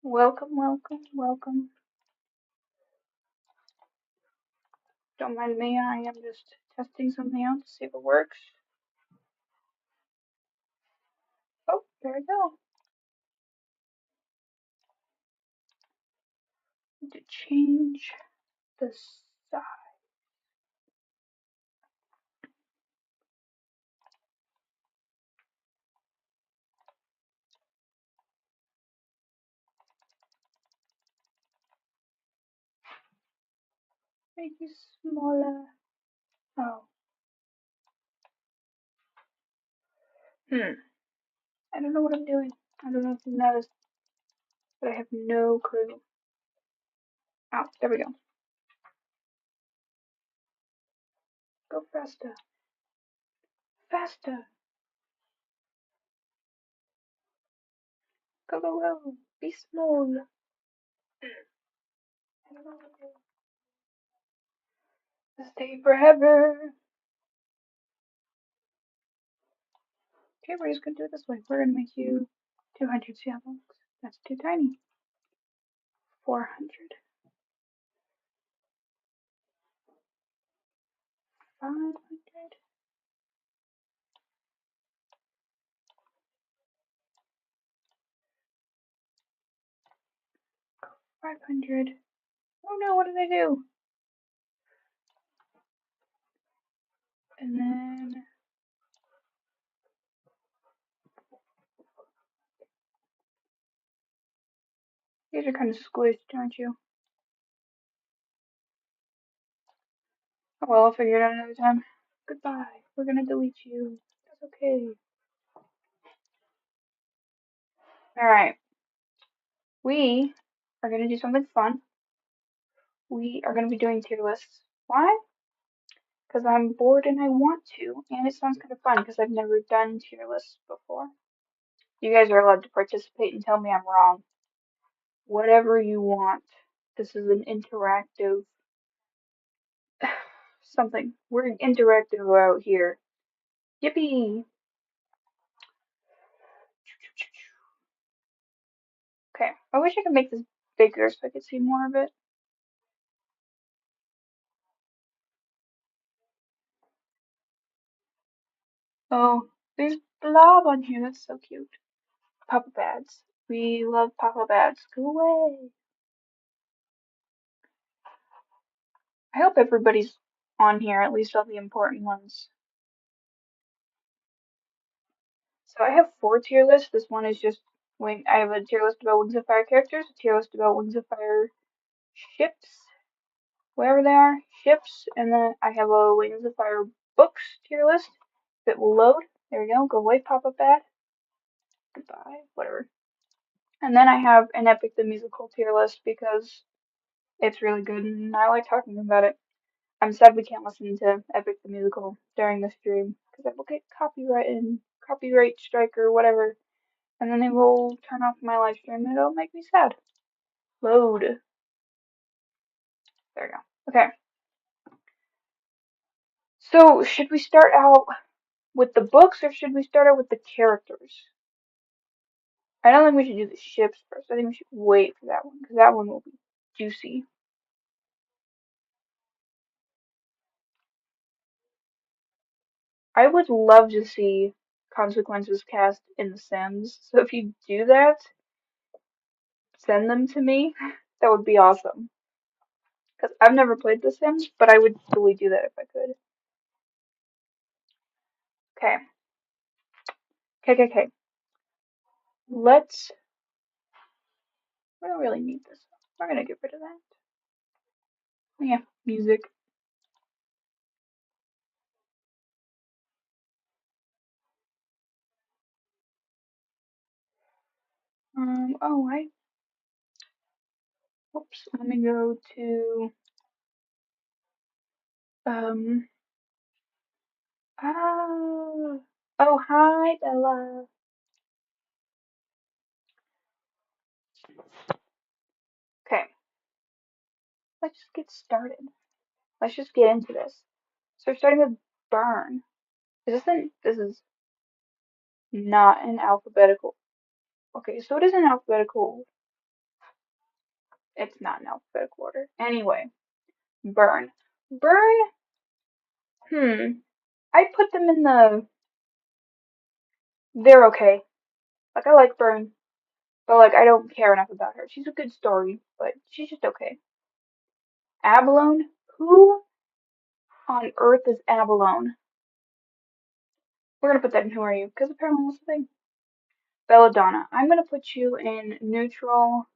Welcome, welcome, welcome. Don't mind me, I am just testing something out to see if it works. Oh, there we go. Need to change the size. Make it smaller. Oh. I don't know what I'm doing. I don't know if you noticed, but I have no clue. Oh, there we go. Go faster. Faster. Go, go, go. Be small. I don't know what I'm doing. Stay forever. Okay, we're just gonna do it this way. We're gonna make you 200 samples. That's too tiny. 400. 500. 500. Oh no, what did I do? And then these are kind of squished, aren't you? Oh well, I'll figure it out another time. Goodbye. We're gonna delete you. That's okay. Alright. We are gonna do something fun. We are gonna be doing tier lists. Why? Because I'm bored and I want to, and it sounds kind of fun because I've never done tier lists before. You guys are allowed to participate and tell me I'm wrong. Whatever you want. This is an interactive something. We're interactive out here. Yippee! Okay, I wish I could make this bigger so I could see more of it. Oh, there's blob on here. That's so cute. Papa Bads. We love Papa Bads. Go away. I hope everybody's on here, at least all the important ones. So I have 4 tier lists. This one is just wing. I have a tier list about Wings of Fire characters, a tier list about Wings of Fire ships, wherever they are, ships, and then I have a Wings of Fire books tier list that will load. There we go. Go away, Papa Bad. Goodbye. Whatever. And then I have an Epic the Musical tier list because it's really good and I like talking about it. I'm sad we can't listen to Epic the Musical during the stream because I will get copyright strike or whatever, and then they will turn off my live stream and it'll make me sad. Load. There we go. Okay. So should we start out with the books or should we start out with the characters? I don't think we should do the ships first. I think we should wait for that one because that one will be juicy. I would love to see consequences cast in The Sims. So if you do that, send them to me. That would be awesome. Because I've never played The Sims, but I would totally do that if I could. Okay. Okay, okay, okay. Let's. We don't really need this. We're gonna get rid of that. Yeah, music. Oh, Oops. Let me go to. Um. Ah. Oh, hi, Bella. Okay. Let's just get started. Let's just get into this. So we're starting with burn. This is not an alphabetical. Okay, so it is an alphabetical It's not in alphabetical order. Anyway, Burn. Burn, I put them in they're okay. Like, I like Burn, but like, I don't care enough about her. She's a good story, but she's just okay. Abalone? Who on earth is Abalone? We're gonna put that in Who Are You? Because apparently that's the thing. Belladonna. I'm gonna put you in neutral.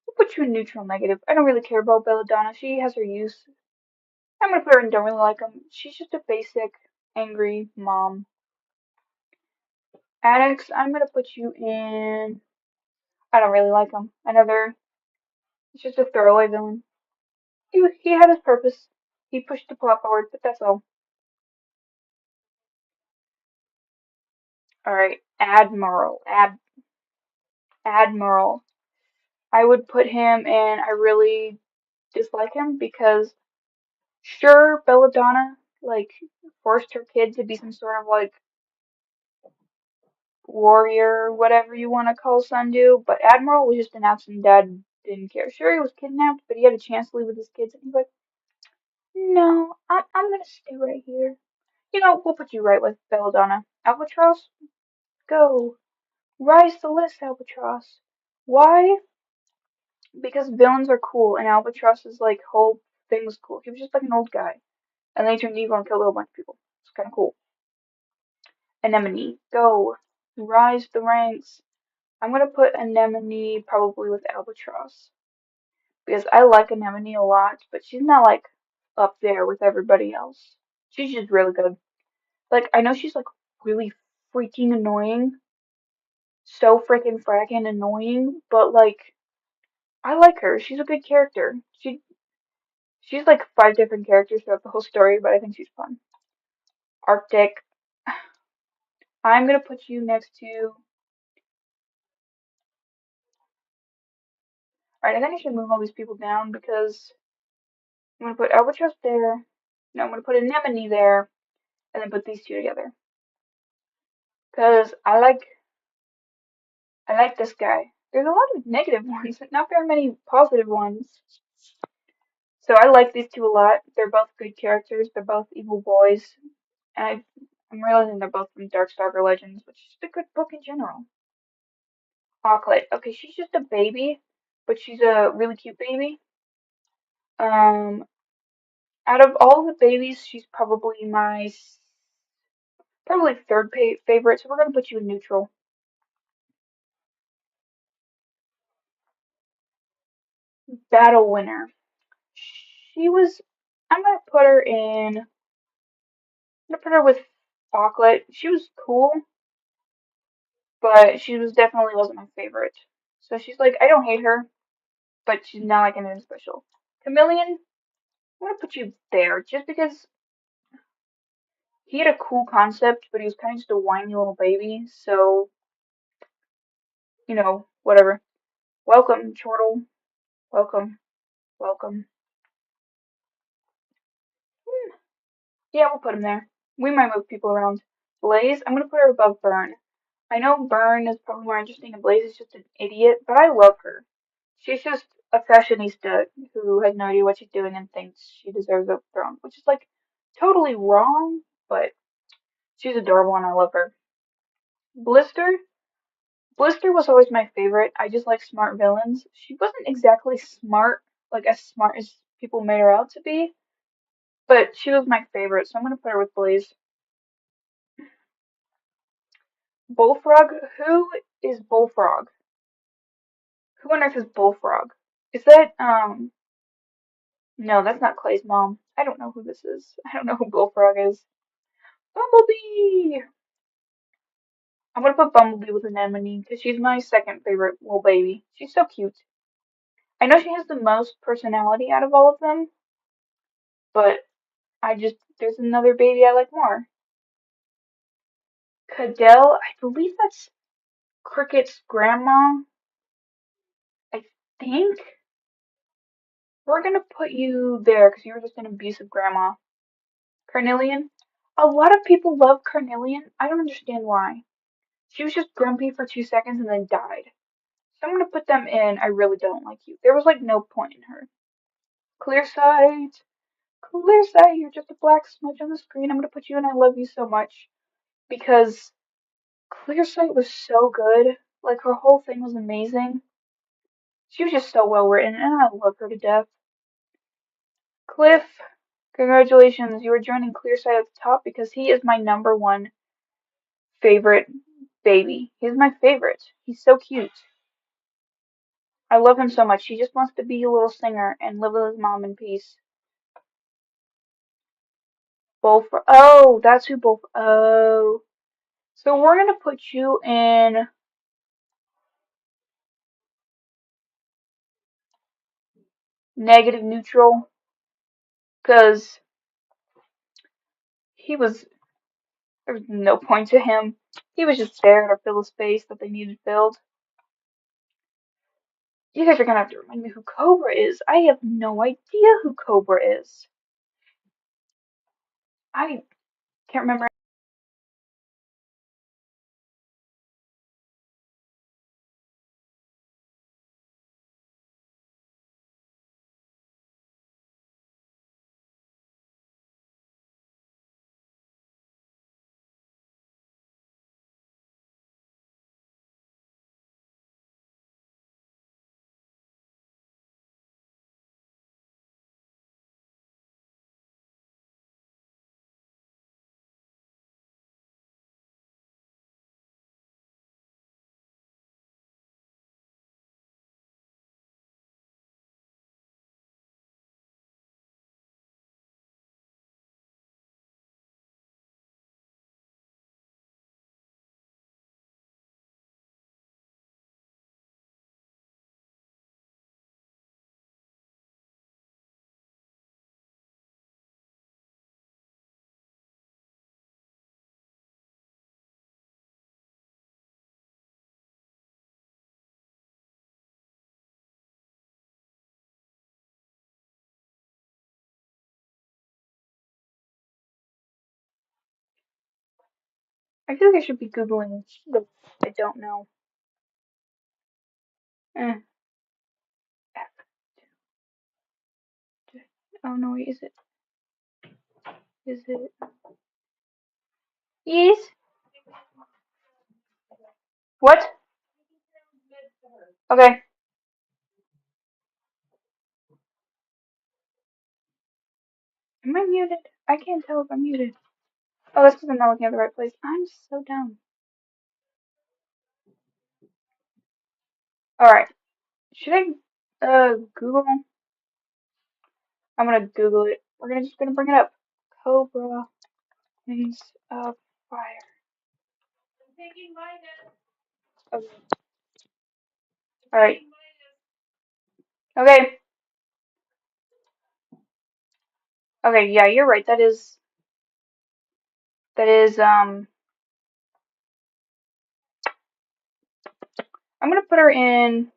I'll put you in neutral negative. I don't really care about Belladonna. She has her use. I'm gonna put her in don't really like them. She's just a basic, angry mom. Addicts, I'm gonna put you in. I don't really like him. Another. It's just a throwaway villain. He had his purpose. He pushed the plot forward, but that's all. Alright, Admiral. I would put him in. I really dislike him because sure, Belladonna like forced her kid to be some sort of like warrior, whatever you want to call Sundu, but Admiral was just an absent dad, didn't care. Sure, he was kidnapped, but he had a chance to leave with his kids, and he's like, no, I'm gonna stay right here. You know, we'll put you right with Belladonna. Albatross, go. Rise the list, Albatross. Why? Because villains are cool, and Albatross's like whole thing was cool. He was just like an old guy, and then he turned evil and killed a whole bunch of people. It's kind of cool. Anemone, go. Rise the ranks. I'm gonna put Anemone probably with Albatross because I like Anemone a lot, but she's not like up there with everybody else. She's just really good. Like I know she's like really freaking annoying, so freaking fracking annoying, but like I like her. She's a good character. She's like five different characters throughout the whole story, but I think she's fun. Arctic. I'm gonna put you next to. Alright, I think I should move all these people down because I'm gonna put Albatross there. No, I'm gonna put Anemone there, and then put these two together. Cause I like this guy. There's a lot of negative ones, but not very many positive ones. So I like these two a lot. They're both good characters. They're both evil boys, and I'm realizing they're both from Darkstalker Legends, which is a good book in general. Auklet. Okay, she's just a baby, but she's a really cute baby. Um, Out of all the babies, she's probably my probably third favorite. So we're gonna put you in neutral. Battle winner. She was. I'm gonna put her in. I'm gonna put her with Auklet. She was cool, but she was definitely wasn't my favorite. So she's like, I don't hate her, but she's not like anything special. Chameleon. I'm gonna put you there just because he had a cool concept, but he was kind of just a whiny little baby. So whatever. Welcome, Chortle. Welcome, welcome. Hmm, yeah, we'll put him there. We might move people around. Blaze, I'm gonna put her above Burn. I know Burn is probably more interesting and Blaze is just an idiot, but I love her. She's just a fashionista who has no idea what she's doing and thinks she deserves a throne, which is like totally wrong, but she's adorable and I love her. Blister? Blister was always my favorite. I just like smart villains. She wasn't exactly smart, like as smart as people made her out to be, but she was my favorite, so I'm gonna put her with Blaze. Bullfrog? Who is Bullfrog? Who on earth is Bullfrog? Is that, no, that's not Clay's mom. I don't know who this is. I don't know who Bullfrog is. Bumblebee! I'm gonna put Bumblebee with Anemone because she's my second favorite little baby. She's so cute. I know she has the most personality out of all of them, but there's another baby I like more. Cadell, I believe that's Cricket's grandma. I think we're gonna put you there because you were just an abusive grandma. Carnelian. A lot of people love Carnelian. I don't understand why. She was just grumpy for 2 seconds and then died. So I'm gonna put them in I really don't like you. There was like no point in her. Clear sight. Clear sight, you're just a black smudge on the screen. I'm gonna put you in I love you so much. Because Clear sight was so good. Like her whole thing was amazing. She was just so well written and I love her to death. Cliff, congratulations, you are joining Clearsight at the top because he is my number one favorite baby. He's my favorite. He's so cute. I love him so much. He just wants to be a little singer and live with his mom in peace. Bullfrog. Oh, that's who Bullfrog. Oh. So we're gonna put you in negative neutral because he was there was no point to him. He was just there to fill a space that they needed filled. You guys are gonna have to remind me who Cobra is. I have no idea who Cobra is. I can't remember. I feel like I should be googling, but I don't know. Eh. Oh no, wait, is it? Is it? Yes. What? Okay. Am I muted? I can't tell if I'm muted. Oh, that's because I'm not looking at the right place. I'm so dumb. All right. Should I Google? I'm gonna Google it. We're gonna bring it up. Cobra Wings of Fire. Okay. All right. Okay. Okay. Yeah, you're right. That is. I'm gonna put her in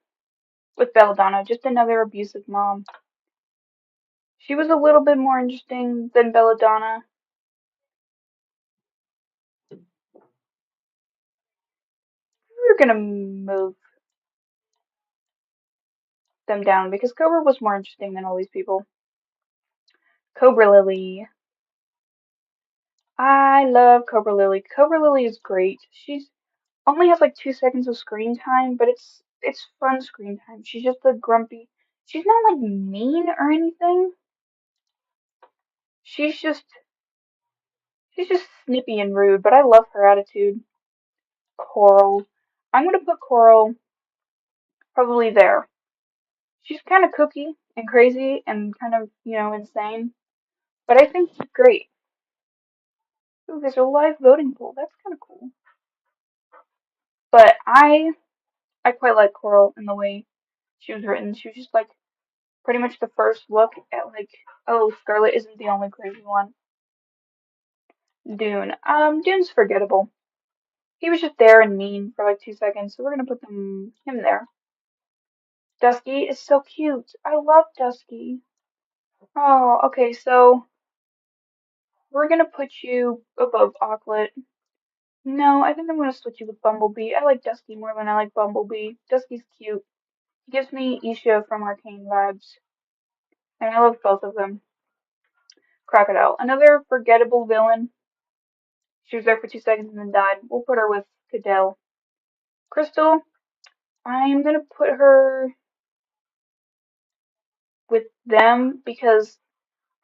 with Belladonna, just another abusive mom. She was a little bit more interesting than Belladonna. We're gonna move them down because Cobra was more interesting than all these people. Cobra Lily. I love Cobra Lily. Cobra Lily is great. She's only has like 2 seconds of screen time, but it's fun screen time. She's just a grumpy. She's not like mean or anything. She's just she's just snippy and rude, but I love her attitude. Coral. I'm gonna put Coral probably there. She's kind of kooky and crazy and kind of, insane, but I think she's great. Ooh, there's a live voting poll. That's kind of cool. But I quite like Coral in the way she was written. She was just like pretty much the first look at like, oh, Scarlet isn't the only crazy one. Dune. Dune's forgettable. He was just there and mean for like 2 seconds, so we're gonna put him there. Dusky is so cute. I love Dusky. Oh, okay, so we're gonna put you above Auklet No, I think I'm gonna switch you with Bumblebee. I like Dusky more than I like Bumblebee. Dusky's cute. He gives me Isha from Arcane vibes, and I love both of them. Crocodile, another forgettable villain. She was there for 2 seconds and then died. We'll put her with Cadell. Crystal, I'm gonna put her with them because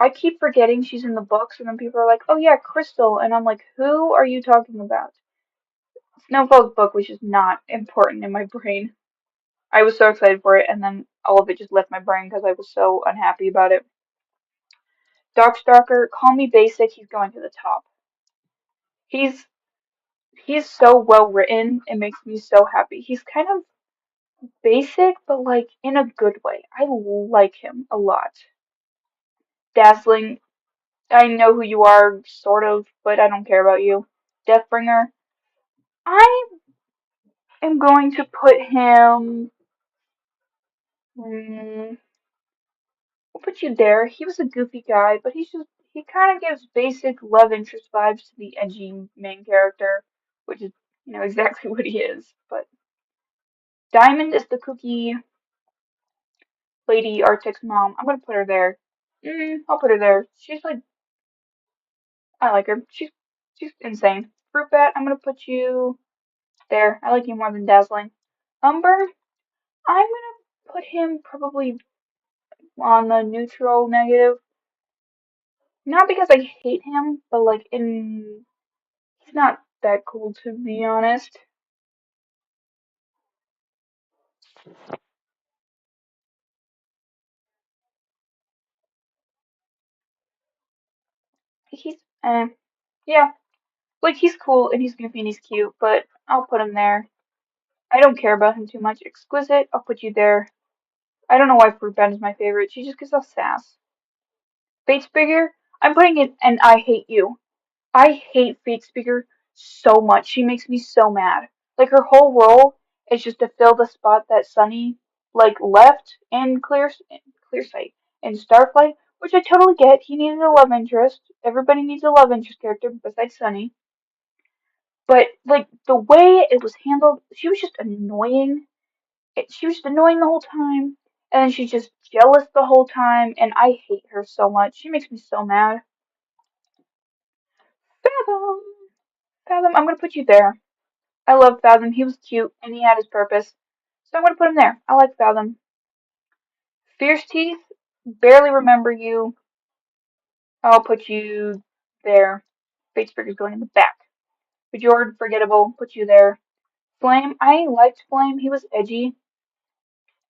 I keep forgetting she's in the books, and then people are like, "Oh yeah, Crystal," and I'm like, "Who are you talking about?" Snowfall's book was just not important in my brain. I was so excited for it, and then all of it just left my brain because I was so unhappy about it. Darkstalker, call me basic. He's going to the top. He's he's so well written. It makes me so happy. He's kind of basic, but like in a good way. I like him a lot. Dazzling, I know who you are, sort of, but I don't care about you. Deathbringer, I am going to put him. Mm, we'll put you there. He was a goofy guy, but he kind of gives basic love interest vibes to the edgy main character, which is exactly what he is. But Diamond is the cookie lady Arctic's mom. I'm gonna put her there. I'll put her there. She's like I like her. She's insane. Fruit Bat, I'm gonna put you there. I like you more than Dazzling. Umber, I'm gonna put him probably on the neutral negative. Not because I hate him, but like he's not that cool to be honest. He's yeah, like he's cool and he's goofy and he's cute, but I'll put him there. I don't care about him too much. Exquisite, I'll put you there. I don't know why Fruit Bat is my favorite. She just gives off sass. Fate Speaker, I'm putting it and I hate you. I hate Fate Speaker so much. She makes me so mad. Like her whole role is just to fill the spot that Sunny like left in Clear Sight and Starflight, which I totally get. He needed a love interest. Everybody needs a love interest character besides Sunny. But like the way it was handled, she was just annoying. She was just annoying the whole time, and then she's just jealous the whole time, and I hate her so much. She makes me so mad. Fathom, Fathom, I'm gonna put you there. I love Fathom. He was cute and he had his purpose. So I'm gonna put him there. I like Fathom. Fierce Teeth, barely remember you. I'll put you there. Fatesburger's going in the back. Bejord, forgettable, put you there. Flame, I liked Flame. He was edgy.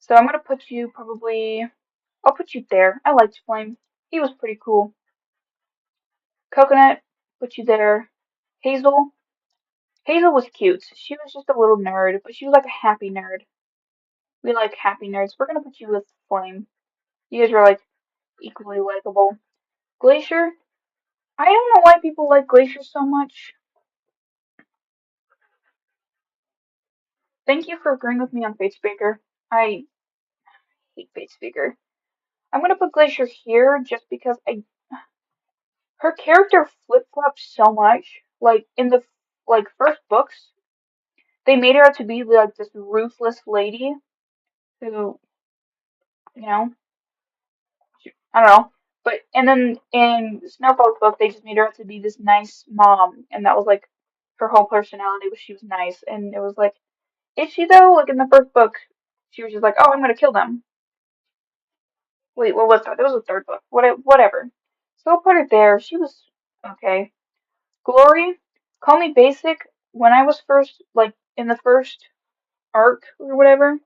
So I'm gonna put you probably. I'll put you there. I liked Flame. He was pretty cool. Coconut, put you there. Hazel. Hazel was cute. She was just a little nerd, but she was like a happy nerd. We like happy nerds. We're gonna put you with Flame. You guys are like equally likable. Glacier, I don't know why people like Glacier so much. Thank you for agreeing with me on Fatespeaker. I hate Fatespeaker. I'm gonna put Glacier here just because her character flip flops so much. Like in the first books, they made her out to be like this ruthless lady who, you know, I don't know. But and then in Snowfall's book, they just made her out to be this nice mom, and that was like her whole personality was she was nice, and it was like, is she though? Like in the first book, she was just like, oh, I'm gonna kill them. Wait, what was that? That was the third book. Whatever. So I'll put her there. She was okay. Glory, call me basic. When I was first like in the first arc or whatever,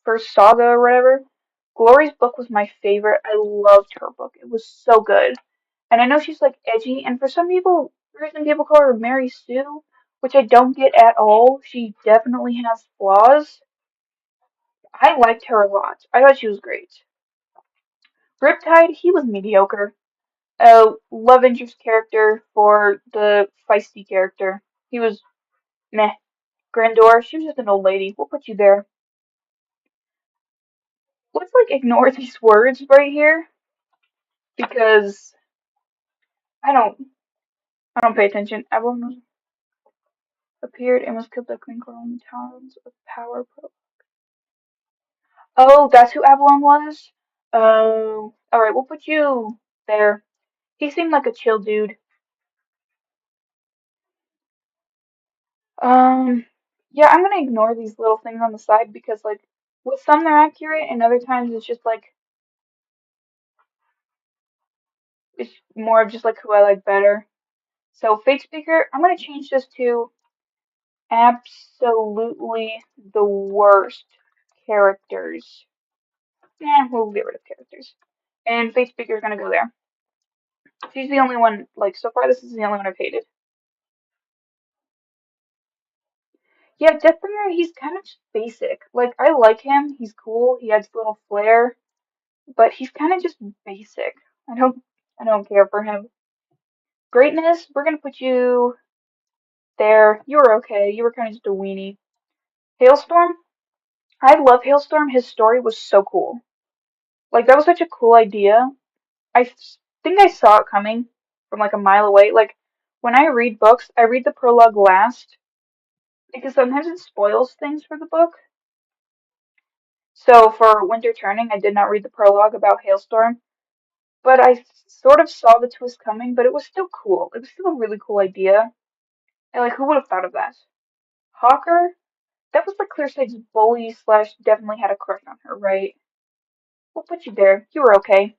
first saga or whatever, Glory's book was my favorite. I loved her book. It was so good. And I know she's like edgy, and for some people, reason people call her Mary Sue, which I don't get at all. She definitely has flaws. I liked her a lot. I thought she was great. Riptide, he was mediocre. A love interest character for the feisty character. He was meh. Grandor, she was just an old lady. We'll put you there. Let's like ignore these words right here because I don't I don't pay attention. Everyone knows. appeared and was killed by Queen Coral in the Towers of Power Pro. Oh, that's who Avalon was? Oh, alright, we'll put you there. He seemed like a chill dude. Um, yeah, I'm gonna ignore these little things on the side because, like, with some they're accurate and other times it's just like, it's more of just like who I like better. So, Fate Speaker, I'm gonna change this to absolutely the worst characters. Yeah, we'll get rid of characters. And Fate Speaker is gonna go there. She's the only one, like, so far this is the only one I've hated. Yeah, Deathbringer, he's kind of just basic. Like, I like him, he's cool, he has a little flair, but he's kind of just basic. I don't, I don't care for him. Greatness, we're gonna put you there. You were okay, you were kind of just a weenie. Hailstorm, I love Hailstorm, his story was so cool. Like, that was such a cool idea. think I saw it coming from like a mile away. Like when I read books, I read the prologue last because sometimes it spoils things for the book. So for Winter Turning, I did not read the prologue about Hailstorm, but I sort of saw the twist coming, but it was still cool. It was still a really cool idea. And like, who would have thought of that? Hawker? That was like Clearside's bully slash definitely had a crush on her, right? We'll put you there. You were okay.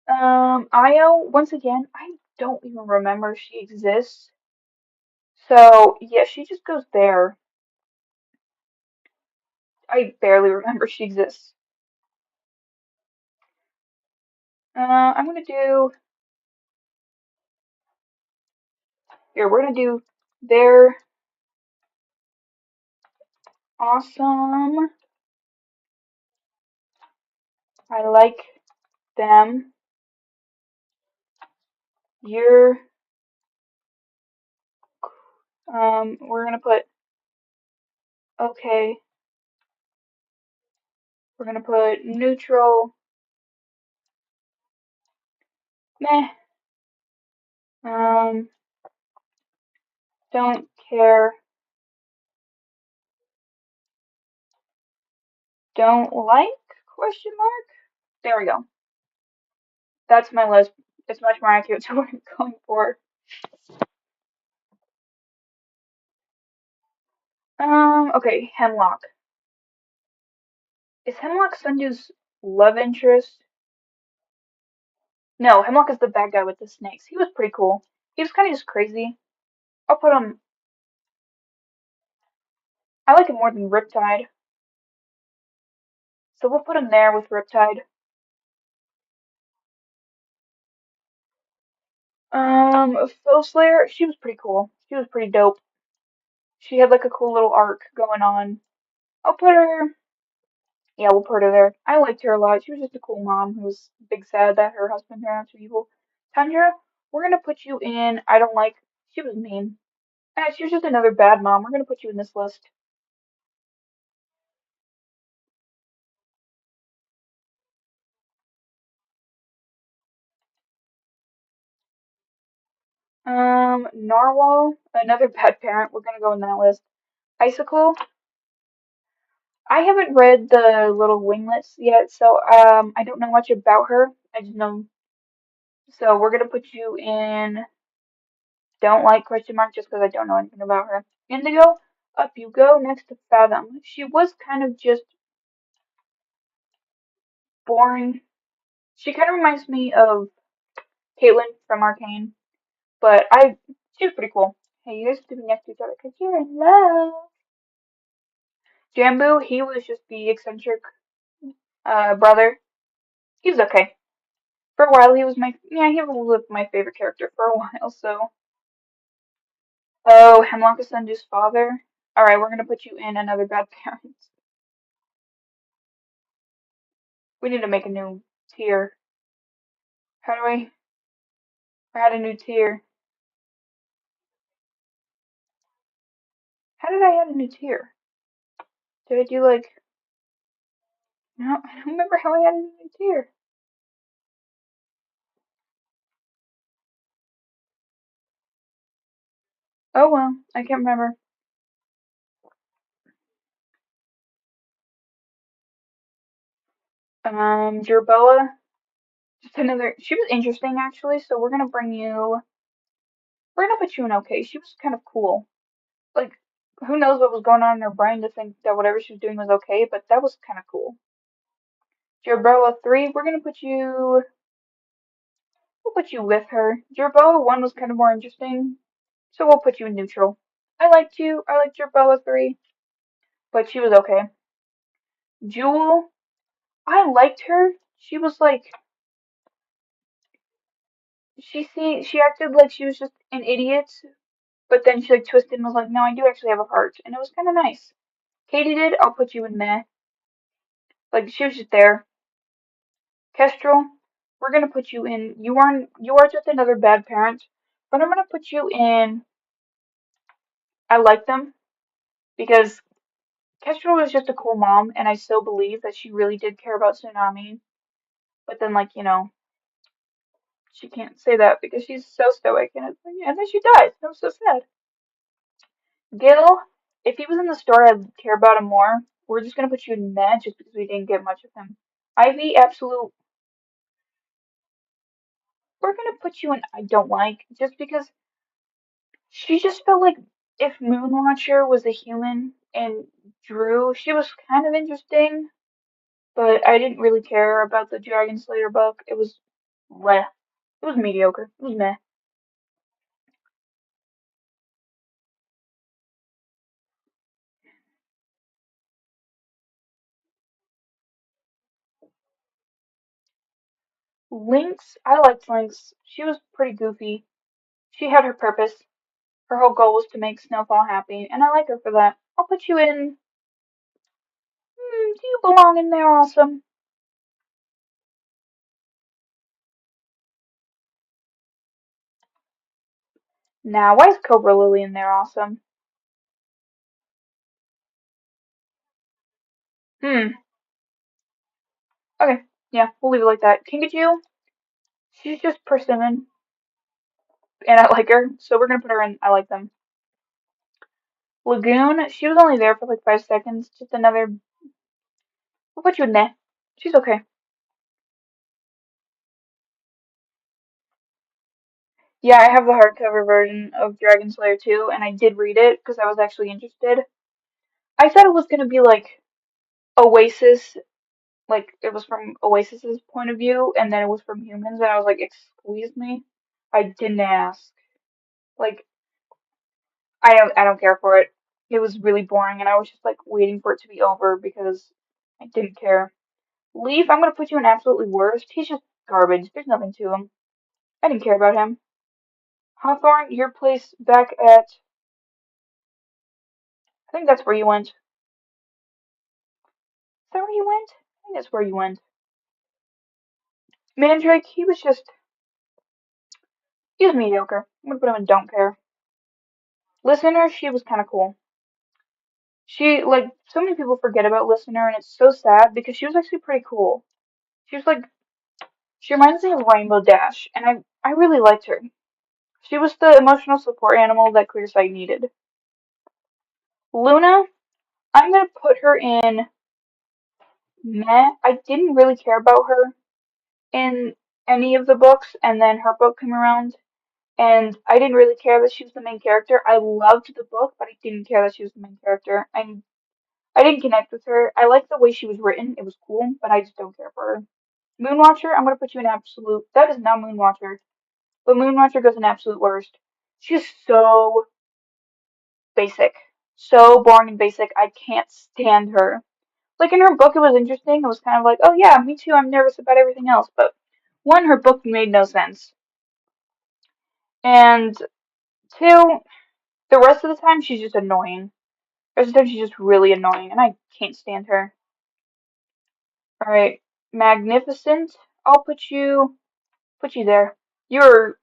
Io, once again, I don't even remember if she exists. So, yeah, she just goes there. I barely remember she exists. I'm gonna do, here, we're gonna do, they're awesome. I like them. You're, we're gonna put, okay, we're gonna put neutral, meh, um, don't care, don't like, question mark? There we go. That's my list. It's much more accurate to what I'm going for. Okay, Hemlock. Is Hemlock Sundu's love interest? No, Hemlock is the bad guy with the snakes. He was pretty cool. He was kind of just crazy. I'll put him. I like him more than Riptide, so we'll put him there with Riptide. Foe Slayer. She was pretty cool. She was pretty dope. She had like a cool little arc going on. I'll put her. Yeah, we'll put her there. I liked her a lot. She was just a cool mom who was big sad that her husband turned out to be evil. Tundra, we're gonna put you in. I don't like. She was mean. She was just another bad mom. We're gonna put you in this list. Narwhal, another bad parent. We're gonna go in that list. Icicle. I haven't read the little winglets yet, so I don't know much about her. I just know. So we're gonna put you in. Don't like question mark just because I don't know anything about her. Indigo. Up you go. Next to Fathom. She was kind of just boring. She kind of reminds me of Caitlyn from Arcane, but she was pretty cool. Hey, you guys have to be next to each other because you're in love. Jambu, he was just the eccentric brother. He was okay. For a while, he was he was my favorite character for a while, so. Oh, Hemlock Sundu's father? Alright, we're gonna put you in another bad parent. We need to make a new tier. How do I add a new tier? How did I add a new tier? Did I do like, no, I don't remember how I added a new tier. Oh well, I can't remember. Jerboa, just another. She was interesting actually, so we're gonna bring you. We're gonna put you in okay. She was kind of cool. Like, who knows what was going on in her brain to think that whatever she was doing was okay, but that was kind of cool. Jerboa 3, we're gonna put you. We'll put you with her. Jerboa 1 was kind of more interesting, so we'll put you in neutral. I liked you. I liked Jerboa 3, but she was okay. Jewel, I liked her. She was like, she acted like she was just an idiot, but then she like twisted and was like, no, I do actually have a heart, and it was kind of nice. Katie did. I'll put you in meh. Like she was just there. Kestrel, we're gonna put you in. You are just another bad parent, but I'm gonna put you in. I like them because Kestrel was just a cool mom, and I still believe that she really did care about Tsunami. But then, like she can't say that because she's so stoic, and it's like, yeah, and then she dies. That was so sad. Gil, if he was in the story, I'd care about him more. We're just gonna put you in meh just because we didn't get much of him. Ivy, absolute. We're gonna put you in I don't like just because she just felt like if Moonwatcher was a human and Drew, she was kind of interesting, but I didn't really care about the Dragon Slayer book. It was meh. It was mediocre. It was meh. Lynx, I liked Lynx. She was pretty goofy. She had her purpose. Her whole goal was to make Snowfall happy, and I like her for that. I'll put you in. Do you belong in there, Awesome? Now, why is Cobra Lily in there, Awesome? Hmm. Okay. Yeah, we'll leave it like that. Kinkajou, she's just persimmon, and I like her, so we're gonna put her in. I like them. Lagoon, she was only there for like 5 seconds. Just another. We'll put you in there. She's okay. Yeah, I have the hardcover version of Dragon Slayer 2, and I did read it because I was actually interested. I thought it was gonna be like Oasis, like it was from Oasis's point of view, and then it was from humans, and I was like, excuse me, I didn't ask. Like, I don't care for it. It was really boring, and I was just like waiting for it to be over because I didn't care. Leaf, I'm gonna put you in absolutely worst. He's just garbage. There's nothing to him. I didn't care about him. Hawthorne, your place back at. I think that's where you went. Is that where you went? I think that's where you went. Mandrake, he was mediocre. I'm gonna put him in don't care. Listener, she was kind of cool. She, like, so many people forget about Listener, and it's so sad because she was actually pretty cool. She was like, she reminds me of Rainbow Dash, and I really liked her. She was the emotional support animal that Clearsight needed. Luna, I'm gonna put her in meh. I didn't really care about her in any of the books, and then her book came around, and I didn't really care that she was the main character. I loved the book, but I didn't care that she was the main character. I didn't connect with her. I liked the way she was written. It was cool, but I just don't care for her. Moonwatcher, I'm gonna put you in absolute. That is not Moonwatcher, but Moonwatcher goes in absolute worst. She's so basic, so boring and basic. I can't stand her. Like in her book, it was interesting. It was kind of like, oh yeah, me too. I'm nervous about everything else, but one, her book made no sense, and two, the rest of the time she's just annoying. The rest of the time she's just really annoying, and I can't stand her. All right, Magnificent. I'll put you there. You're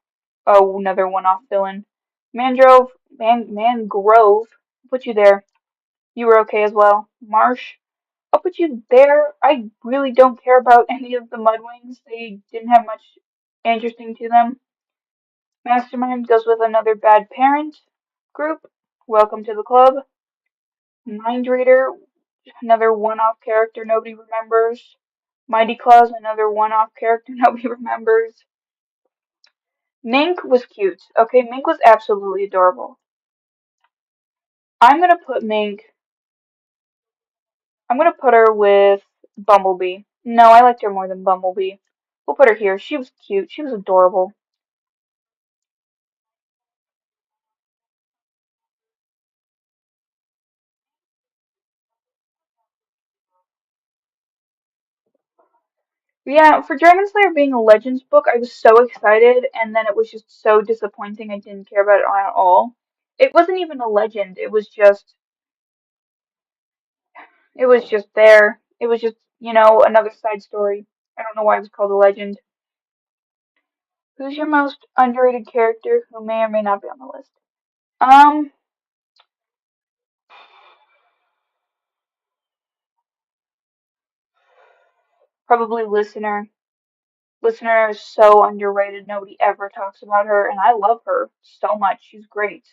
another one-off villain. Mangrove. Put you there. You were okay as well. Marsh. I'll put you there. I really don't care about any of the Mudwings. They didn't have much interesting to them. Mastermind goes with another bad parent. group. Welcome to the club. Mind Reader, another one-off character nobody remembers. Mighty Claus, another one-off character nobody remembers. Mink was cute. Okay, Mink was absolutely adorable. I'm gonna put Mink. I'm gonna put her with Bumblebee. No, I liked her more than Bumblebee. We'll put her here. She was cute. She was adorable. Yeah, for Dragon Slayer being a Legends book, I was so excited, and then it was just so disappointing. I didn't care about it at all. It wasn't even a legend. It was just there. It was just, another side story. I don't know why it was called a legend. Who's your most underrated character who may or may not be on the list? Um, Probably Listener. Listener is so underrated. Nobody ever talks about her, and I love her so much. She's great.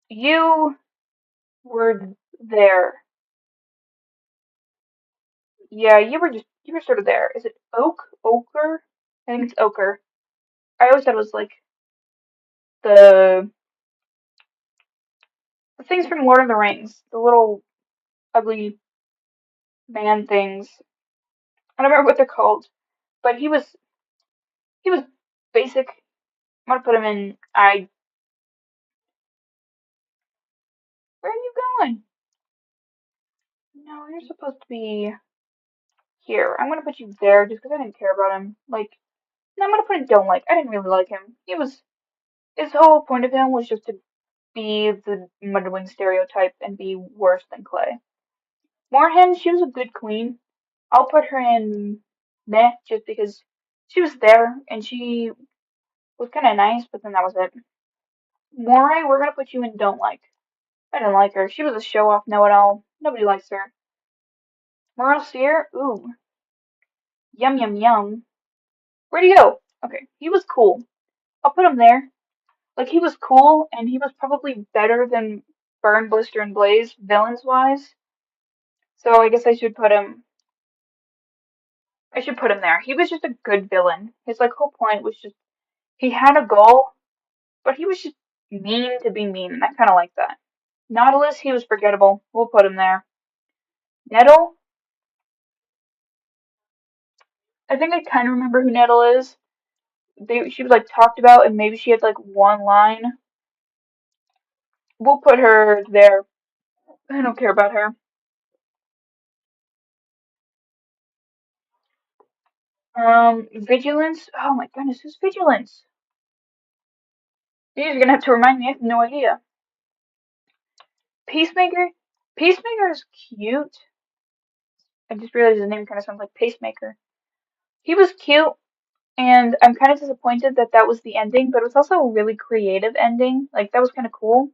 You were there. Yeah, you were sort of there. Is it Ochre? I think it's Ochre. I always thought it was like the the things from Lord of the Rings, the little ugly man things. I don't remember what they're called, but he was basic. I'm gonna put him in. I Where are you going? No, you're supposed to be here. I'm gonna put you there just because I didn't care about him. Like, no, I'm gonna put in don't like. I didn't really like him. His whole point of him was just to be the Mudwing stereotype and be worse than Clay. Morhen, she was a good queen. I'll put her in meh just because she was there and she was kind of nice, but then that was it. Moray, we're gonna put you in don't like. I didn't like her. She was a show off know it all. Nobody likes her. Moral Seer, ooh, yum yum yum. Where'd he go? Okay, he was cool. I'll put him there. Like, he was cool and he was probably better than Burn, Blister, and Blaze villains wise. So I guess I should put him there. He was just a good villain. His like whole point was just he had a goal, but he was just mean to be mean, and I kind of like that. Nautilus, he was forgettable. We'll put him there. Nettle, I think I kind of remember who Nettle is. She was like talked about, and maybe she had like one line. We'll put her there. I don't care about her. Vigilance. Oh my goodness, who's Vigilance? You're just gonna have to remind me. I have no idea. Peacemaker. Peacemaker is cute. I just realized his name kind of sounds like Pacemaker. He was cute, and I'm kind of disappointed that that was the ending, but it was also a really creative ending. Like, that was kind of cool.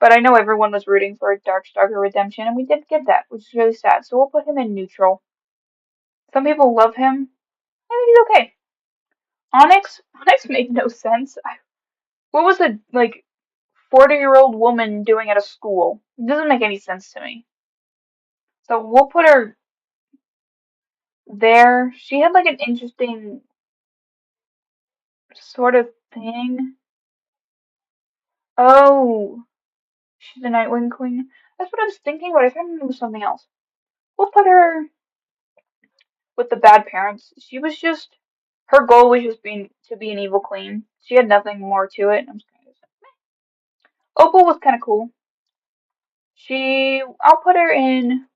But I know everyone was rooting for a Darkstalker redemption, and we didn't get that, which is really sad. So we'll put him in neutral. Some people love him. I think he's okay. Onyx made no sense. What was a, like, 40-year-old woman doing at a school? It doesn't make any sense to me. So we'll put her there. She had, like, an interesting sort of thing. Oh, she's the Nightwing Queen. That's what I was thinking, but I thought it was something else. We'll put her with the bad parents. She was just her goal was just being to be an evil queen. She had nothing more to it. Opal was kind of cool. I'll put her in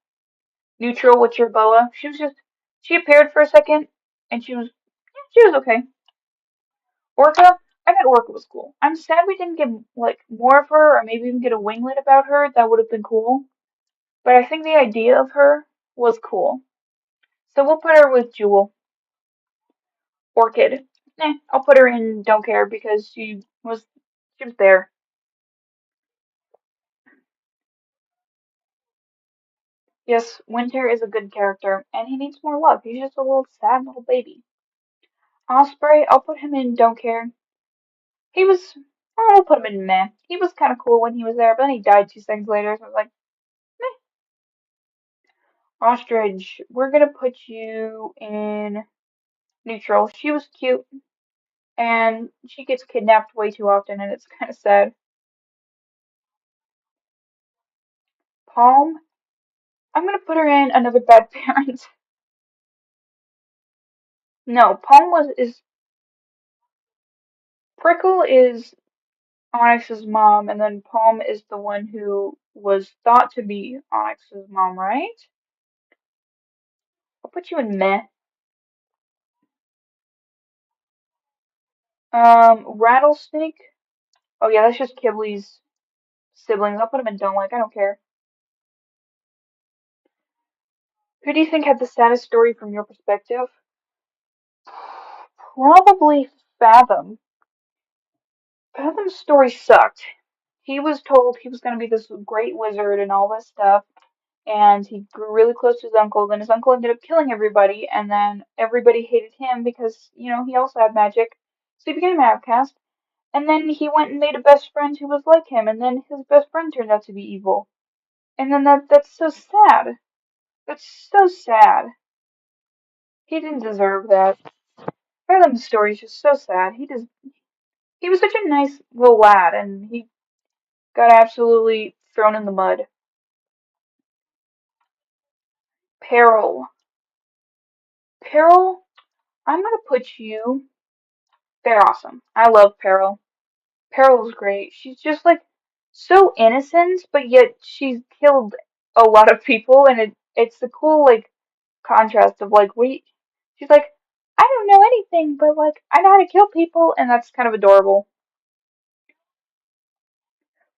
neutral with your boa. She appeared for a second, and she was okay. Orca, I thought Orca was cool. I'm sad we didn't get like more of her, or maybe even get a winglet about her. That would have been cool. But I think the idea of her was cool. So we'll put her with Jewel. Orchid. I'll put her in don't care because she was there. Yes, Winter is a good character, and he needs more love. He's just a little sad little baby. Osprey, I'll put him in don't care. He was, I'll put him in meh. He was kind of cool when he was there, but then he died 2 seconds later, so I was like, meh. Ostrich, we're gonna put you in neutral. She was cute, and she gets kidnapped way too often, and it's kind of sad. Palm, I'm gonna put her in another bad parent. No, Palm is Prickle is Onyx's mom, and then Palm is the one who was thought to be Onyx's mom, right? I'll put you in meh. Rattlesnake. Oh yeah, that's just Kibley's siblings. I'll put him in don't like. I don't care. Who do you think had the saddest story from your perspective? Probably Fathom. Fathom's story sucked. He was told he was going to be this great wizard and all this stuff, and he grew really close to his uncle. Then his uncle ended up killing everybody, and then everybody hated him because, he also had magic. So he became an outcast. And then he went and made a best friend who was like him, and then his best friend turned out to be evil. And then that's so sad. That's so sad. He didn't deserve that. Fathom's story is just so sad. He was such a nice little lad, and he got absolutely thrown in the mud. Peril. Peril, I'm gonna put you. They're awesome. I love Peril. Peril's great. She's just like so innocent, but yet she's killed a lot of people, and it's a cool like contrast of like we. She's like, I don't know anything, but like I know how to kill people, and that's kind of adorable.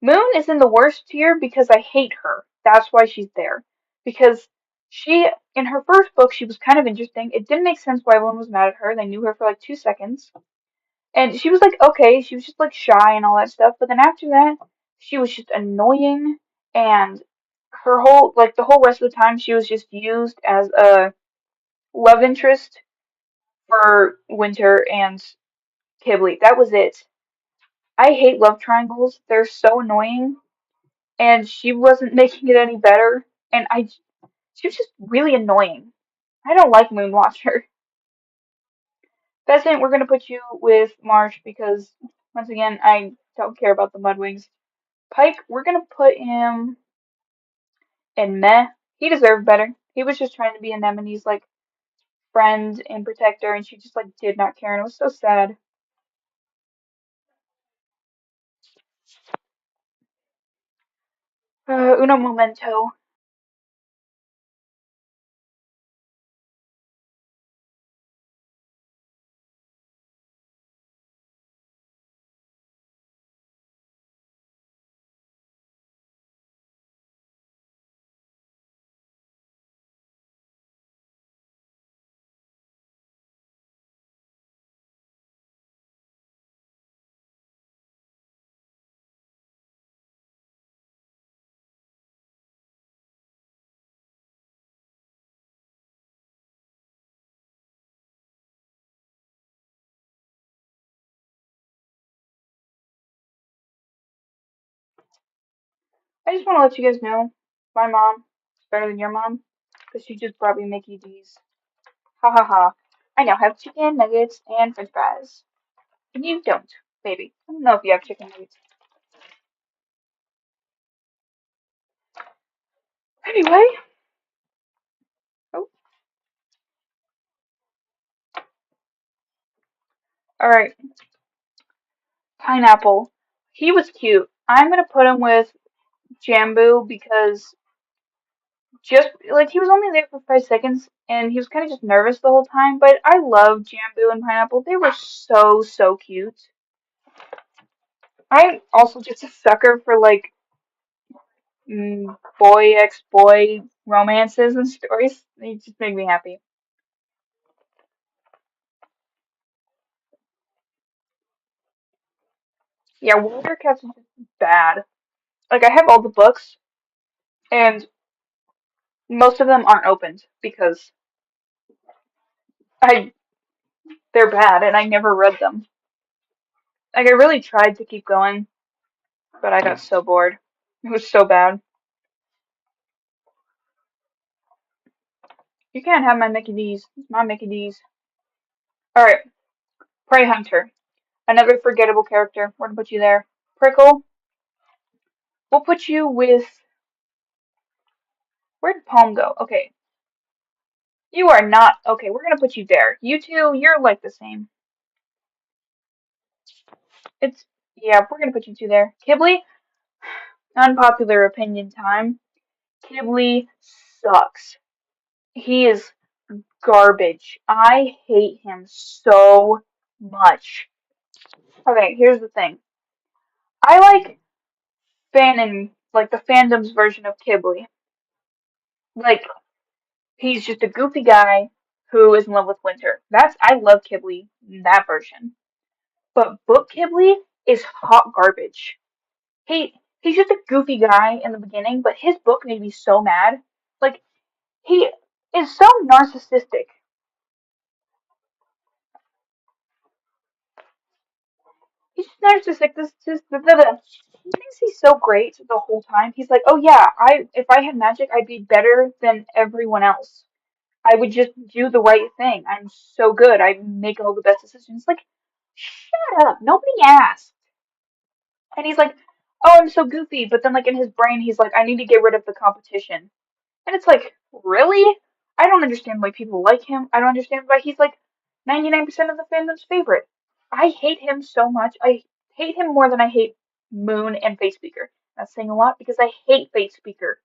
Moon is in the worst tier because I hate her. That's why she's there. Because she, in her first book, she was kind of interesting. It didn't make sense why everyone was mad at her. They knew her for like 2 seconds. And she was like, okay, she was just like shy and all that stuff. But then after that, she was just annoying. And the whole rest of the time, she was just used as a love interest for Winter and Kibley. That was it. I hate love triangles. They're so annoying. And she wasn't making it any better. And she was just really annoying. I don't like Moonwatcher. Pheasant, we're gonna put you with Marsh because once again, I don't care about the Mudwings. Pike, we're gonna put him in meh. He deserved better. He was just trying to be Anemone's like friend and protector, and she just like did not care, and it was so sad. Uno momento. I just want to let you guys know, my mom is better than your mom because she just brought me Mickey D's. Ha ha ha. I now have chicken nuggets and French fries, and you don't, baby. I don't know if you have chicken nuggets. Anyway, oh, all right. Pineapple. He was cute. I'm gonna put him with Jambu because just like he was only there for 5 seconds and he was kind of just nervous the whole time. But I love Jambu and Pineapple. They were so cute. I'm also just a sucker for like boy ex boy romances and stories. They just make me happy. Yeah, Wildcats is just bad. Like I have all the books and Most of them aren't opened because I they're bad and I never read them. Like I really tried to keep going, but I got so bored. It was so bad. You can't have my Mickey D's. It's my Mickey D's. Alright, Prey Hunter. Another forgettable character. We're gonna put you there. Prickle. We'll put you with. Where'd Palm go? Okay. You are not. Okay, we're gonna put you there. You two, you're like the same. It's. Yeah, we're gonna put you two there. Kibble. Unpopular opinion time. Kibble sucks. He is garbage. I hate him so much. Okay, here's the thing. I like fanon, like the fandom's version of Kibble. Like, he's just a goofy guy who is in love with Winter. I love Kibble, that version. But Book Kibble is hot garbage. He's just a goofy guy in the beginning, but his book made me so mad. Like, he is so narcissistic. He's just narcissistic. This just he thinks he's so great the whole time. He's like, oh yeah, I if I had magic, I'd be better than everyone else. I would just do the right thing. I'm so good. I make all the best decisions. Like, shut up. Nobody asked. And he's like, oh, I'm so goofy. But then, like, in his brain, he's like, I need to get rid of the competition. And it's like, really? I don't understand why people like him. I don't understand why he's like 99% of the fandom's favorite. I hate him so much. I hate him more than I hate Moon and Fate Speaker. That's saying a lot because I hate Fate Speaker.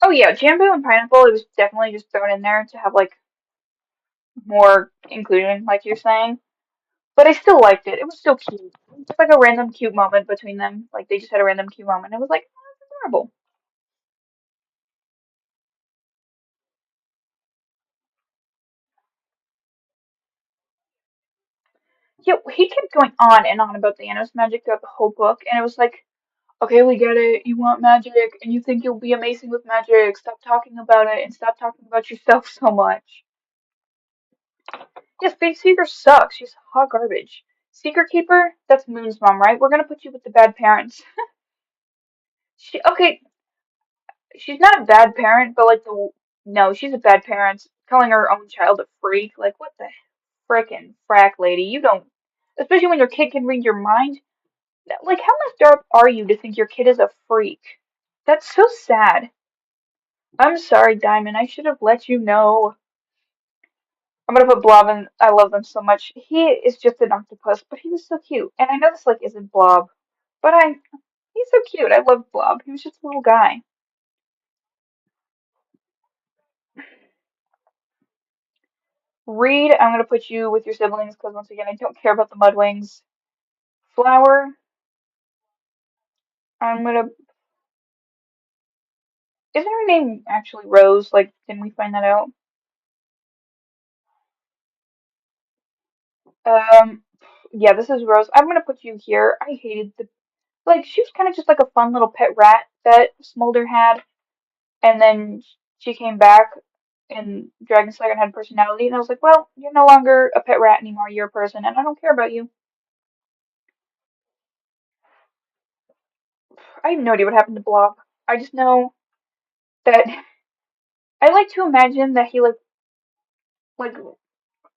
Oh yeah, Jambu and Pineapple, it was definitely just thrown in there to have like more inclusion, like you're saying. But I still liked it. It was still cute. Just like a random cute moment between them. Like they just had a random cute moment. It was like, oh, that's adorable. Yeah, he kept going on and on about Thanos magic throughout the whole book, and it was like, okay, we get it. You want magic, and you think you'll be amazing with magic. Stop talking about it, and stop talking about yourself so much. Yes, Fate Seeker sucks. She's hot garbage. Secret Keeper, that's Moon's mom, right? We're gonna put you with the bad parents. Okay, she's not a bad parent, but like the no, she's a bad parent. Calling her own child a freak, like what the frickin' frack, lady? You don't, especially when your kid can read your mind. Like, how messed up are you to think your kid is a freak? That's so sad. I'm sorry, Diamond. I should have let you know. I'm gonna put Blob in. I love them so much. He is just an octopus, but he was so cute. And I know this like isn't Blob, but he's so cute. I love Blob. He was just a little guy. Reed, I'm gonna put you with your siblings because once again, I don't care about the Mudwings. Flower, I'm gonna. Isn't her name actually Rose? Like, didn't we find that out? Um, yeah, this is Rose. I'm gonna put you here. I hated the like she was kind of just like a fun little pet rat that Smolder had, and then she came back and Dragon Slayer and had personality, and I was like, well, you're no longer a pet rat anymore. You're a person, and I don't care about you. I have no idea what happened to Blob. I just know that I like to imagine that he like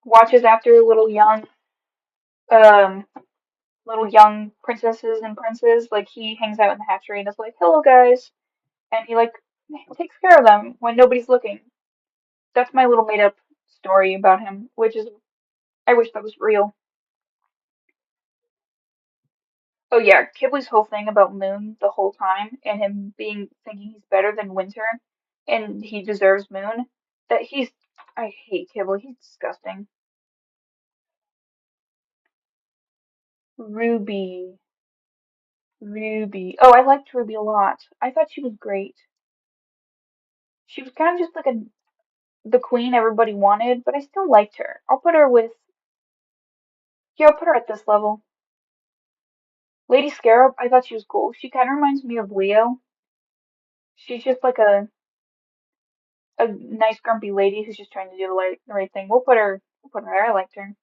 watches after um little young princesses and princes. Like he hangs out in the hatchery and is like, hello guys, and he like takes care of them when nobody's looking. That's my little made up story about him, which is I wish that was real. Oh yeah, Kibley's whole thing about Moon the whole time and him being thinking he's better than Winter and he deserves Moon. That he's I hate Kibley, he's disgusting. Ruby. Ruby. Oh, I liked Ruby a lot. I thought she was great. She was kind of just like the queen everybody wanted, but I still liked her. I'll put her with yeah, I'll put her at this level. Lady Scarab, I thought she was cool. She kind of reminds me of Leo. She's just like a nice grumpy lady who's just trying to do the right thing. We'll put her there. I liked her.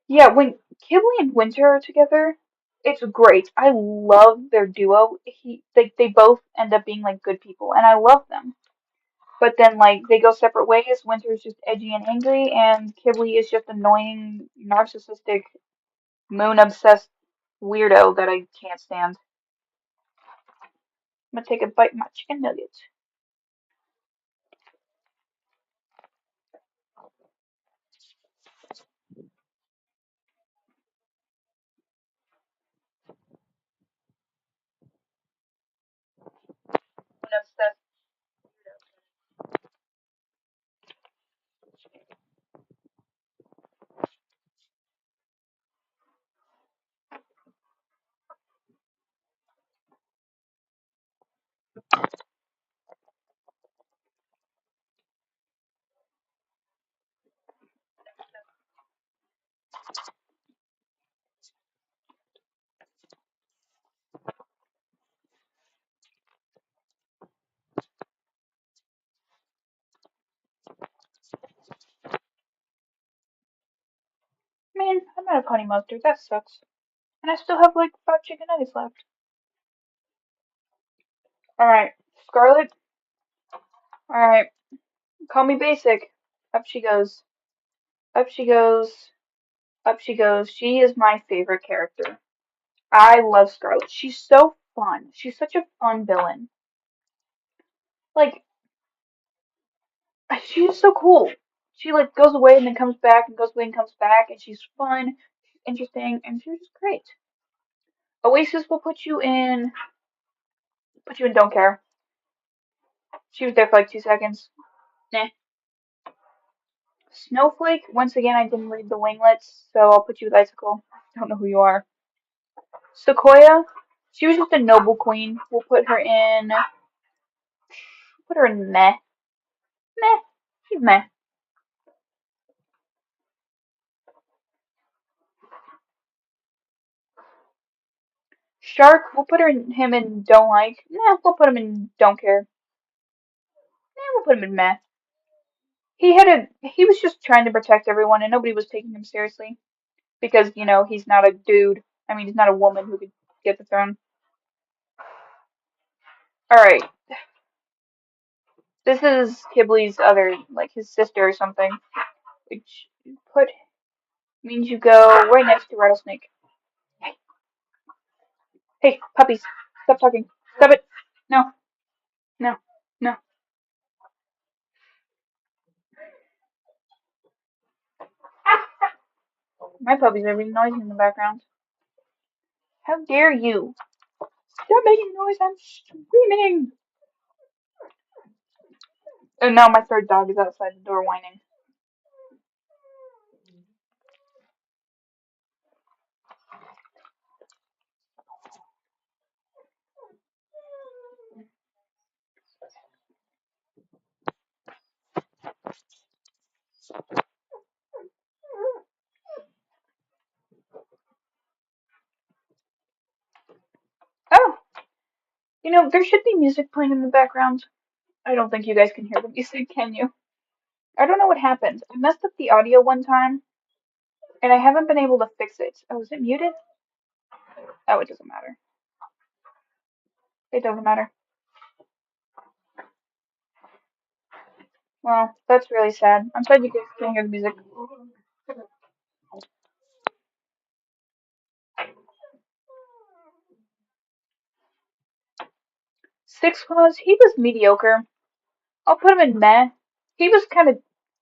Yeah, when Kibble and Winter are together, it's great. I love their duo. They both end up being like good people, and I love them. But then like they go separate ways. Winter's just edgy and angry, and Kibble is just annoying, narcissistic, moon obsessed weirdo that I can't stand. I'm gonna take a bite of my chicken nuggets. Moon obsessed. Man, I'm out of honey mustard. That sucks. And I still have like 5 chicken nuggets left. Alright, Scarlet. Alright, call me basic. Up she goes. Up she goes. Up she goes. She is my favorite character. I love Scarlet. She's so fun. She's such a fun villain. Like, she's so cool. She like goes away and then comes back and goes away and comes back and she's fun, she's interesting, and she's just great. Oasis will put you in don't care. She was there for like 2 seconds. Nah. Snowflake, once again I didn't read the winglets, so I'll put you with Icicle. Don't know who you are. Sequoia, she was just a noble queen. We'll put her in meh. Meh. She's meh. Shark, we'll put him in don't like. Nah, we'll put him in don't care. Nah, we'll put him in meh. He was just trying to protect everyone and nobody was taking him seriously. Because, he's not a dude. I mean, he's not a woman who could get the throne. Alright, this is Kibley's other, like, his sister or something. Which put means you go right next to Rattlesnake. Hey, hey, puppies, stop talking. Stop it. No, no, no. My puppies are being noisy in the background. How dare you? Stop making noise, I'm screaming! And now my third dog is outside the door whining. Oh, there should be music playing in the background. I don't think you guys can hear the music, can you? I don't know what happened. I messed up the audio one time, and I haven't been able to fix it. Oh, is it muted? Oh, it doesn't matter. It doesn't matter. Well, that's really sad. I'm sad you guys can't hear the music. Six Claws, he was mediocre. I'll put him in meh. He was kind of.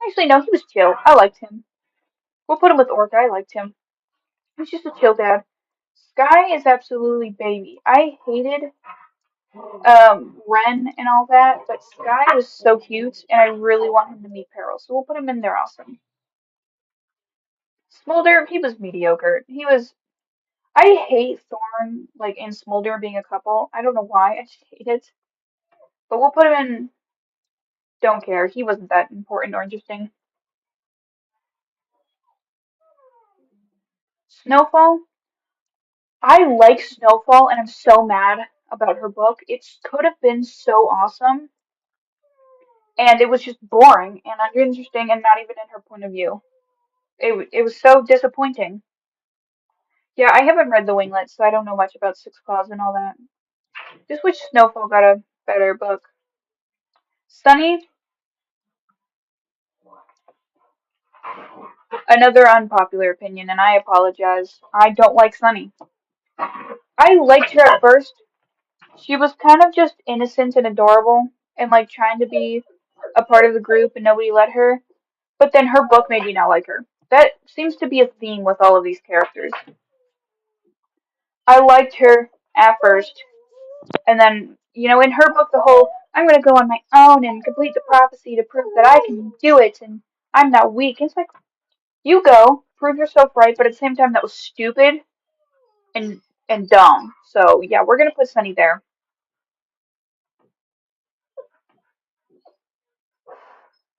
Actually, no, he was chill. I liked him. We'll put him with Orca. I liked him. He's just a chill dad. Sky is absolutely baby. I hated Ren and all that, but Sky was so cute, and I really want him to meet Peril, so we'll put him in there awesome. Smolder, he was mediocre. I hate Thorn, like, and Smolder being a couple. I don't know why, I just hate it. But we'll put him in Don't care. He wasn't that important or interesting. Snowfall. I like Snowfall, and I'm so mad about her book. It could have been so awesome, and it was just boring and uninteresting, and not even in her point of view. It was so disappointing. Yeah, I haven't read The Winglet, so I don't know much about Six Claws and all that. Just wish Snowfall got a better book. Sunny, another unpopular opinion, and I apologize. I don't like Sunny. I liked her at first. She was kind of just innocent and adorable, and like trying to be a part of the group, and nobody let her. But then her book made me not like her. That seems to be a theme with all of these characters. I liked her at first, and then, in her book, the whole I'm going to go on my own and complete the prophecy to prove that I can do it and I'm not weak. It's like, you go, prove yourself right, but at the same time, that was stupid and and dumb. So, yeah, we're going to put Sunny there.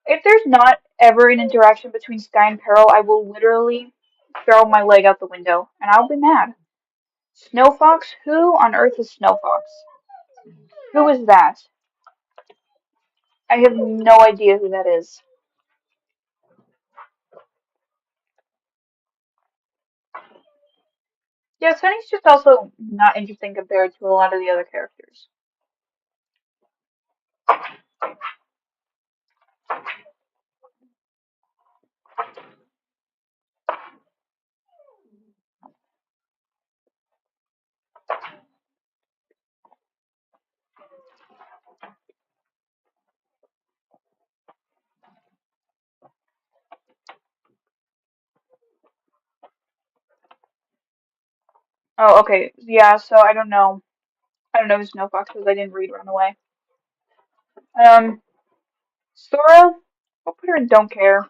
If there's not ever an interaction between Sky and Peril, I will literally throw my leg out the window and I'll be mad. Snow Fox? Who on earth is Snow Fox? Who is that? I have no idea who that is. Yeah, Sunny's just also not interesting compared to a lot of the other characters. Oh, okay. Yeah, so I don't know. I don't know who Snow Fox is. I didn't read Runaway. Um, Sora, I'll put her in Don't Care.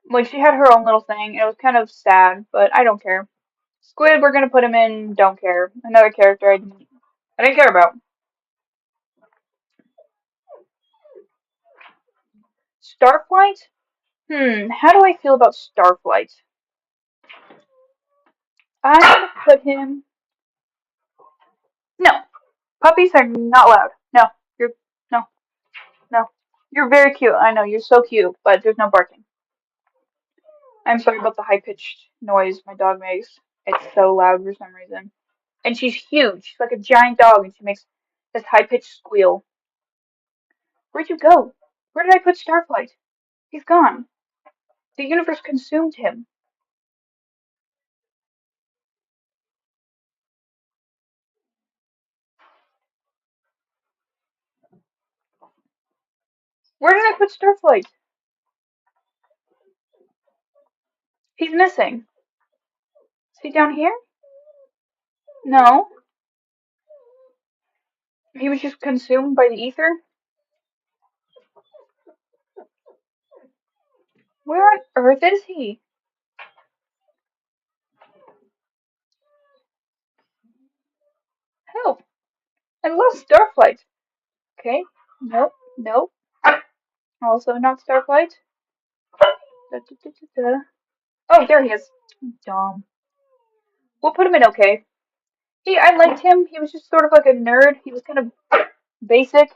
Like, she had her own little thing. It was kind of sad, but I don't care. Squid, we're gonna put him in Don't Care. Another character I didn't care about. Starflight? How do I feel about Starflight? I'm gonna put him. No, puppies are not allowed. No, you're no, no. You're very cute. I know you're so cute, but there's no barking. I'm sorry about the high pitched noise my dog makes. It's so loud for some reason. And she's huge. She's like a giant dog, and she makes this high pitched squeal. Where'd you go? Where did I put Starflight? He's gone. The universe consumed him. Where did I put Starflight? He's missing. Is he down here? No. He was just consumed by the ether? Where on earth is he? Help! I lost Starflight. Okay. Nope. Nope. Also not Starflight. Da, da, da, da, da. Oh, there he is. Dumb. We'll put him in okay. I liked him. He was just sort of like a nerd. He was kind of basic,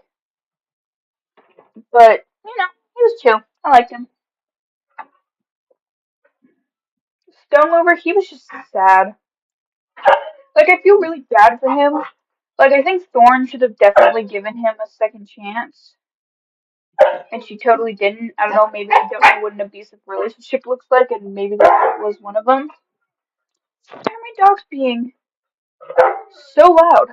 but he was chill. I liked him. Stoneover, he was just sad. Like, I feel really bad for him. Like, I think Thorn should have definitely given him a second chance, and she totally didn't. I don't know, maybe I don't know what an abusive relationship looks like, and maybe that was one of them. Why are my dogs being so loud?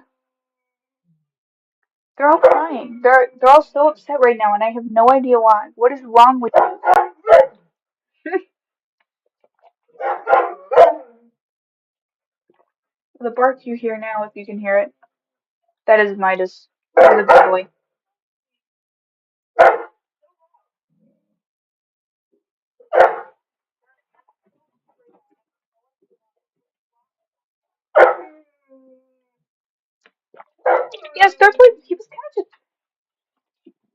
They're all crying. They're all so upset right now, and I have no idea why. What is wrong with you? The bark you hear now, if you can hear it, that is Midas. He's a good boy. Yeah, Starflight, he was kind of just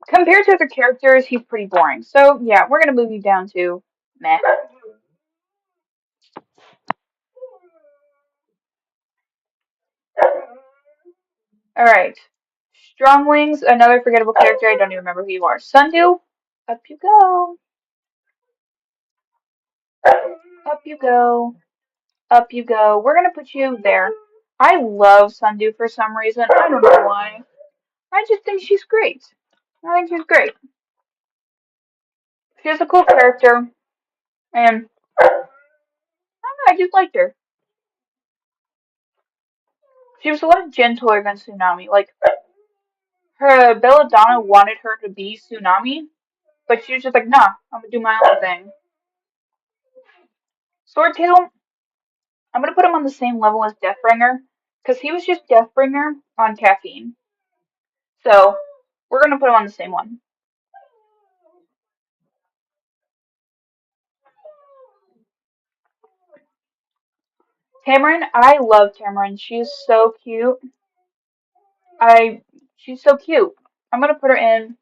Compared to other characters, he's pretty boring. So yeah, we're gonna move you down to meh. Alright. Strong Wings, another forgettable character. I don't even remember who you are. Sundew, up you go. Up you go. Up you go. We're gonna put you there. I love Sundew for some reason. I don't know why. I just think she's great. I think she's great. She's a cool character, and I don't know, I just liked her. She was a lot gentler than Tsunami. Like, her Belladonna wanted her to be Tsunami, but she was just like, nah, I'm gonna do my own thing. Swordtail, I'm gonna put him on the same level as Deathbringer, because he was just Deathbringer on caffeine. So, we're gonna put him on the same one. Tamarin, I love Tamarin. She's so cute. I, she's so cute. I'm gonna put her in.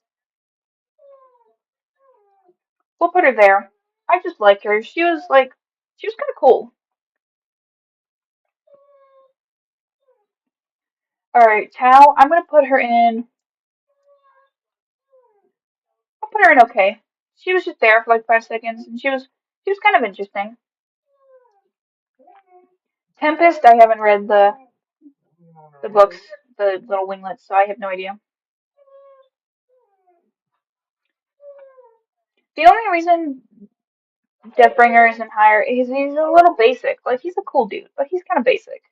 We'll put her there. I just liked her. She was kind of cool. All right, Tao. I'm gonna put her in. I'll put her in okay. She was just there for like 5 seconds, and she was kind of interesting. Tempest. I haven't read the books, the little winglets, so I have no idea. The only reason Deathbringer isn't higher is he's a little basic. Like he's a cool dude, but he's kind of basic.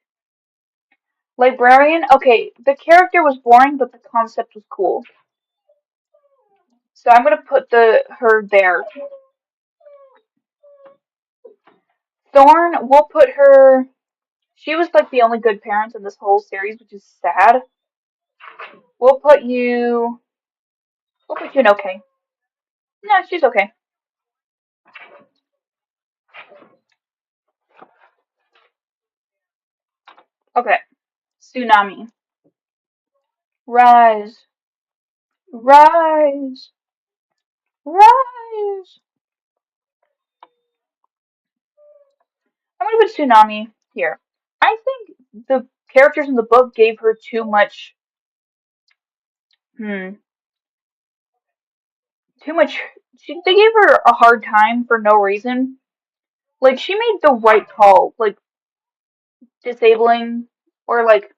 Librarian. Okay, the character was boring, but the concept was cool. So I'm gonna put her there. Thorn. We'll put her. She was like the only good parent in this whole series, which is sad. We'll put you. We'll put you in okay. No, she's okay. Okay. Tsunami. Rise. Rise. Rise. I'm gonna put Tsunami here. I think the characters in the book gave her too much. Hmm. Too much. They gave her a hard time for no reason. Like she made the right call, like disabling or like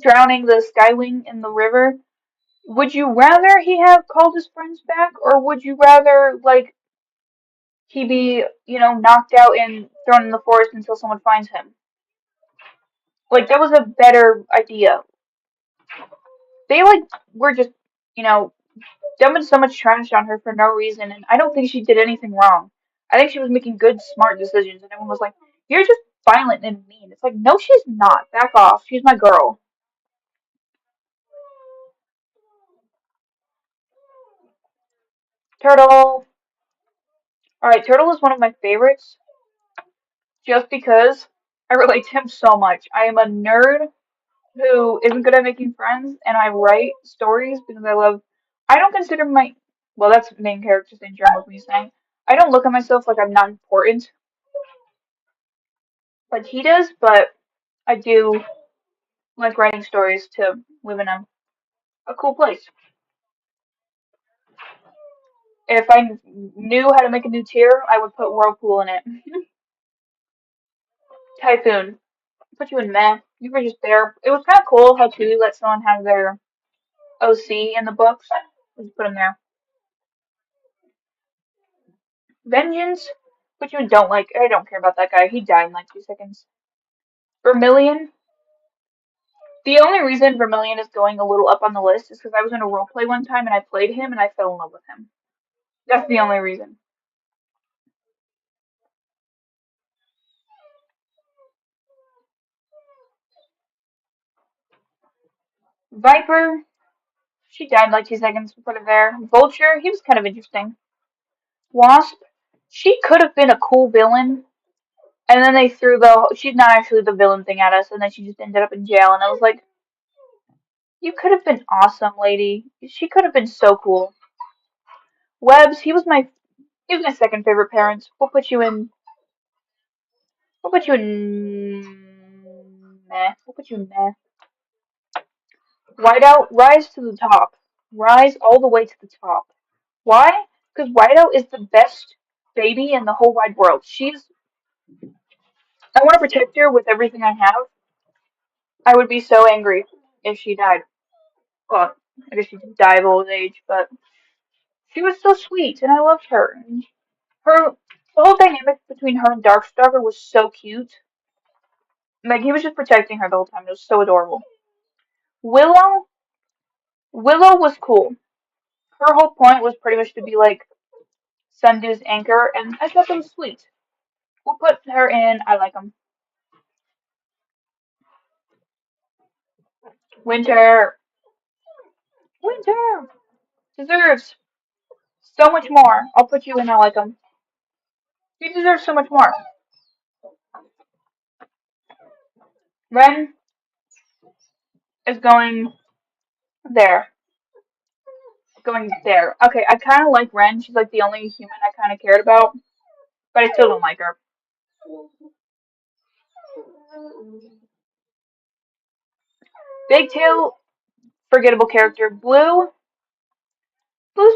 drowning the Skywing in the river. Would you rather he have called his friends back, or would you rather like he be, knocked out and thrown in the forest until someone finds him? Like that was a better idea. They like were just, you know, dumping so much trash on her for no reason, and I don't think she did anything wrong. I think she was making good, smart decisions, and everyone was like, "You're just violent and mean." It's like, no, she's not. Back off. She's my girl. Turtle. All right, Turtle is one of my favorites just because I relate to him so much. I am a nerd who isn't good at making friends, and I write stories because I love. I don't consider well, that's main character syndrome with me saying. I don't look at myself like I'm not important like he does, but I do like writing stories to live in a cool place. If I knew how to make a new tier, I would put Whirlpool in it. Typhoon. Put you in meh. You were just there. It was kind of cool how too let someone have their OC in the books. Just put him there. Vengeance. Put you in don't like. I don't care about that guy. He died in like 2 seconds. Vermilion. The only reason Vermilion is going a little up on the list is because I was in a roleplay one time and I played him and I fell in love with him. That's the only reason. Viper. She died in like 2 seconds. We put her there. Vulture. He was kind of interesting. Wasp. She could have been a cool villain. And then they threw she's not actually the villain thing at us, and then she just ended up in jail, and I was like, You could have been awesome, lady. She could have been so cool. Webbs, he was my second favorite parent. We'll put you in meh. We'll put you in meh. Whiteout, rise to the top. Rise all the way to the top. Why? Because Whiteout is the best baby in the whole wide world. I want to protect her with everything I have. I would be so angry if she died. Well, I guess she did die of old age, but she was so sweet and I loved her. The whole dynamic between her and Darkstalker was so cute. Like he was just protecting her the whole time. It was so adorable. Willow, Willow was cool. Her whole point was pretty much to be like Sundu's anchor, and I thought that was sweet. We'll put her in. I like them. Winter, Winter deserves so much more. I'll put you in. I like them. You deserve so much more. Ren is going there. Going there. Okay, I kind of like Ren. She's like the only human I kind of cared about, but I still don't like her. Big Tail, forgettable character. Blue's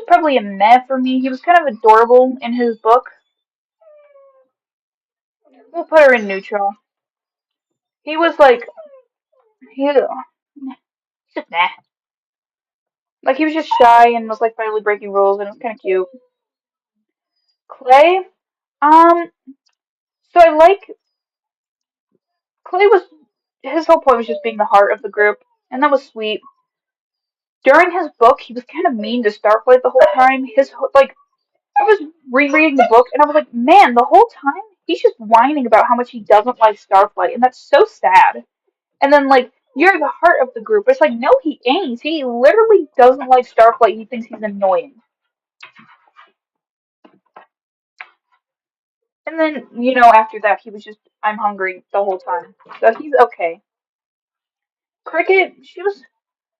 probably a meh for me. He was kind of adorable in his book. We'll put her in neutral. He was like, he, just nah. Like he was just shy and was like finally breaking rules, and it was kind of cute. Clay, um, so I like Clay was his whole point was just being the heart of the group, and that was sweet. During his book, he was kind of mean to Starflight the whole time. Like I was rereading the book, and I was like, man, the whole time he's just whining about how much he doesn't like Starflight, and that's so sad. And then like you're the heart of the group. It's like no, he ain't. He literally doesn't like Starflight. He thinks he's annoying. And then after that, he was just I'm hungry the whole time. So he's okay. Cricket,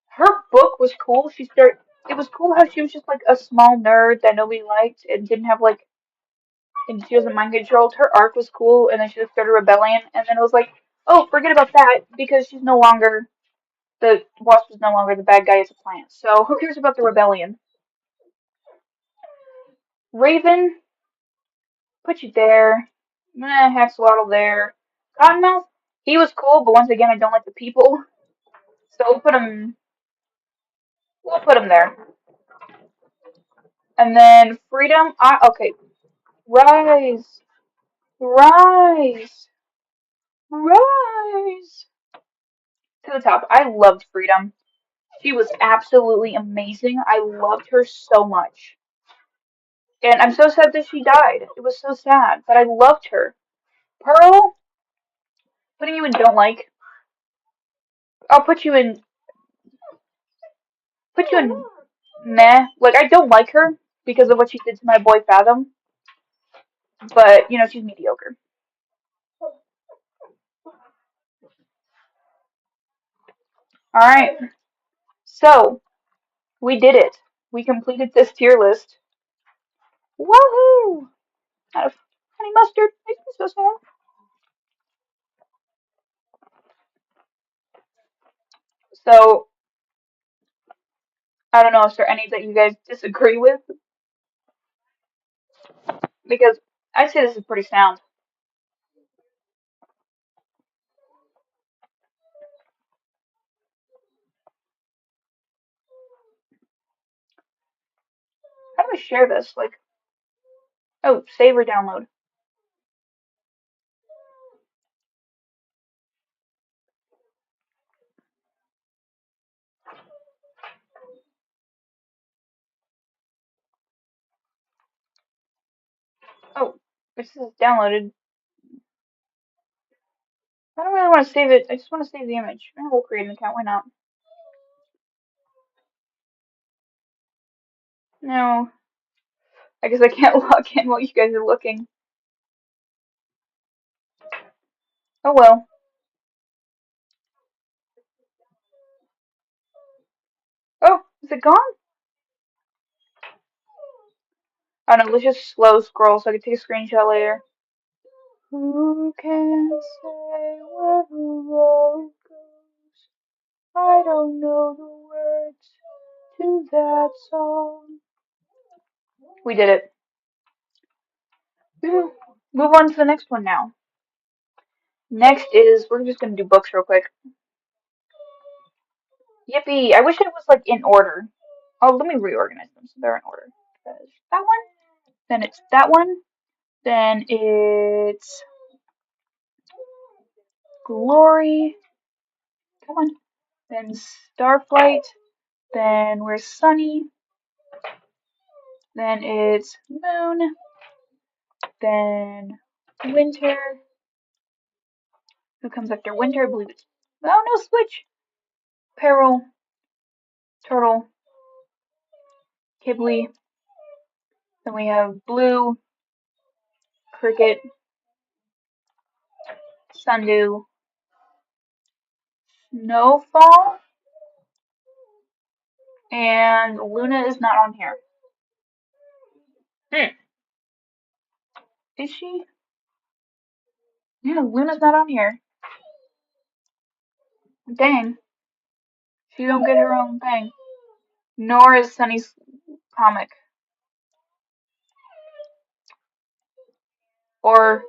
her book was cool. It was cool how she was just like a small nerd that nobody liked and didn't have like and she wasn't mind controlled. Her arc was cool, and then she just started rebellion, and then it was like, oh, forget about that because she's no longer the Wasp is no longer the bad guy. It's a plant. So who cares about the rebellion? Raven, put you there. Haxalotl there. Cottonmouth, he was cool, but once again, I don't like the people, so we'll put him there. And then Freedom, okay, rise, rise, rise to the top. I loved Freedom. She was absolutely amazing. I loved her so much. And I'm so sad that she died. It was so sad, but I loved her. Pearl, putting you in don't like. I'll put you in meh. Like I don't like her because of what she did to my boy Fathom, but she's mediocre. All right. So, we did it. We completed this tier list. Woohoo! Out of honey mustard. Makes me so sad. So, I don't know if there are any that you guys disagree with, because I'd say this is pretty sound. How do I share this? Like, oh, save or download. Oh, this is downloaded. I don't really want to save it. I just want to save the image. We'll create an account. Why not? No. I guess I can't log in while you guys are looking. Oh well. Is it gone? Oh no, let's just slow scroll so I can take a screenshot later. Who can say where the road goes? I don't know the words to that song. We did it. Move on to the next one now. Next is, we're just gonna do books real quick. Yippee! I wish it was like in order. Oh, let me reorganize them so they're in order. That one, then it's that one, then it's Glory. Come on. Then Starflight. Then where's Sunny? Then it's Moon. Then Winter. Who comes after Winter? I believe it's. Oh no, Switch! Peril. Turtle. Kibble. Then we have Blue. Cricket. Sundew. Snowfall. And Luna is not on here. Is she? Yeah, Luna's not on here. Dang. She don't get her own thing. Nor is Sunny's comic. Or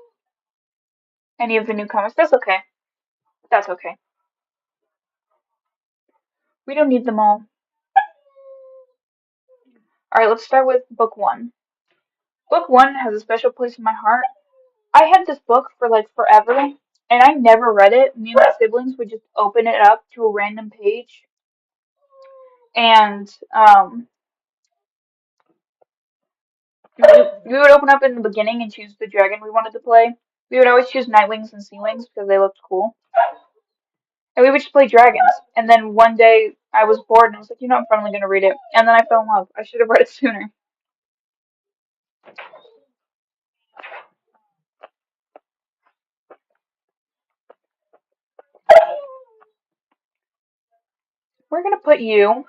any of the new comics. That's okay. That's okay. We don't need them all. Alright, let's start with book one. Book one has a special place in my heart. I had this book for like forever, and I never read it. Me and my siblings would just open it up to a random page. And we would open up in the beginning and choose the dragon we wanted to play. We would always choose Nightwings and Seawings because they looked cool. And we would just play dragons. And then one day I was bored and I was like, I'm finally gonna read it. And then I fell in love. I should have read it sooner. We're gonna put you.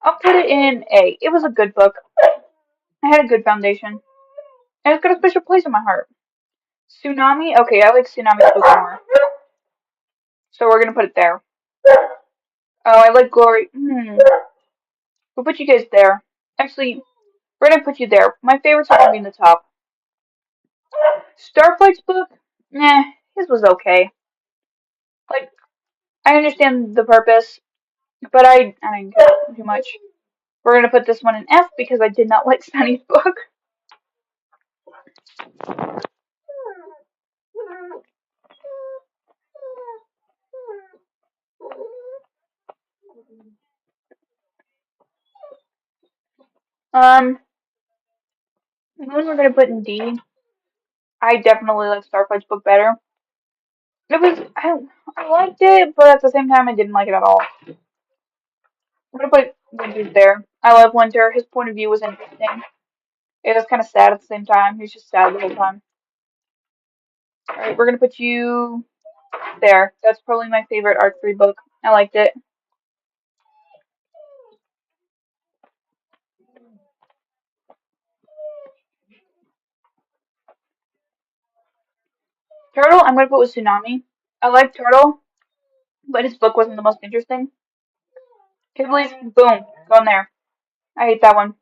I'll put it in A. It was a good book. I had a good foundation. And it's got a special place in my heart. Tsunami? Okay, I like Tsunami's book more. So we're gonna put it there. Oh, I like Glory. We'll put you guys there. Actually, we're gonna put you there. My favorites are gonna be in the top. Starflight's book? Nah, his was okay. Like, I understand the purpose, but I didn't care too much. We're gonna put this one in F because I did not like Sunny's book. Moon we're gonna put in D. I definitely like Starflight's book better. It was I liked it, but at the same time I didn't like it at all. I'm gonna put Winter there. I love Winter. His point of view was interesting. It was kind of sad at the same time. He was just sad the whole time. Alright, we're gonna put you there. That's probably my favorite Arc 3 book. I liked it. Turtle, I'm gonna put with Tsunami. I like Turtle, but his book wasn't the most interesting. Kibley's, boom, go in there. I hate that one.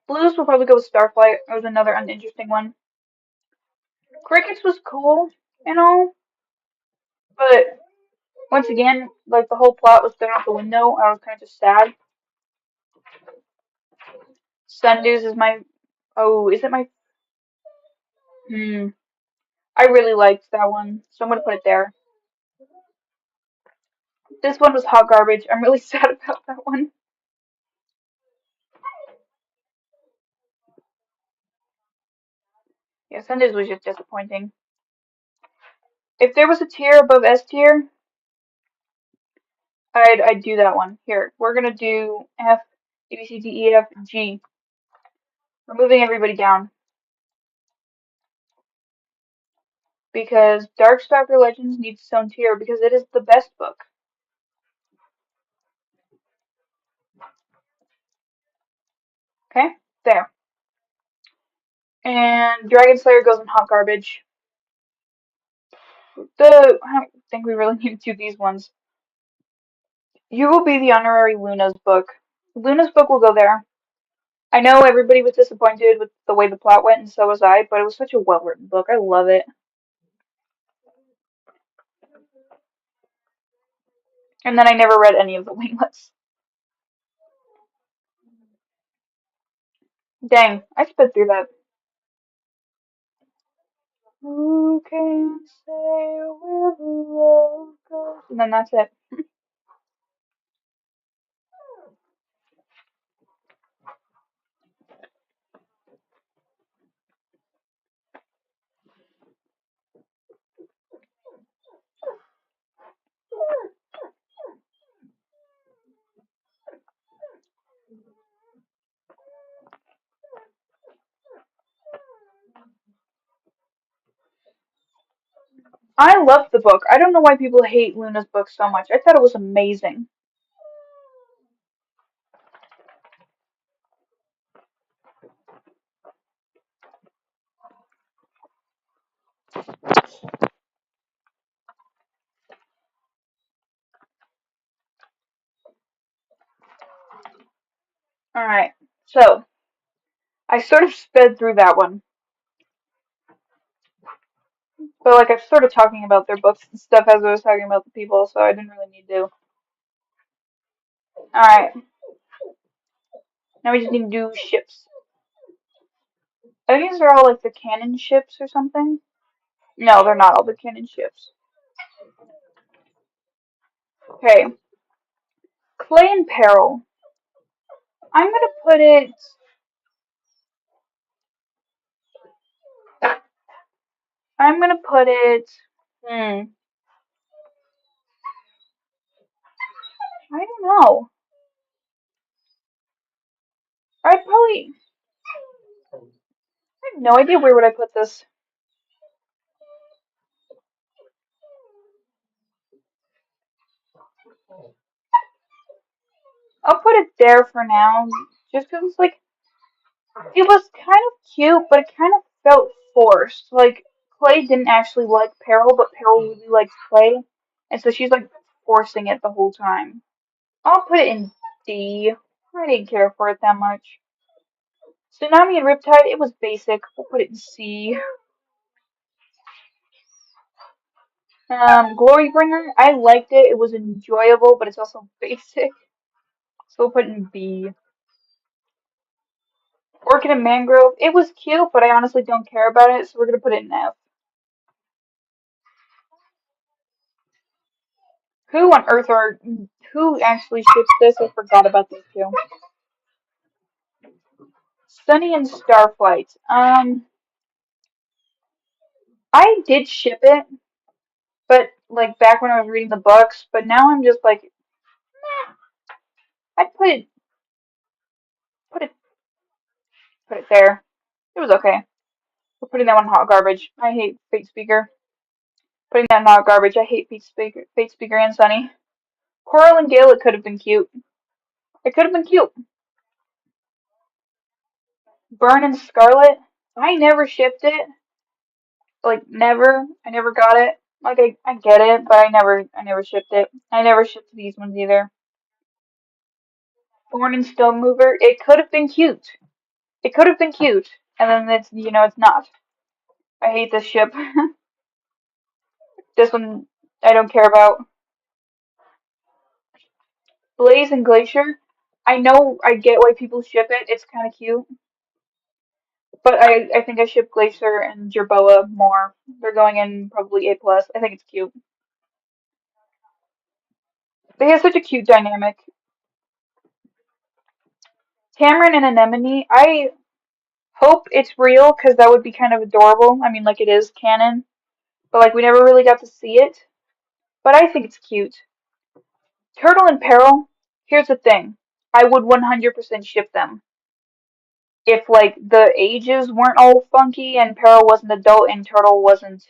Blues will probably go with Starflight. It was another uninteresting one. Crickets was cool and all, but once again, like the whole plot was thrown out the window. I was kind of just sad. Sundews is my. Oh, is it my? I really liked that one, so I'm gonna put it there. This one was hot garbage. I'm really sad about that one. Yeah, Sundays was just disappointing. If there was a tier above S tier, I'd do that one. Here, we're gonna do F, A, B, C, D, E, F, G. We're moving everybody down. Because Darkstalker Legends needs its own tier because it is the best book. There. And Dragon Slayer goes in hot garbage. I don't think we really need to do these ones. You Will Be the Honorary Luna's book. Luna's book will go there. I know everybody was disappointed with the way the plot went, and so was I, but it was such a well written book. I love it. And then I never read any of the winglets. Dang, I sped through that. Who can say where the road goes? And then that's it. I love the book. I don't know why people hate Luna's book so much. I thought it was amazing. Alright, so I sort of sped through that one. But like I started talking about their books and stuff as I was talking about the people, so I didn't really need to. Alright, now we just need to do ships. I think these are all like the canon ships or something. No, they're not all the canon ships. Okay, Clay and Peril. I'm gonna put it. I'm gonna put it. Hmm. I don't know. I'd probably. I have no idea where would I put this. I'll put it there for now, just because it's like it was kind of cute, but it kind of felt forced. Like Clay didn't actually like Peril, but Peril really likes Clay, and so she's like forcing it the whole time. I'll put it in D. I didn't care for it that much. Tsunami and Riptide, it was basic. We'll put it in C. Glorybringer, I liked it. It was enjoyable, but it's also basic. So we'll put it in B. Orchid and Mangrove, it was cute, but I honestly don't care about it, so we're gonna put it in F. Who on earth are who actually ships this? I forgot about this too. Sunny and Starflight. I did ship it, but like back when I was reading the books, but now I'm just like, nah, I'd put it, put it there. It was okay. We're putting that one in hot garbage. I hate Fate Speaker. Putting that in hot garbage. I hate Fate Speaker and Sunny. Coral and Gale, it could have been cute. It could have been cute. Burn and Scarlet. I never shipped it. Like never. I never got it. Like I get it, but I never shipped it. I never shipped these ones either. Thorn and Stone Mover. It could have been cute. It could have been cute. And then it's not. I hate this ship. This one I don't care about. Blaze and Glacier. I know I get why people ship it. It's kind of cute. But I think I ship Glacier and Jerboa more. They're going in probably A plus. I think it's cute. They have such a cute dynamic. Tamarin and Anemone. I hope it's real because that would be kind of adorable. I mean, like it is canon, but like we never really got to see it. But I think it's cute. Turtle and Peril. Here's the thing. I would 100% ship them if like the ages weren't all funky and Peril wasn't adult and Turtle wasn't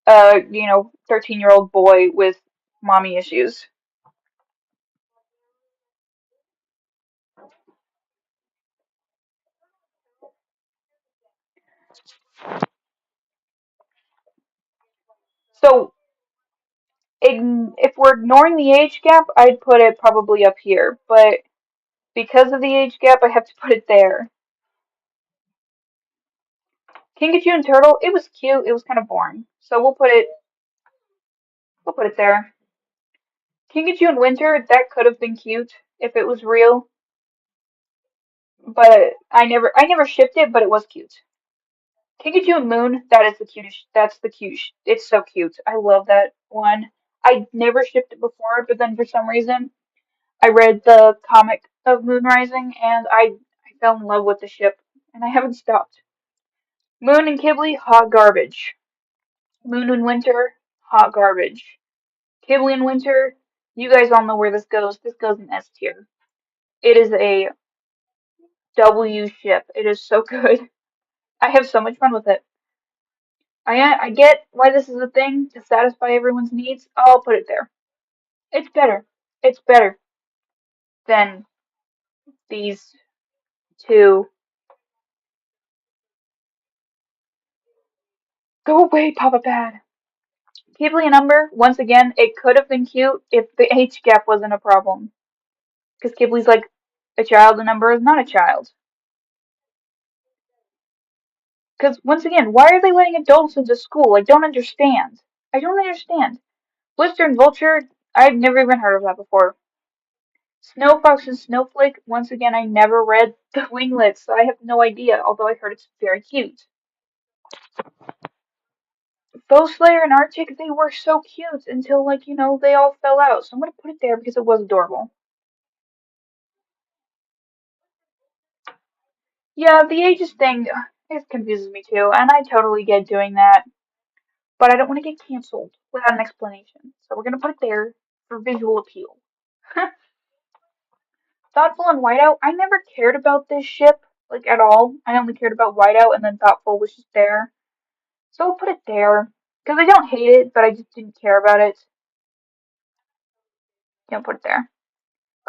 13-year-old boy with mommy issues. So if we're ignoring the age gap, I'd put it probably up here, but because of the age gap, I have to put it there. Pikachu and Turtle, it was cute. It was kind of boring, so we'll put it there. Pikachu and Winter, that could have been cute if it was real, but I never shipped it, but it was cute. Pikachu and Moon, that is the cutest. That's the cute. It's so cute. I love that one. I never shipped it before, but then for some reason, I read the comic of Moon Rising and I fell in love with the ship, and I haven't stopped. Moon and Kibble, hot garbage. Moon and Winter, hot garbage. Kibble and Winter, you guys all know where this goes. This goes in S tier. It is a W ship. It is so good. I have so much fun with it. I get why this is a thing to satisfy everyone's needs. I'll put it there. It's better. It's better than these two. Go away, Papa Bad. Kibble and Umber, once again, it could have been cute if the age gap wasn't a problem. Because Kibble's like a child and Umber is not a child. Because once again, why are they letting adults into school? I don't understand. I don't understand. Blister and Vulture, I've never even heard of that before. Snow Fox and Snowflake, once again, I never read the winglets, so I have no idea, although I heard it's very cute. Slayer and Arctic, they were so cute until, like, they all fell out, so I'm gonna put it there because it was adorable. Yeah, the ages thing, it confuses me too, and I totally get doing that, but I don't want to get canceled without an explanation, so we're gonna put it there for visual appeal. Thoughtful and Whiteout, I never cared about this ship, like, at all. I only cared about Whiteout, and then Thoughtful was just there. So I'll put it there. Because I don't hate it, but I just didn't care about it. Don't put it there.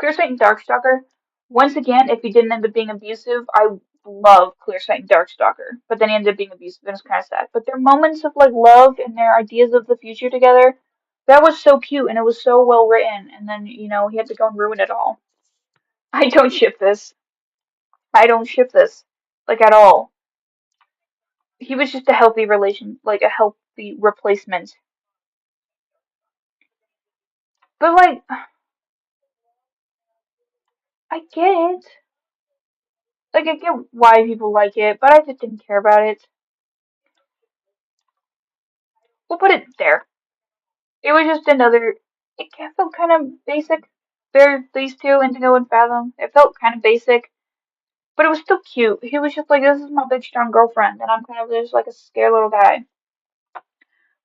Clearsight and Darkstalker. Once again, if he didn't end up being abusive, I love Clearsight and Darkstalker. But then he ended up being abusive, and it's kind of sad. But their moments of like love and their ideas of the future together, that was so cute and it was so well written. And then he had to go and ruin it all. I don't ship this. I don't ship this like at all. He was just a healthy relation, like a healthy replacement. But like, I get it. Like, I get why people like it, but I just didn't care about it. We'll put it there. It was just another. It felt kind of basic. These two, Indigo and Fathom. It felt kind of basic, but it was still cute. He was just like, "This is my big strong girlfriend," and I'm kind of just like a scared little guy.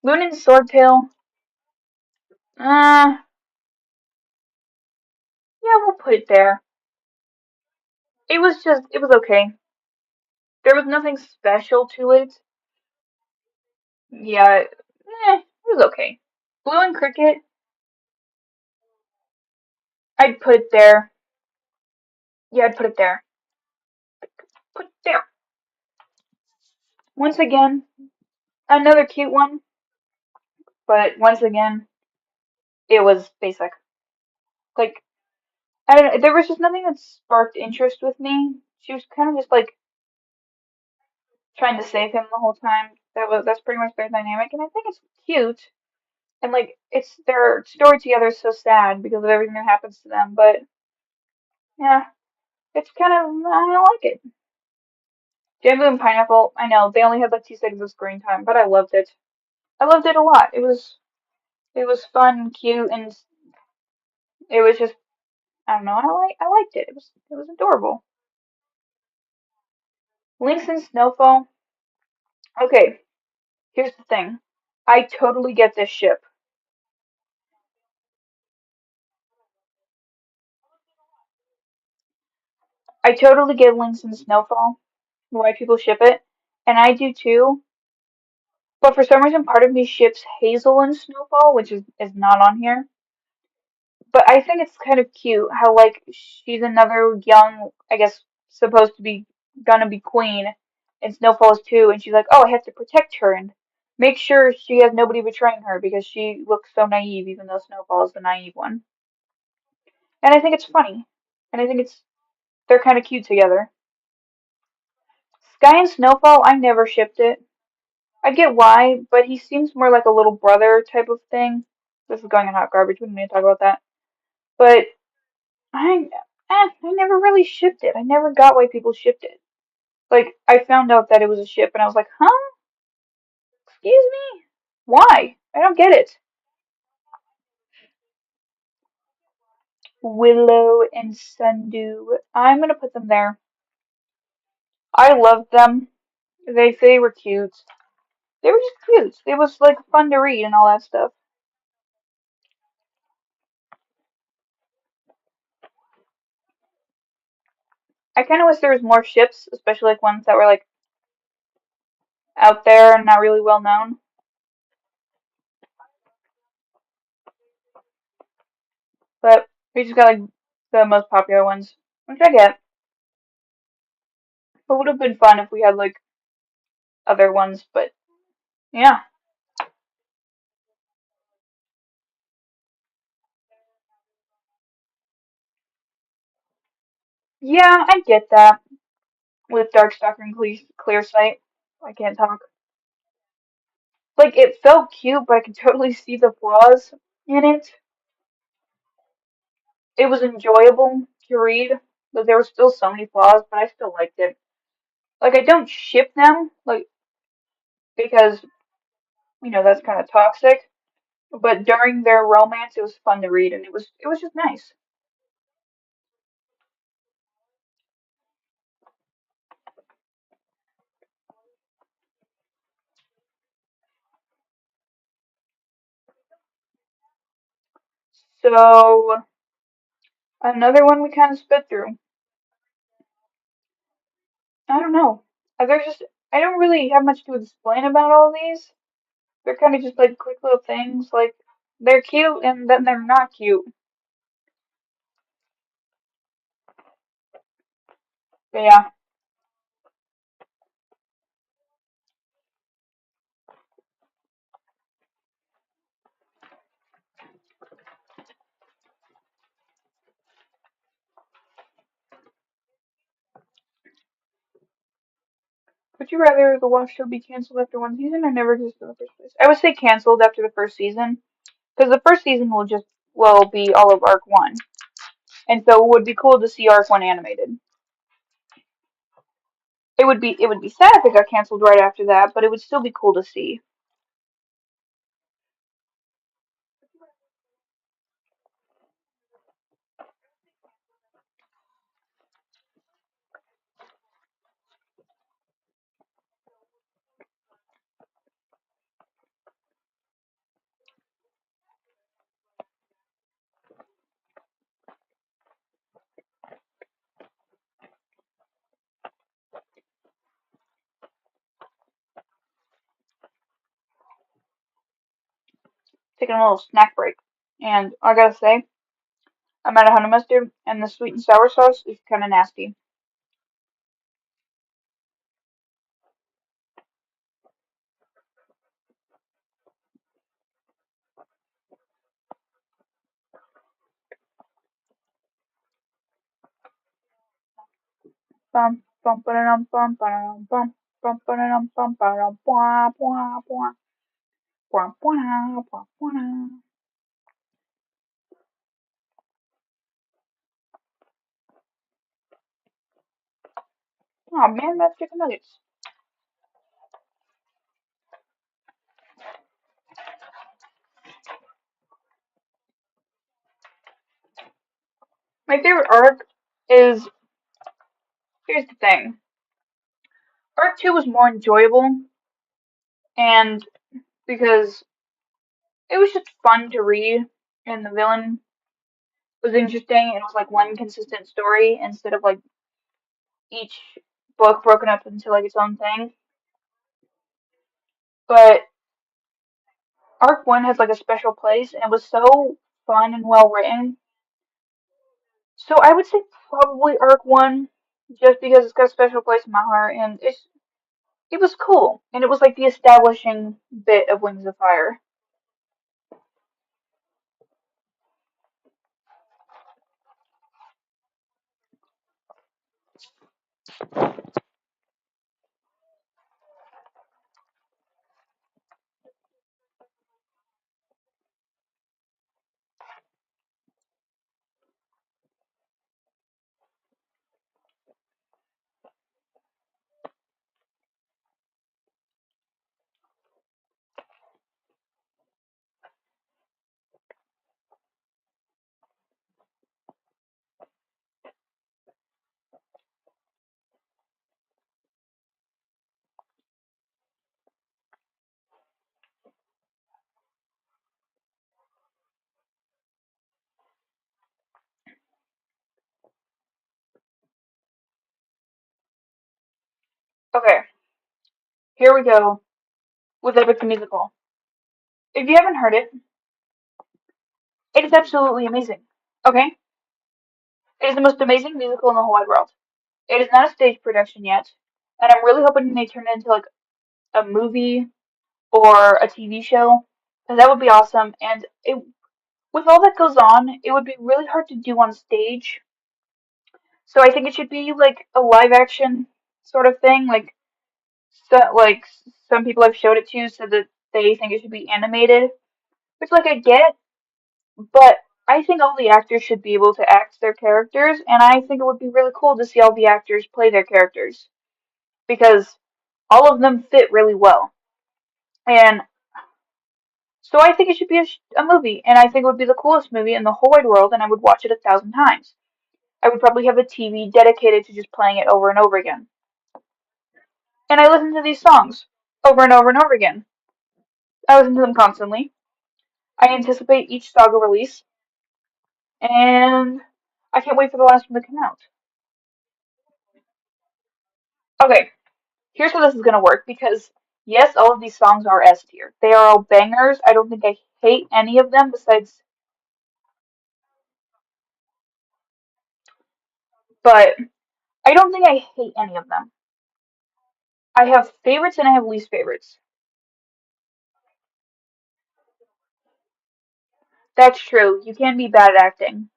Loon and Swordtail. Uh, yeah, we'll put it there. It was okay. There was nothing special to it. Yeah, it was okay. Blue and Cricket. I'd put it there. Yeah, I'd put it there. Put it there. Once again, another cute one, but once again, it was basic. Like, I don't know, there was just nothing that sparked interest with me. She was kind of just like trying to save him the whole time. That's pretty much their dynamic, and I think it's cute. And like, it's their story together is so sad because of everything that happens to them. But yeah, it's kind of I like it. Jambu and Pineapple. I know they only had like 2 seconds of screen time, but I loved it. I loved it a lot. It was fun, cute, and it was just I don't know. I liked it. It was adorable. Lynx and Snowfall. Okay, here's the thing. I totally get this ship. I totally get Lynx and Snowfall. Why people ship it, and I do too. But for some reason, part of me ships Hazel and Snowfall, which is not on here. But I think it's kind of cute how like she's another young, I guess, supposed to be gonna be queen, and Snowfall is too, and she's like, oh, I have to protect her and make sure she has nobody betraying her because she looks so naive, even though Snowfall is the naive one. And I think it's funny. And I think they're kind of cute together. Sky and Snowfall, I never shipped it. I get why, but he seems more like a little brother type of thing. This is going in hot garbage. We don't need to talk about that. But I, I never really shipped it. I never got why people shipped it. Like, I found out that it was a ship, and I was like, huh? Excuse me? Why? I don't get it. Willow and Sundew. I'm gonna put them there. I loved them. They were cute. They were just cute. It was like fun to read and all that stuff. I kind of wish there was more ships, especially like ones that were like out there and not really well known. But we just got like the most popular ones, which I get. It would have been fun if we had like other ones, but yeah. Yeah, I get that with Darkstalker and Clear Sight. I can't talk. Like, it felt cute, but I could totally see the flaws in it. It was enjoyable to read, but there were still so many flaws, but I still liked it. Like, I don't ship them, like, because, that's kind of toxic, but during their romance, it was fun to read, and it was just nice. So, another one we kind of spit through. I don't know. There's just, I don't really have much to explain about all these. They're kind of just like quick little things, like, they're cute and then they're not cute. But yeah, would you rather the watch show be canceled after one season or never exist in the first place? I would say canceled after the first season, because the first season will be all of Arc One, and so it would be cool to see Arc One animated. It would be sad if it got canceled right after that, but it would still be cool to see. Taking a little snack break, and I gotta say, I'm out of honey mustard, and the sweet and sour sauce is kind of nasty. Bum bum ba-dum bum ba-dum bum bum ba-dum bum ba-dum blah blah blah blah blah blah blah. Oh man, that's chicken nuggets. My favorite arc is, here's the thing. Arc 2 was more enjoyable, and because it was just fun to read, and the villain was interesting. It was like one consistent story instead of like each book broken up into like its own thing. But Arc 1 has like a special place, and it was so fun and well written. So I would say probably Arc 1, just because it's got a special place in my heart, and It was cool, and it was like the establishing bit of Wings of Fire. Okay, here we go with Epic the Musical. If you haven't heard it, it is absolutely amazing. Okay? It is the most amazing musical in the whole wide world. It is not a stage production yet, and I'm really hoping they turn it into like a movie or a TV show, because that would be awesome. And with all that goes on, it would be really hard to do on stage. So I think it should be like a live action sort of thing. Like some people I've showed it to said that they think it should be animated, which like I get, but I think all the actors should be able to act their characters, and I think it would be really cool to see all the actors play their characters because all of them fit really well. And so I think it should be a movie, and I think it would be the coolest movie in the whole wide world, and I would watch it 1,000 times. I would probably have a TV dedicated to just playing it over and over again. And I listen to these songs over and over and over again. I listen to them constantly. I anticipate each saga release, and I can't wait for the last one to come out. Okay, here's how this is gonna work because yes, all of these songs are S tier. They are all bangers. I don't think I hate any of them besides, but I don't think I hate any of them. I have favorites and I have least favorites. That's true. You can be bad at acting.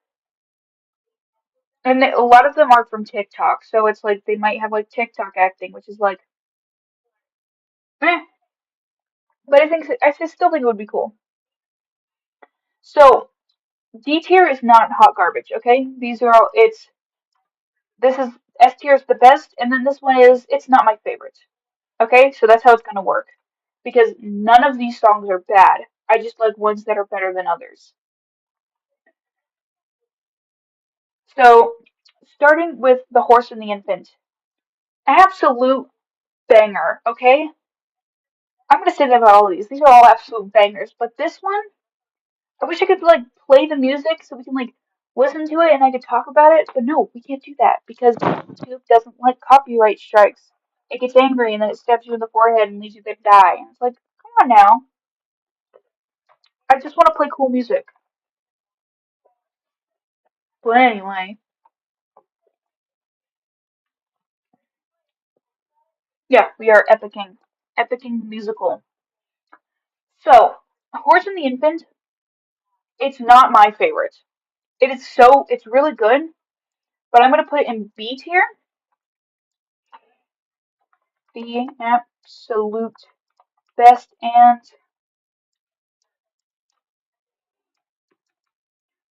And a lot of them are from TikTok, so it's like they might have like TikTok acting, which is like, eh. But I still think it would be cool. So D tier is not hot garbage, okay? These are all this is S tier is the best, and then this one is it's not my favorite. Okay, so that's how it's gonna work. Because none of these songs are bad. I just like ones that are better than others. So starting with The Horse and the Infant. Absolute banger, okay? I'm gonna say that about all of these. These are all absolute bangers, but this one, I wish I could like play the music so we can like listen to it and I could talk about it. But no, we can't do that because YouTube doesn't like copyright strikes. It gets angry and then it stabs you in the forehead and leaves you to die. And it's like, come on now. I just want to play cool music. But anyway, yeah, we are epicing, epicing musical. So, Horse and the Infant, it's not my favorite. It's really good, but I'm gonna put it in B tier. The absolute best, and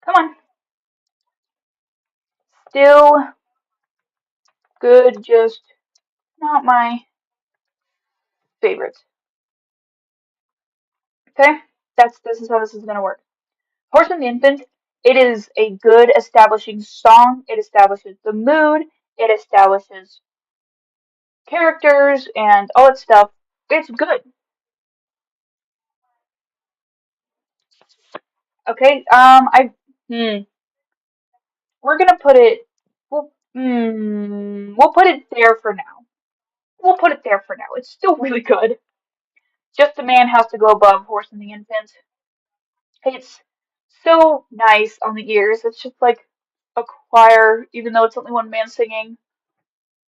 come on, still good, just not my favorite. Okay, this is how this is gonna work. Horse and the Infant. It is a good establishing song. It establishes the mood. It establishes characters and all that stuff. It's good. Okay. Hmm, we're gonna put it. We'll put it there for now. We'll put it there for now. It's still really good. Just a Man Has to Go Above Horse and the Infant. It's so nice on the ears. It's just like a choir, even though it's only one man singing.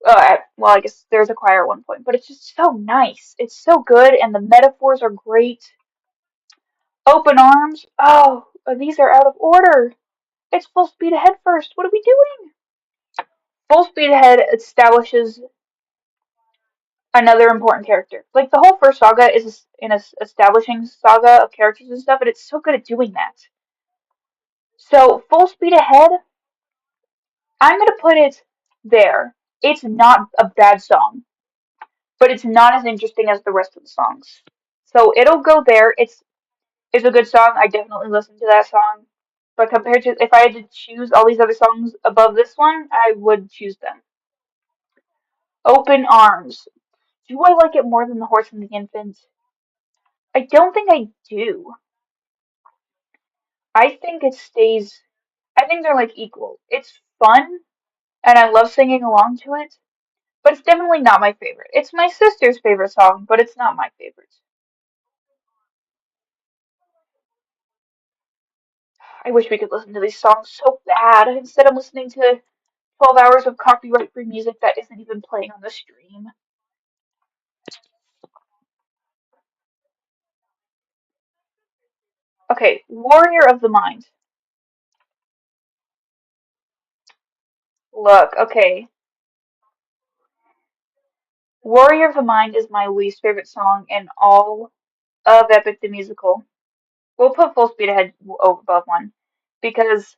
well, I guess there's a choir at one point, but it's just so nice. It's so good, and the metaphors are great. Open Arms. Oh, these are out of order. It's Full Speed Ahead first. What are we doing? Full Speed Ahead establishes another important character. Like the whole first saga is in a establishing saga of characters and stuff, and it's so good at doing that. So Full Speed Ahead, I'm gonna put it there. It's not a bad song, but it's not as interesting as the rest of the songs. So it'll go there. It's a good song. I definitely listen to that song. But compared to if I had to choose all these other songs above this one, I would choose them. Open Arms. Do I like it more than The Horse and the Infant? I don't think I do. I think it stays. I think they're like equal. It's fun, and I love singing along to it, but it's definitely not my favorite. It's my sister's favorite song, but it's not my favorite. I wish we could listen to these songs so bad instead of listening to 12 hours of copyright free music that isn't even playing on the stream. Okay, Warrior of the Mind. Look, okay. Warrior of the Mind is my least favorite song in all of Epic the Musical. We'll put Full Speed Ahead above one because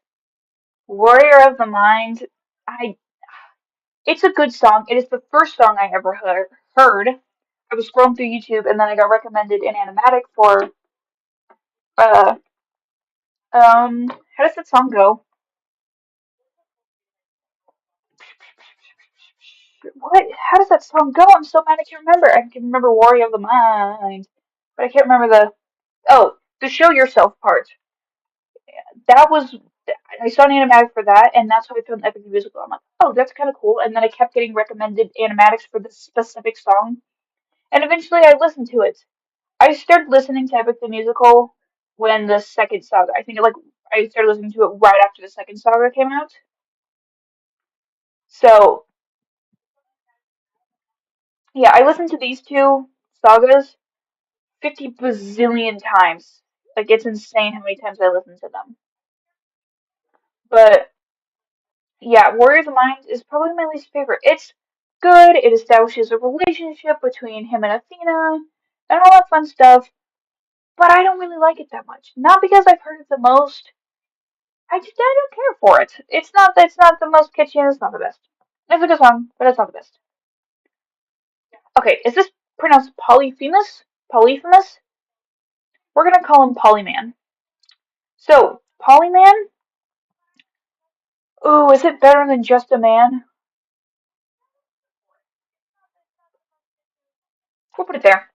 Warrior of the Mind, I it's a good song. It is the first song I ever heard. I was scrolling through YouTube and then I got recommended an animatic for uh how does that song go? What? How does that song go? I'm so mad I can't remember. I can remember Warrior of the Mind, but I can't remember the show yourself part. That was I saw an animatic for that, and that's how I found Epic Musical. I'm like, oh, that's kind of cool. And then I kept getting recommended animatics for this specific song, and eventually I listened to it. I started listening to Epic the Musical when the second saga. I think I started listening to it right after the second saga came out. So yeah, I listened to these two sagas 50 bazillion times. Like it's insane how many times I listen to them. But yeah, Warrior of the Mind is probably my least favorite. It's good. It establishes a relationship between him and Athena and all that fun stuff. But I don't really like it that much. Not because I've heard it the most. I don't care for it. It's not the most catchy and it's not the best. It's a good song, but it's not the best. Okay, is this pronounced Polyphemus? Polyphemus? We're gonna call him Polyman. So, Polyman? Ooh, is it better than Just a Man? We'll put it there.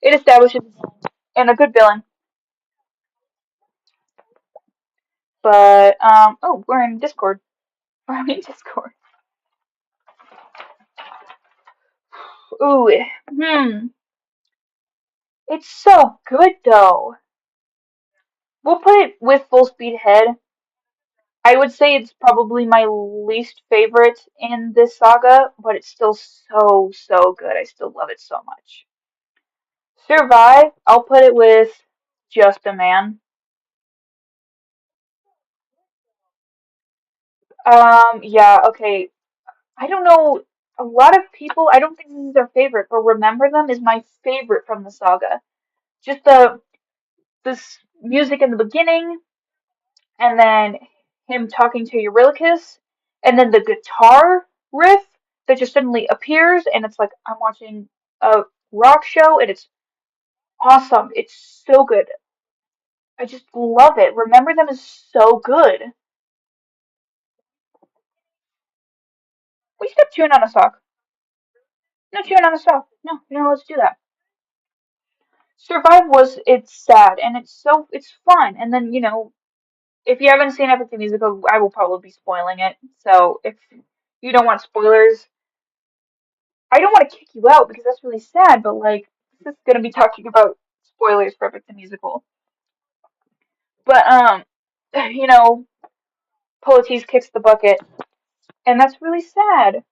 It establishes and a good villain. But oh, we're in Discord. We're in Discord. Ooh, it's so good though. We'll put it with Full Speed Ahead. I would say it's probably my least favorite in this saga, but it's still so good. I still love it so much. Survive, I'll put it with Just a Man. Yeah, okay. I don't know. A lot of people, I don't think this is their favorite, but Remember Them is my favorite from the saga. Just this music in the beginning, and then him talking to Eurylochus, and then the guitar riff that just suddenly appears, and it's like I'm watching a rock show, and it's awesome. It's so good. I just love it. Remember Them is so good. We should have chewing on a sock. No chewing on a sock. No, let's do that. Survive was it's sad and it's fun, and then if you haven't seen Epic the Musical, I will probably be spoiling it. So if you don't want spoilers, I don't want to kick you out because that's really sad, but like this is gonna be talking about spoilers for Epic the Musical. But you know, Politis kicks the bucket, and that's really sad.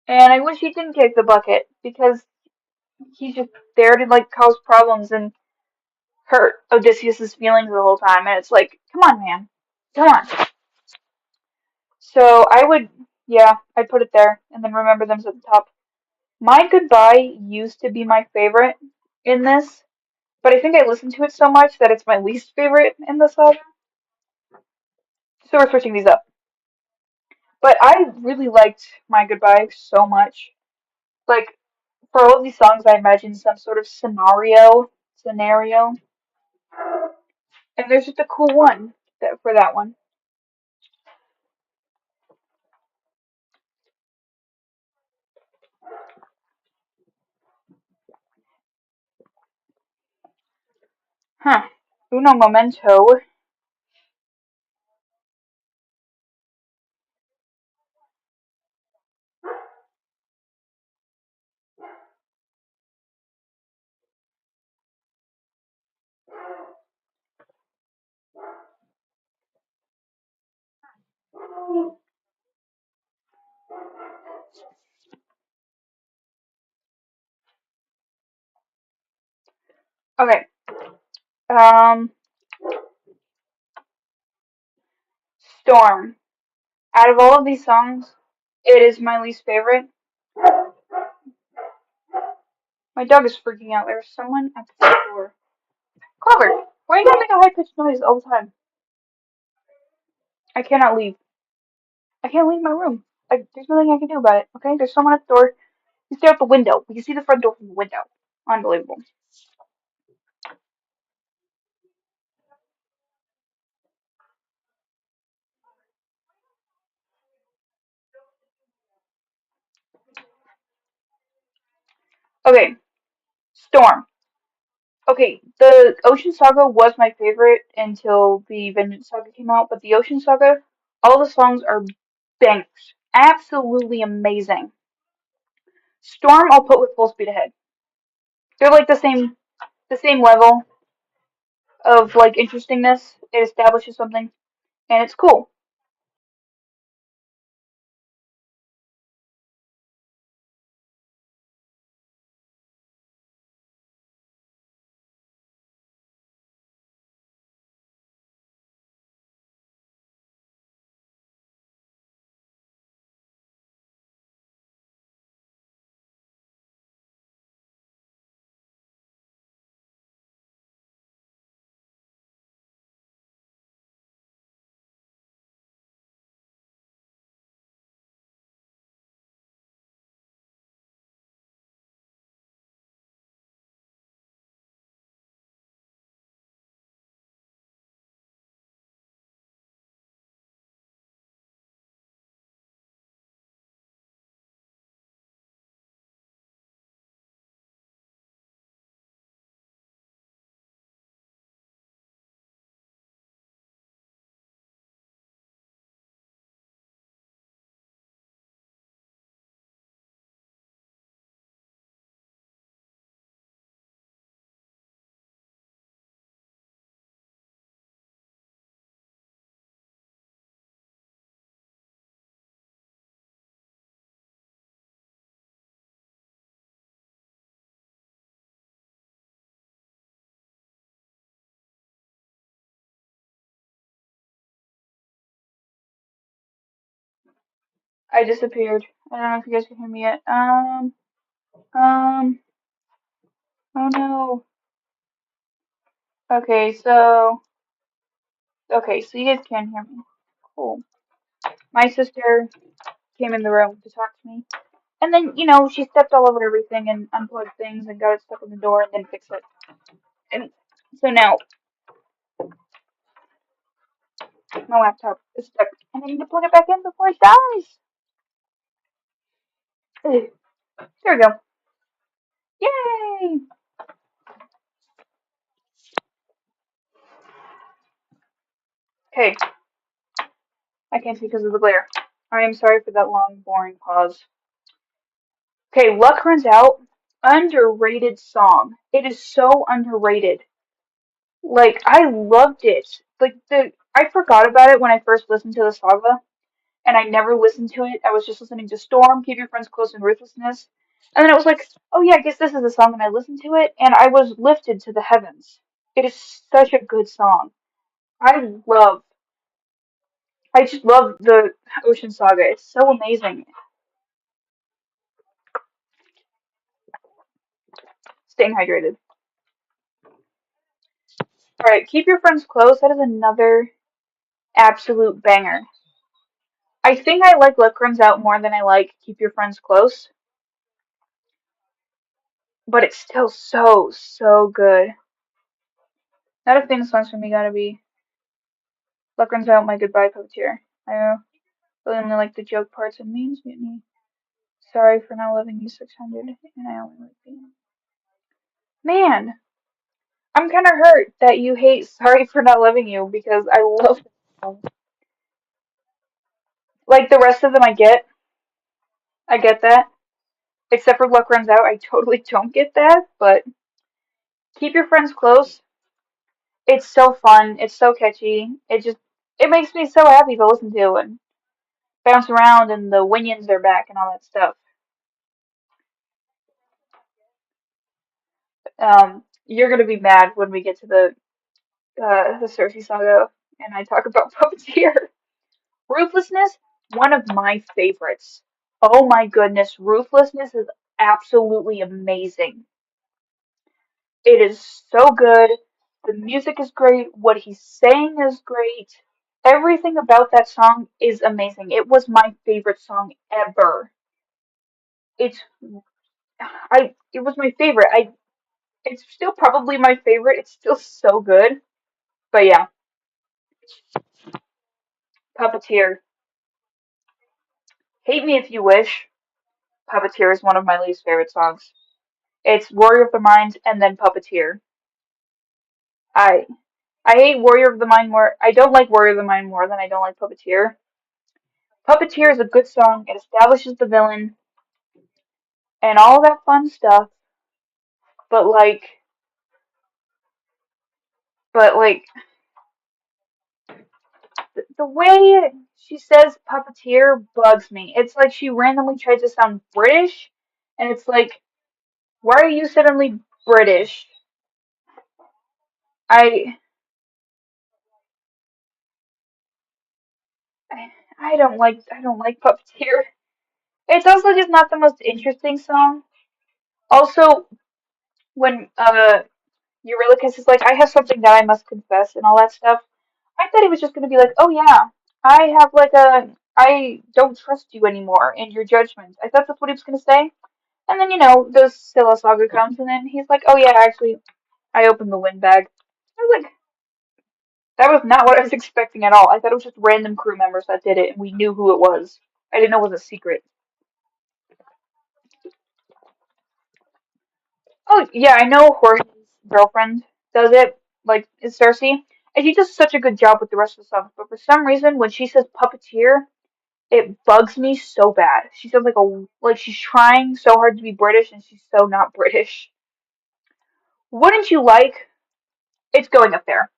And I wish he didn't kick the bucket because he's just there to like cause problems and hurt Odysseus's feelings the whole time. And it's like, come on, man, come on. So I would, yeah, I'd put it there and then remember them's at the top. My Goodbye used to be my favorite in this, but I think I listened to it so much that it's my least favorite in the saga. So we're switching these up. But I really liked My Goodbye so much. Like for all of these songs, I imagine some sort of scenario, and there's just a cool one for that one. Huh. Uno momento. Okay. Um, Storm. Out of all of these songs, it is my least favorite. My dog is freaking out. There's someone at the door. Clover, why are you gonna make a high pitched noise all the time? I cannot leave. I can't leave my room. There's nothing I can do about it. Okay, there's someone at the door. You stare out the window. We can see the front door from the window. Unbelievable. Okay, Storm. Okay, the Ocean Saga was my favorite until the Vengeance Saga came out, but the Ocean Saga, all the songs are bangers. Absolutely amazing. Storm I'll put with Full Speed Ahead. They're like the same level of like interestingness. It establishes something and it's cool. I disappeared. I don't know if you guys can hear me yet. Um, oh no. Okay, so you guys can hear me. Cool. My sister came in the room to talk to me. And then, she stepped all over everything and unplugged things and got it stuck in the door and then fixed it. And so now my laptop is stuck and I need to plug it back in before it dies. Ugh. There we go. Yay! Okay, I can't see because of the glare. I am sorry for that long, boring pause. Okay, Luck Runs Out. Underrated song. It is so underrated. Like, I loved it. I forgot about it when I first listened to the saga, and I never listened to it. I was just listening to Storm, Keep Your Friends Close, and Ruthlessness. And then I was like, oh yeah, I guess this is a song, and I listened to it, and I was lifted to the heavens. It is such a good song. I love, I just love the Ocean Saga. It's so amazing. Staying hydrated. Alright, Keep Your Friends Close. That is another absolute banger. I think I like Luck Runs Out more than I like Keep Your Friends Close, but it's still so, so good. Not a famous songs for me gotta be Luck Runs Out, My Goodbye Puppeteer. I really only like the joke parts and memes mutiny. Sorry for not loving you 600, and I only like being. Man, I'm kinda hurt that you hate Sorry for Not Loving You because I love the song. Like the rest of them I get that. Except for Luck Runs Out, I totally don't get that, but Keep Your Friends Close. It's so fun. It's so catchy. It makes me so happy to listen to and bounce around and the Winions are back and all that stuff. You're gonna be mad when we get to the Cersei saga and I talk about Puppeteer. Ruthlessness, one of my favorites. Oh my goodness, Ruthlessness is absolutely amazing. It is so good. The music is great. What he's saying is great. Everything about that song is amazing. It was my favorite song ever. It's it was my favorite. It's still probably my favorite. It's still so good. But yeah, Puppeteer. Hate Me If You Wish. Puppeteer is one of my least favorite songs. It's Warrior of the Mind and then Puppeteer. I I hate Warrior of the Mind more. I don't like Warrior of the Mind more than I don't like Puppeteer. Puppeteer is a good song. It establishes the villain and all that fun stuff. But like the way she says puppeteer bugs me. It's like she randomly tries to sound British, and it's like, why are you suddenly British? I I don't like puppeteer. It's also just not the most interesting song. Also, when Eurylochus is like, I have something that I must confess and all that stuff. I thought he was just gonna be like, oh yeah, I don't trust you anymore in your judgment. I thought that's what he was gonna say. And then, the Scylla saga comes, and then he's like, oh yeah, actually, I opened the windbag. I was like, that was not what I was expecting at all. I thought it was just random crew members that did it, and we knew who it was. I didn't know it was a secret. Oh, yeah, I know Jorge's girlfriend does it, like, is Cersei, and she does such a good job with the rest of the song, but for some reason, when she says puppeteer, it bugs me so bad. She sounds like she's trying so hard to be British, and she's so not British. Wouldn't you like? It's going up there.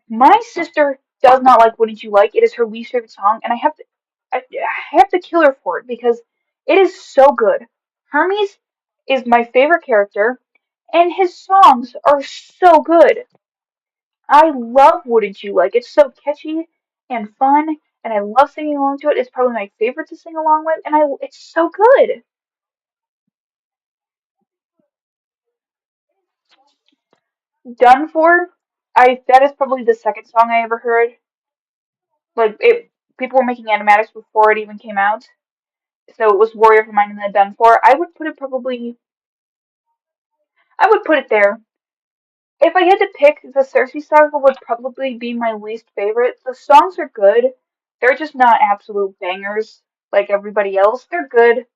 My sister does not like Wouldn't You Like. It is her least favorite song, and I have to kill her for it because it is so good. Hermes is my favorite character, and his songs are so good. I love Wouldn't You Like. It's so catchy and fun, and I love singing along to it. It's probably my favorite to sing along with, and it's so good. Done For, I that is probably the second song I ever heard. Like it, people were making animatics before it even came out. So it was Warrior for Mine and then Done For. I would put it there. If I had to pick, the Cersei saga would probably be my least favorite. The songs are good. They're just not absolute bangers like everybody else. They're good.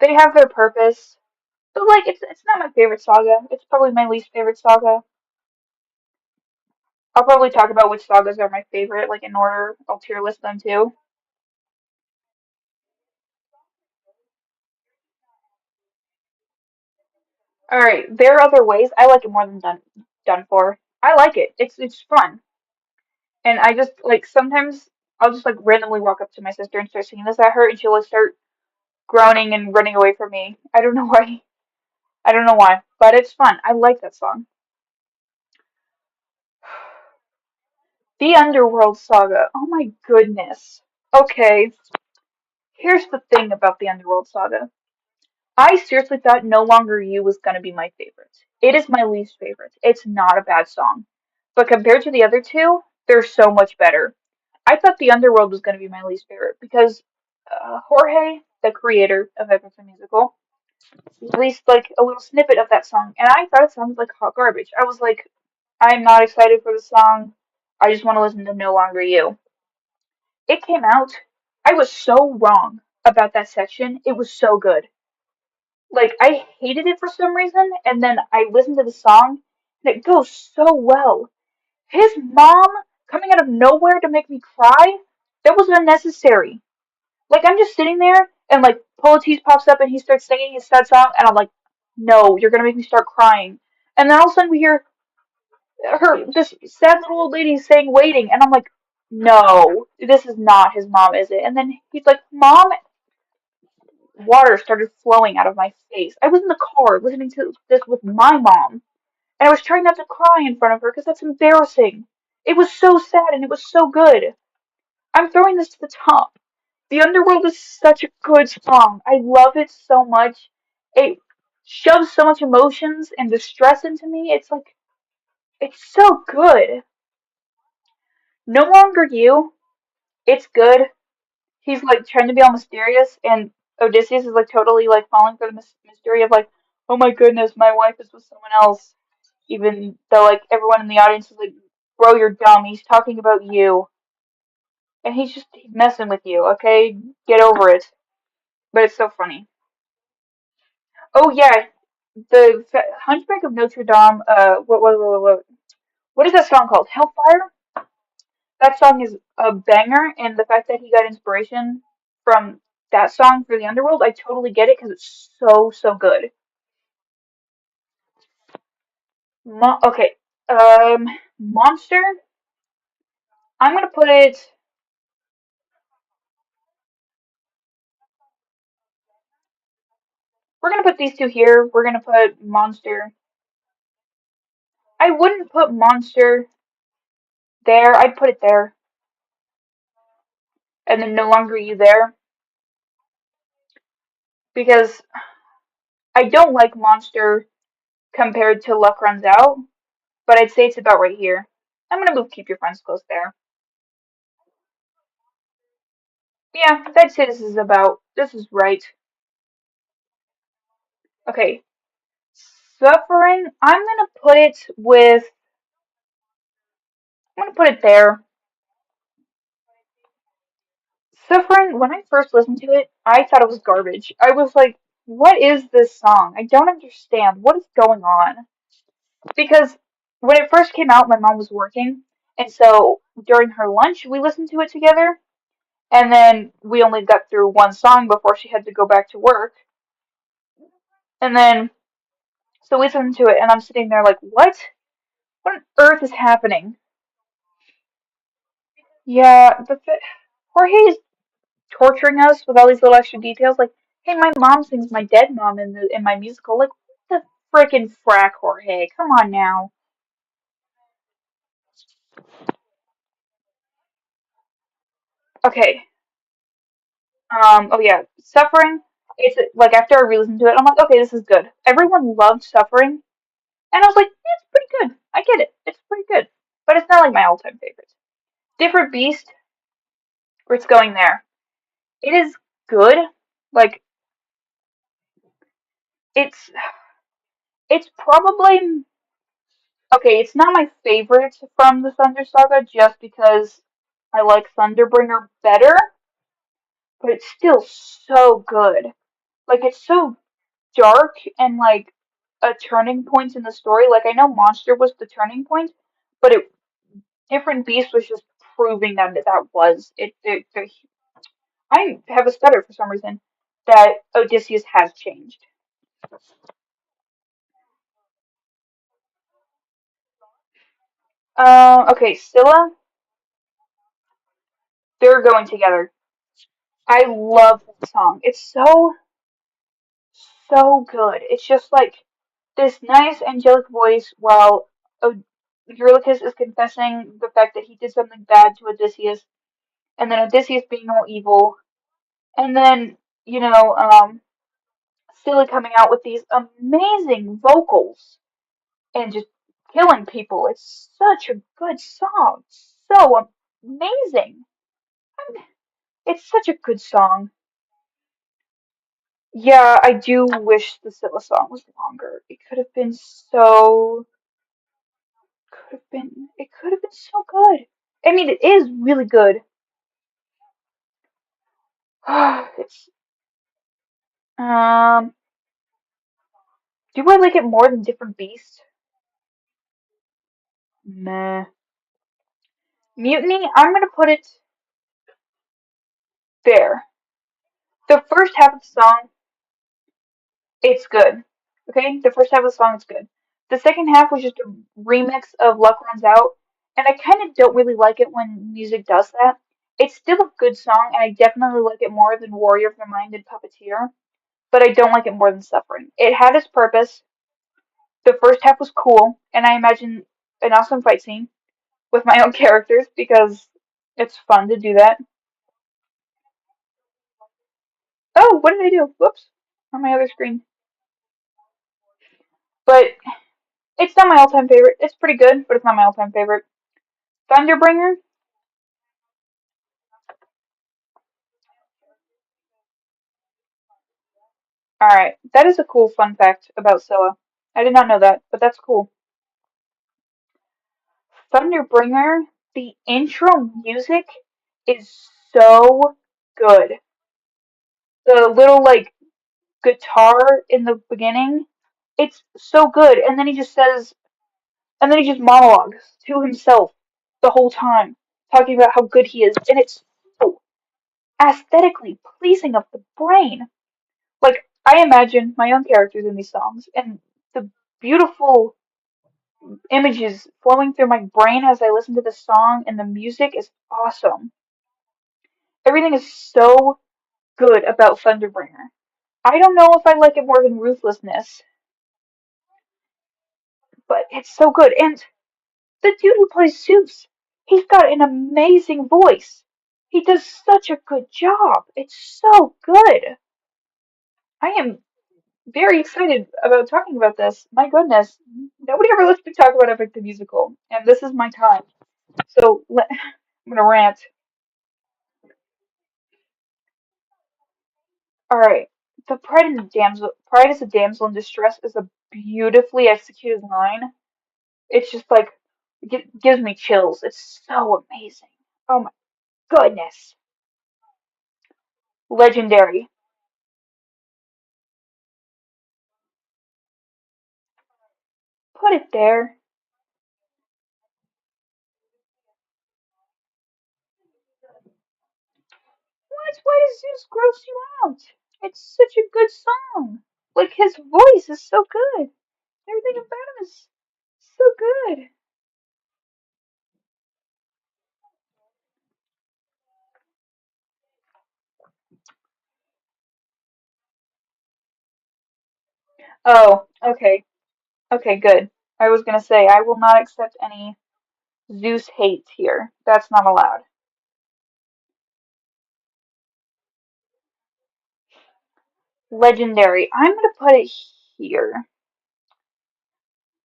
They have their purpose. But like it's not my favorite saga. It's probably my least favorite saga. I'll probably talk about which sagas are my favorite, like in order. I'll tier list them too. Alright, there are other ways. I like it more than Done For. I like it. It's fun. And I just like sometimes. I'll just like randomly walk up to my sister and start singing this at her, and she'll like start groaning and running away from me. I don't know why. I don't know why, but it's fun. I like that song. The Underworld Saga. Oh my goodness. Okay, here's the thing about the Underworld Saga. I seriously thought No Longer You was gonna be my favorite. It is my least favorite. It's not a bad song. But compared to the other two, they're so much better. I thought The Underworld was gonna be my least favorite because Jorge, the creator of Epic the Musical, released like a little snippet of that song, and I thought it sounded like hot garbage. I was like, I'm not excited for the song. I just want to listen to No Longer You. It came out. I was so wrong about that section. It was so good. Like I hated it for some reason, and then I listened to the song, and it goes so well. His mom coming out of nowhere to make me cry, that was unnecessary. Like I'm just sitting there, and like Politis pops up, and he starts singing his sad song, and I'm like, no, you're gonna make me start crying. And then all of a sudden we hear this sad little old lady saying waiting, and I'm like, no, this is not his mom, is it? And then he's like, Mom, water started flowing out of my face. I was in the car listening to this with my mom, and I was trying not to cry in front of her because that's embarrassing. It was so sad and it was so good. I'm throwing this to the top. The Underworld is such a good song. I love it so much. It shoves so much emotions and distress into me. It's like, it's so good. No Longer You, it's good. He's like trying to be all mysterious, and Odysseus is like totally like falling for the mystery of like, oh my goodness, my wife is with someone else. Even though like everyone in the audience is like, bro, you're dumb. He's talking about you, and he's messing with you. Okay, get over it. But it's so funny. Oh yeah, the Hunchback of Notre Dame. What is that song called? Hellfire. That song is a banger, and the fact that he got inspiration from that song for the Underworld, I totally get it because it's so good. Okay, Monster. I'm gonna put it. We're gonna put these two here. We're gonna put Monster. I wouldn't put Monster there. I'd put it there, and then No Longer You there because I don't like Monster compared to Luck Runs Out, but I'd say it's about right here. I'm gonna move Keep Your Friends Close there. Yeah, I'd say this is about. This is right. Okay, Suffering. I'm gonna put it there. Suffering. When I first listened to it, I thought it was garbage. I was like, "What is this song? I don't understand. What is going on?" Because when it first came out, my mom was working, and so during her lunch, we listened to it together. And then we only got through one song before she had to go back to work. And then so we listened to it, and I'm sitting there like, "What? What on earth is happening?" Yeah, Jorge is torturing us with all these little extra details. Like, hey, my mom sings my dead mom in my musical. Like, what the frickin' frack, Jorge? Come on now. Okay. Oh yeah, Suffering. It's like after I re-listened to it, I'm like, okay, this is good. Everyone loved Suffering, and I was like, yeah, it's pretty good. I get it. It's pretty good, but it's not like my all-time favorite. Different Beast, where it's going there. It is good. Like it's it's probably okay. It's not my favorite from the Thunder Saga just because I like Thunderbringer better, but it's still so good. Like it's so dark and like a turning point in the story. Like I know Monster was the turning point, but it Different Beast was just proving that was it. I have a stutter for some reason that Odysseus has changed. Okay, Scylla. They're going together. I love that song. It's so good. It's just like this nice angelic voice while Eurylochus is confessing the fact that he did something bad to Odysseus, and then Odysseus being all evil, and then you know, Scylla coming out with these amazing vocals and just killing people. It's such a good song. So amazing. It's such a good song. Yeah, I do wish the Scylla song was longer. It could have been it could have been so good. I mean, it is really good. It's, um, do I like it more than Different Beast? Meh. Mutiny, I'm gonna put it there. The first half of the song, it's good. Okay, the first half of the song is good. The second half was just a remix of Luck Runs Out, and I kind of don't really like it when music does that. It's still a good song, and I definitely like it more than Warrior of the Mind and Puppeteer, but I don't like it more than Suffering. It had its purpose. The first half was cool, and I imagine an awesome fight scene with my own characters because it's fun to do that. Oh, what did I do? Whoops, on my other screen. But it's not my all-time favorite. It's pretty good, but it's not my all-time favorite. Thunderbringer. All right, that is a cool fun fact about Scylla. I did not know that, but that's cool. Thunderbringer. The intro music is so good. The little like guitar in the beginning, it's so good. And then he just monologues to himself the whole time, talking about how good he is, and it's so aesthetically pleasing of the brain. Like I imagine my own characters in these songs, and the beautiful images flowing through my brain as I listen to the song, and the music is awesome. Everything is so good about Thunderbringer. I don't know if I like it more than Ruthlessness, but it's so good. And the dude who plays Zeus, he's got an amazing voice. He does such a good job. It's so good. I am very excited about talking about this. My goodness, nobody ever lets me talk about Epic the Musical, and this is my time. So I'm gonna rant. All right, the Pride is a damsel in distress is a beautifully executed line. It's just like it gives me chills. It's so amazing. Oh my goodness, legendary. Put it there. What? Why does Zeus gross you out? It's such a good song. Like his voice is so good. Everything about him is so good. Oh, okay. Okay, good. I was gonna say I will not accept any Zeus hate here. That's not allowed. Legendary. I'm gonna put it here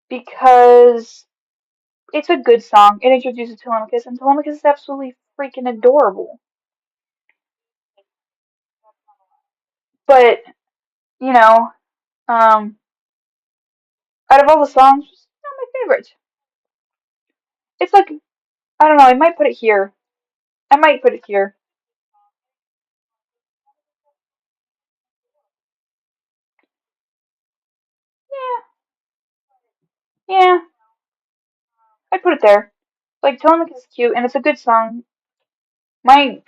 because it's a good song. It introduces Telemachus, and Telemachus is absolutely freaking adorable. But you know, um, out of all the songs, it's not my favorite. It's like I don't know. I might put it here. I might put it here. Yeah, yeah. I put it there. Like Telemachus is cute, and it's a good song. My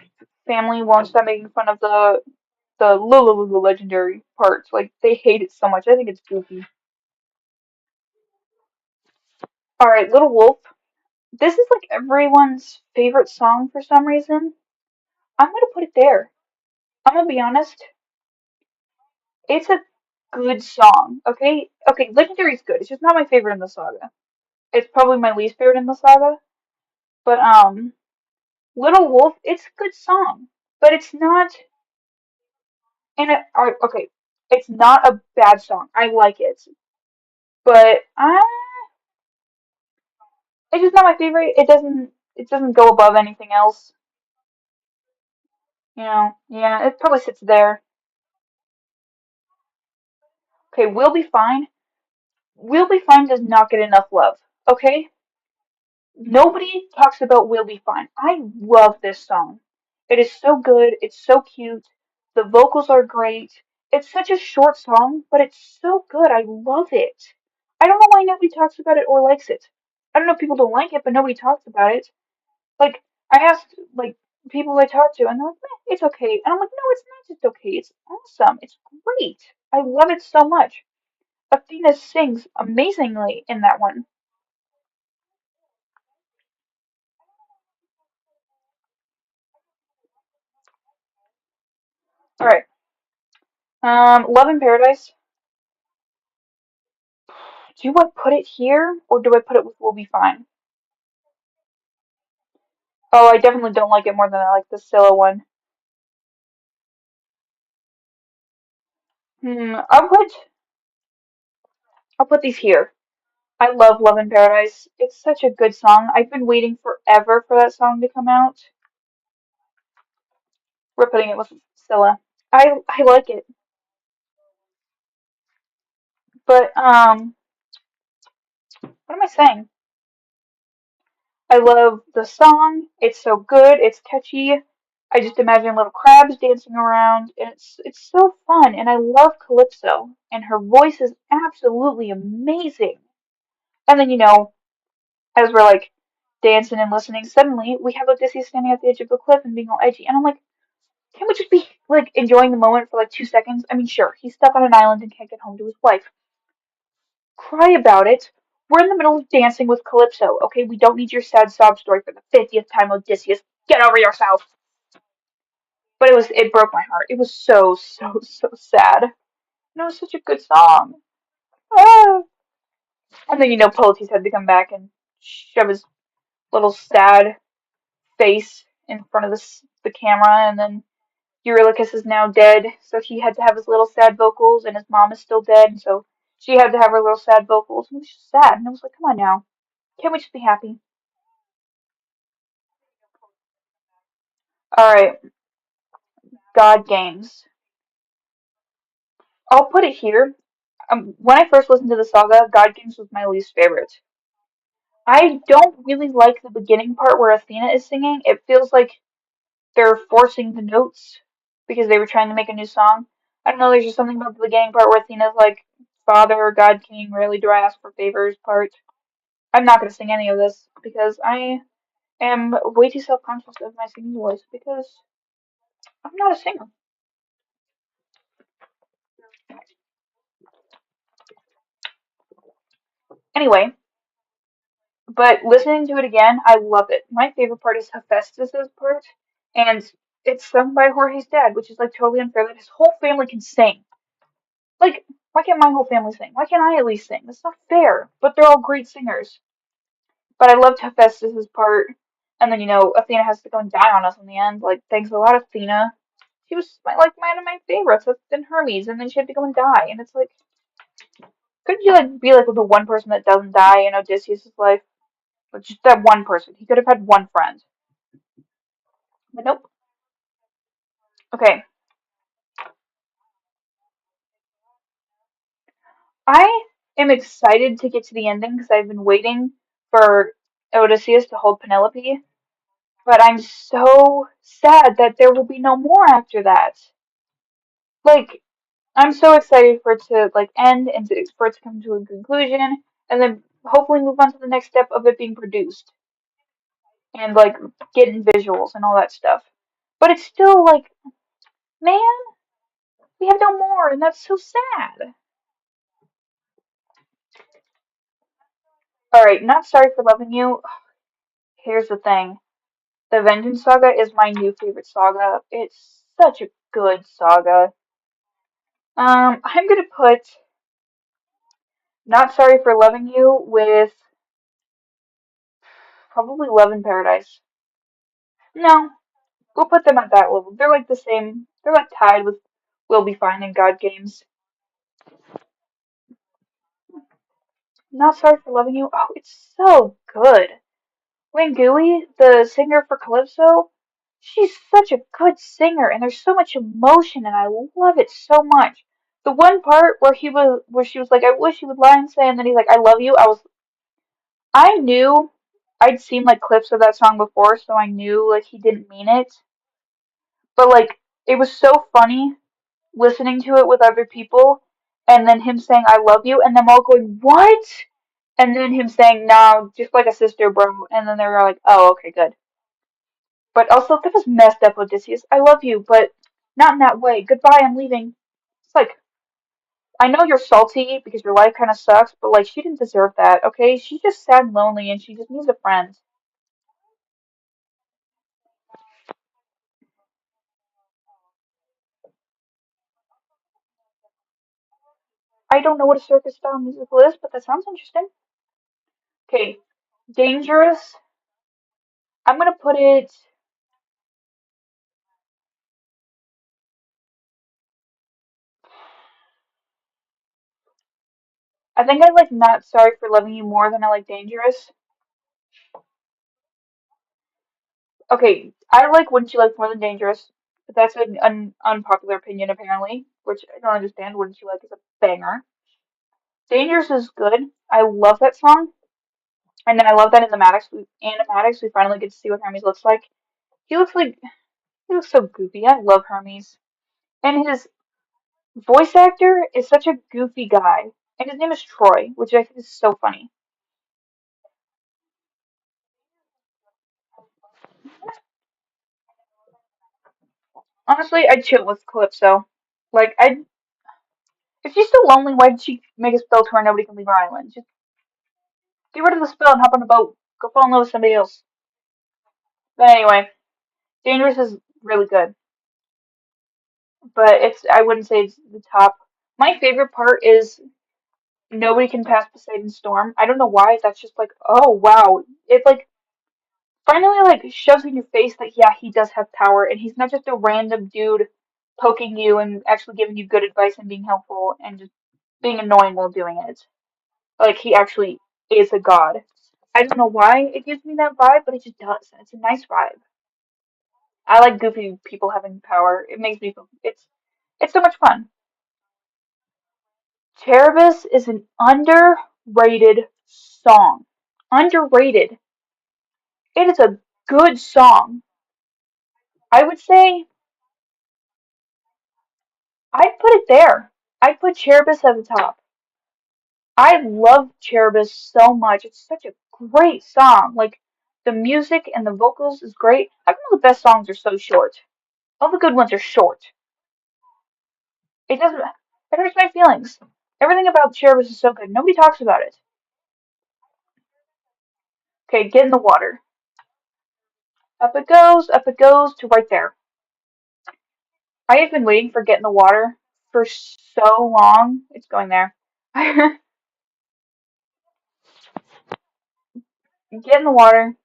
family won't stop making fun of the Lulu legendary parts. Like they hate it so much. I think it's goofy. All right, Little Wolf. This is like everyone's favorite song for some reason. I'm gonna put it there. I'm gonna be honest. It's a good song. Okay, okay. Legendary's good. It's just not my favorite in the saga. It's probably my least favorite in the saga. But Little Wolf, it's a good song, but it's not. Okay, it's not a bad song. I like it, but it's just not my favorite. It doesn't go above anything else. Yeah, it probably sits there. Okay, We'll Be Fine. We'll Be Fine does not get enough love. Okay, nobody talks about We'll Be Fine. I love this song. It is so good. It's so cute. The vocals are great. It's such a short song, but it's so good. I love it. I don't know why nobody talks about it or likes it. I don't know if people don't like it, but nobody talks about it. Like, I asked, like, people I talked to, and they're like, it's okay. And I'm like, no, it's not just okay. It's awesome. It's great. I love it so much. Athena sings amazingly in that one. All right. Love in Paradise. Do I put it here or do I put it with We'll Be Fine? Oh, I definitely don't like it more than I like the Scylla one. I'll put these here. I love Love in Paradise. It's such a good song. I've been waiting forever for that song to come out. We're putting it with Scylla. I like it, but what am I saying? I love the song. It's so good. It's catchy. I just imagine little crabs dancing around, and it's so fun. And I love Calypso, and her voice is absolutely amazing. And then as we're like dancing and listening, suddenly we have Odysseus standing at the edge of a cliff and being all edgy, and I'm like, can't we just be like enjoying the moment for like 2 seconds? I mean, sure, he's stuck on an island and can't get home to his wife. Cry about it. We're in the middle of dancing with Calypso. Okay, we don't need your sad sob story for the 50th time, Odysseus. Get over yourself. But it broke my heart. It was so so sad. And it was such a good song. Ah. And then Polites had to come back and shove his little sad face in front of the camera, and then Eurylochus is now dead, so he had to have his little sad vocals, and his mom is still dead, and so she had to have her little sad vocals. And it was just sad, and I was like, come on now, can't we just be happy? All right, God Games. I'll put it here. When I first listened to the saga, God Games was my least favorite. I don't really like the beginning part where Athena is singing. It feels like they're forcing the notes because they were trying to make a new song. I don't know, there's just something about the beginning part where Athena's like, Father or God King, rarely do I ask for favors part. I'm not going to sing any of this because I am way too self conscious of my singing voice because I'm not a singer. Anyway, but listening to it again, I love it. My favorite part is Hephaestus's part, and it's sung by Jorge's dad, which is like totally unfair that his whole family can sing. Like, why can't my whole family sing? Why can't I at least sing? That's not fair. But they're all great singers. But I loved Hephaestus's part, and then Athena has to go and die on us in the end. Like, thanks a lot, Athena. She was like one of my favorites. Then Hermes, and then she had to go and die, and it's like, couldn't you like be like the one person that doesn't die in Odysseus' life? Like just that one person. He could have had one friend. But nope. Okay. I am excited to get to the ending because I've been waiting for Odysseus to hold Penelope, but I'm so sad that there will be no more after that. Like, I'm so excited for it to like end and for it to come to a conclusion, and then hopefully move on to the next step of it being produced and like getting visuals and all that stuff. But it's still like, man, we have no more, and that's so sad. All right, not sorry for loving you. Here's the thing. The Vengeance Saga is my new favorite saga. It's such a good saga. I'm gonna put Not Sorry for Loving You with probably Love in Paradise. No, we'll put them at that level. They're like the same. They're like tied with We'll Be Fine and God Games. Not Sorry for Loving You. Oh, it's so good. Wangui, the singer for Calypso, she's such a good singer, and there's so much emotion, and I love it so much. The one part where she was like, "I wish you would lie and say," and then he's like, "I love you." I knew, I'd seen like clips of that song before, so I knew like he didn't mean it. But like, it was so funny listening to it with other people, and then him saying, "I love you," and them all going, "What?" And then him saying, "No, just like a sister, bro." And then they were like, "Oh, okay, good." But also, that was messed up, Odysseus. I love you, but not in that way. Goodbye, I'm leaving. It's like, I know you're salty because your life kind of sucks, but like, she didn't deserve that, okay? She's just sad and lonely and she just needs a friend. I don't know what a circus style musical is, but that sounds interesting. Okay, Dangerous. I'm gonna put it. I think I like Not Sorry for Loving You more than I like Dangerous. Okay, I like Wouldn't You Like more than Dangerous, but that's an unpopular opinion apparently, which I don't understand. Wouldn't You Like is a banger. Dangerous is good. I love that song. And then I love that in the Maddox we finally get to see what Hermes looks like. He looks like he looks so goofy. I love Hermes. And his voice actor is such a goofy guy. And his name is Troy, which I think is so funny. Honestly, I'd chill with Calypso. Like I if she's so lonely, why did she make a spell to where nobody can leave her island? Just get rid of the spell and hop on a boat. Go fall in love with somebody else. But anyway, Dangerous is really good. But it's I wouldn't say it's the top. My favorite part is Nobody Can Pass Poseidon's Storm. I don't know why. That's just like, oh wow. It like finally like shoves in your face that yeah, he does have power and he's not just a random dude poking you and actually giving you good advice and being helpful and just being annoying while doing it. Like he actually is a god. I don't know why it gives me that vibe, but it just does. And it's a nice vibe. I like goofy people having power. It makes me feel it's so much fun. Cerebus is an underrated song. Underrated. It is a good song. I would say I'd put it there. I'd put Cerebus at the top. I love Cerebus so much. It's such a great song. Like the music and the vocals is great. I think the best songs are so short. All the good ones are short. It doesn't. It hurts my feelings. Everything about Cerebus is so good. Nobody talks about it. Okay, get in the water. Up it goes to right there. I have been waiting for Get in the Water for so long. It's going there. Get in the water.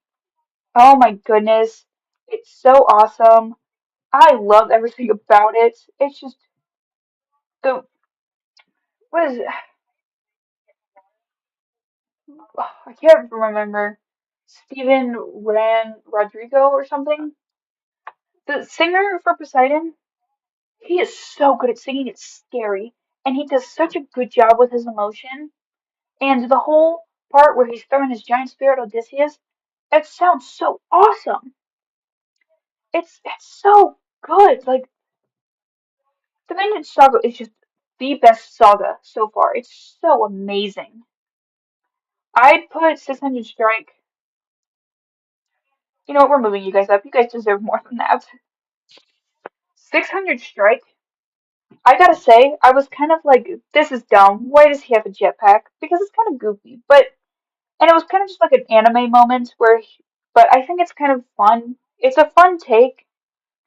Oh my goodness. It's so awesome. I love everything about it. It's just the what is it? I can't remember. Steven Rodrigo or something. The singer for Poseidon, he is so good at singing. It's scary, and he does such a good job with his emotion. And the whole part where he's throwing his giant spear at Odysseus, it sounds so awesome. It's so good. Like the Vinland Saga is just the best saga so far. It's so amazing. I'd put 600 Strike. You know what? We're moving you guys up. You guys deserve more than that. 600 Strike. I gotta say, I was kind of like, this is dumb. Why does he have a jetpack? Because it's kind of goofy. But and it was kind of just like an anime moment but I think it's kind of fun. it's a fun take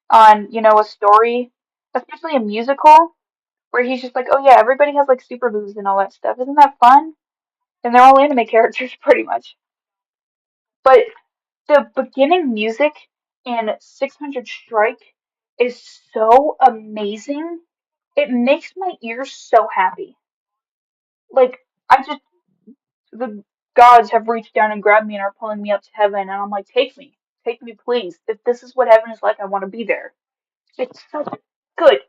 on, a story, especially a musical, where he's just like, oh yeah, everybody has like super moves and all that stuff. Isn't that fun? And they're all anime characters pretty much. But the beginning music in 600 Strike is so amazing. It makes my ears so happy. Like, I just, the gods have reached down and grabbed me and are pulling me up to heaven, and I'm like, take me, please. If this is what heaven is like, I want to be there. It's so good.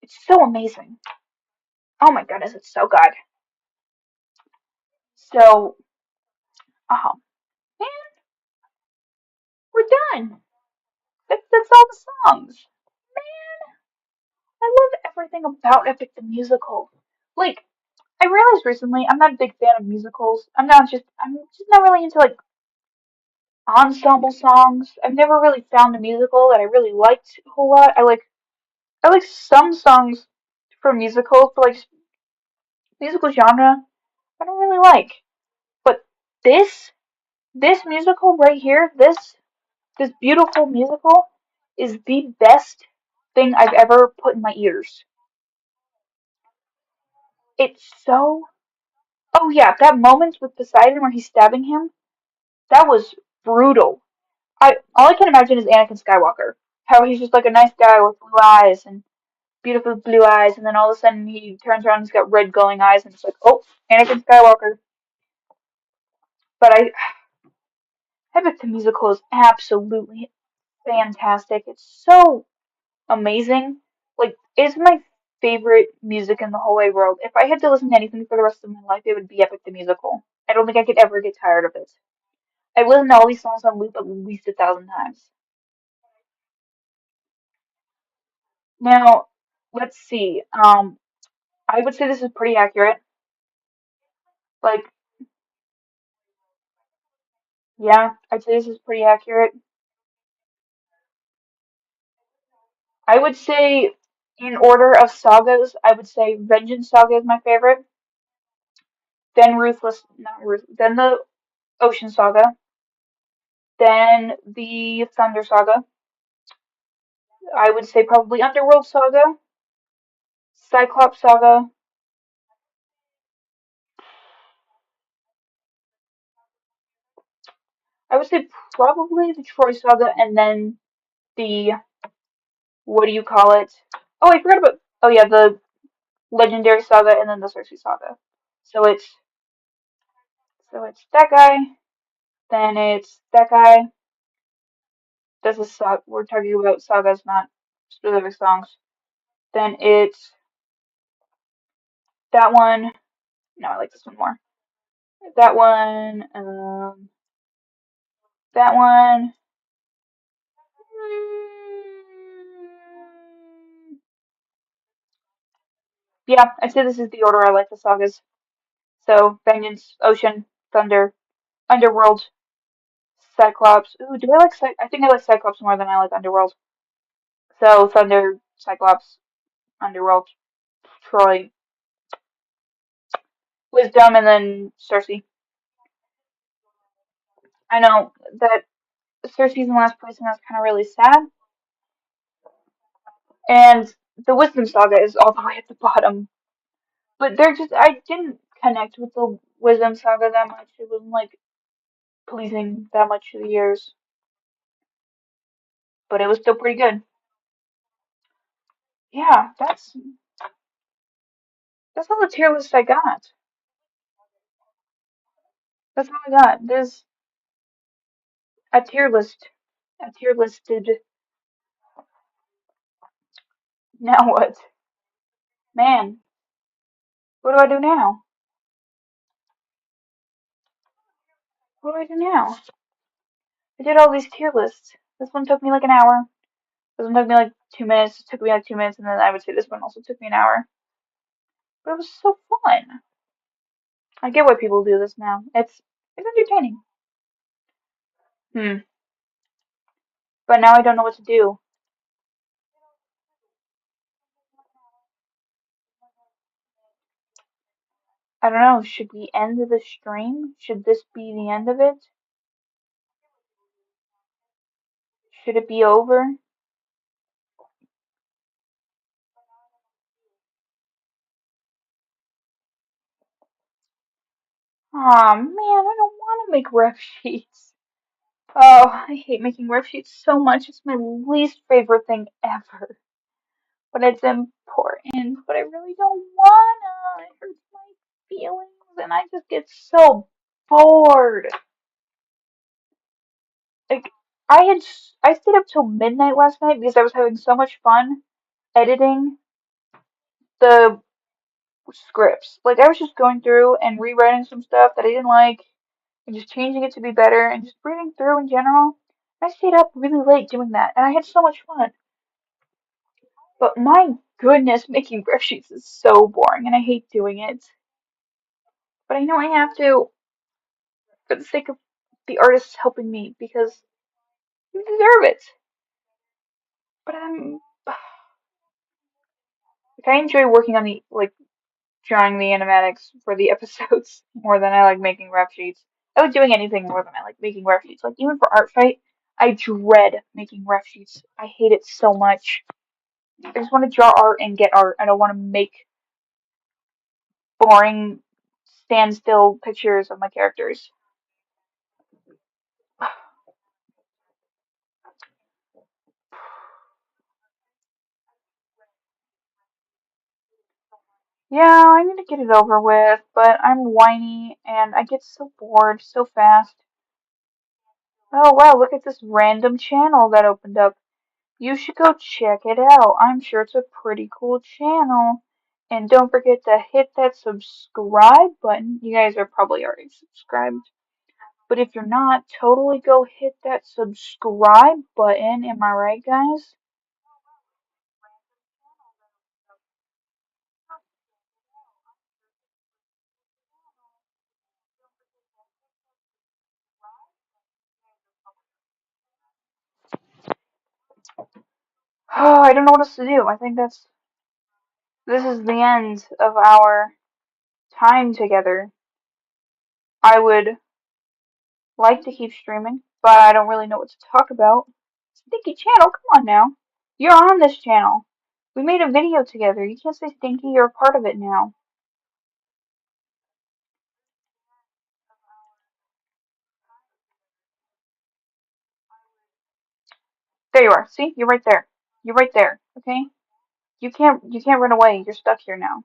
It's so amazing. Oh my goodness, it's so good. So, oh man, we're done. That's all the songs. Man, I love everything about Epic the Musical. Like, I realized recently I'm not a big fan of musicals. I'm just not really into like ensemble songs. I've never really found a musical that I really liked a whole lot. I like some songs from musicals, but like musical genre I don't really like. But this this musical right here, this beautiful musical is the best thing I've ever put in my ears. It's so Oh yeah, that moment with Poseidon where he's stabbing him, that was brutal. I all I can imagine is Anakin Skywalker. How he's just like a nice guy with blue eyes and beautiful blue eyes, and then all of a sudden he turns around and he's got red glowing eyes, and it's like, oh, Anakin Skywalker. But Epic the Musical is absolutely fantastic. It's so amazing. Like, it's my favorite music in the whole wide world. If I had to listen to anything for the rest of my life, it would be Epic the Musical. I don't think I could ever get tired of it. I've listened to all these songs on loop at least 1,000 times. Now, let's see. I would say this is pretty accurate. Like, yeah, I'd say this is pretty accurate. I would say, in order of sagas, I would say Vengeance Saga is my favorite. Then Ruthless, not Ruth, then the Ocean Saga. Then the Thunder Saga. I would say probably Underworld Saga, Cyclops Saga. I would say probably the Troy Saga, and then the what do you call it? Oh, I forgot about. Oh yeah, the Legendary Saga, and then the Cersei Saga. So it's that guy. Then it's that guy. This is we're talking about sagas, not specific songs. Then it's that one. No, I like this one more. That one. That one. Mm, yeah, I say this is the order I like the sagas. So Vengeance, Ocean, Thunder, Underworld, Cyclops. Ooh, do I like I think I like Cyclops more than I like Underworld. So Thunder, Cyclops, Underworld, Troy, Wisdom, and then Cersei. I know that Cersei's in last place, and that's kind of really sad. And the Wisdom Saga is all the way at the bottom. But I didn't connect with the Wisdom Saga that much. It wasn't like pleasing that much to the ears, but it was still pretty good. Yeah, that's all the tier list I got. That's all I got. There's a tier list. A tier listed. Now what? Man, what do I do now? What do I do now? I did all these tier lists. This one took me like an hour. This one took me like 2 minutes. It took me like 2 minutes, and then I would say this one also took me an hour. But it was so fun. I get why people do this now. It's entertaining. Hmm. But now I don't know what to do. I don't know. Should we end the stream? Should this be the end of it? Should it be over? Aw, man, I don't want to make ref sheets. Oh, I hate making ref sheets so much. It's my least favorite thing ever. But it's important. But I really don't wanna. It hurts my feelings, and I just get so bored. Like, I stayed up till midnight last night because I was having so much fun editing the scripts. Like, I was just going through and rewriting some stuff that I didn't like and just changing it to be better and just reading through in general. I stayed up really late doing that and I had so much fun. But my goodness, making graph sheets is so boring and I hate doing it. But I know I have to for the sake of the artists helping me because you deserve it. But I'm like I enjoy working on the like drawing the animatics for the episodes more than I like making ref sheets. I like doing anything more than I like making ref sheets. Like even for Art Fight, I dread making ref sheets. I hate it so much. I just want to draw art and get art. I don't want to make boring standstill pictures of my characters. Yeah, I need to get it over with, but I'm whiny and I get so bored so fast. Oh wow, look at this random channel that opened up. You should go check it out. I'm sure it's a pretty cool channel. And don't forget to hit that subscribe button. You guys are probably already subscribed. But if you're not, totally go hit that subscribe button. Am I right, guys? Oh, I don't know what else to do. I think this is the end of our time together. I would like to keep streaming, but I don't really know what to talk about. Stinky channel, come on now. You're on this channel. We made a video together. You can't say Stinky, you're a part of it now. There you are. See? You're right there. You're right there. Okay? You can't run away. You're stuck here now.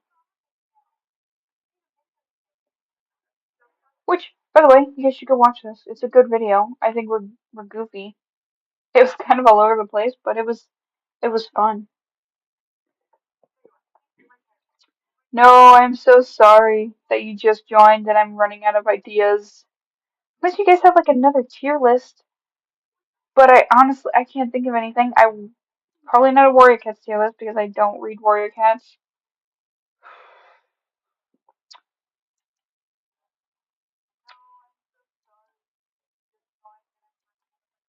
Which, by the way, you guys should go watch this. It's a good video. I think we're goofy. It was kind of all over the place, but it was fun. No, I'm so sorry that you just joined and I'm running out of ideas. Unless you guys have like another tier list. But I honestly I can't think of anything. I probably not a Warrior Cats tier list because I don't read Warrior Cats.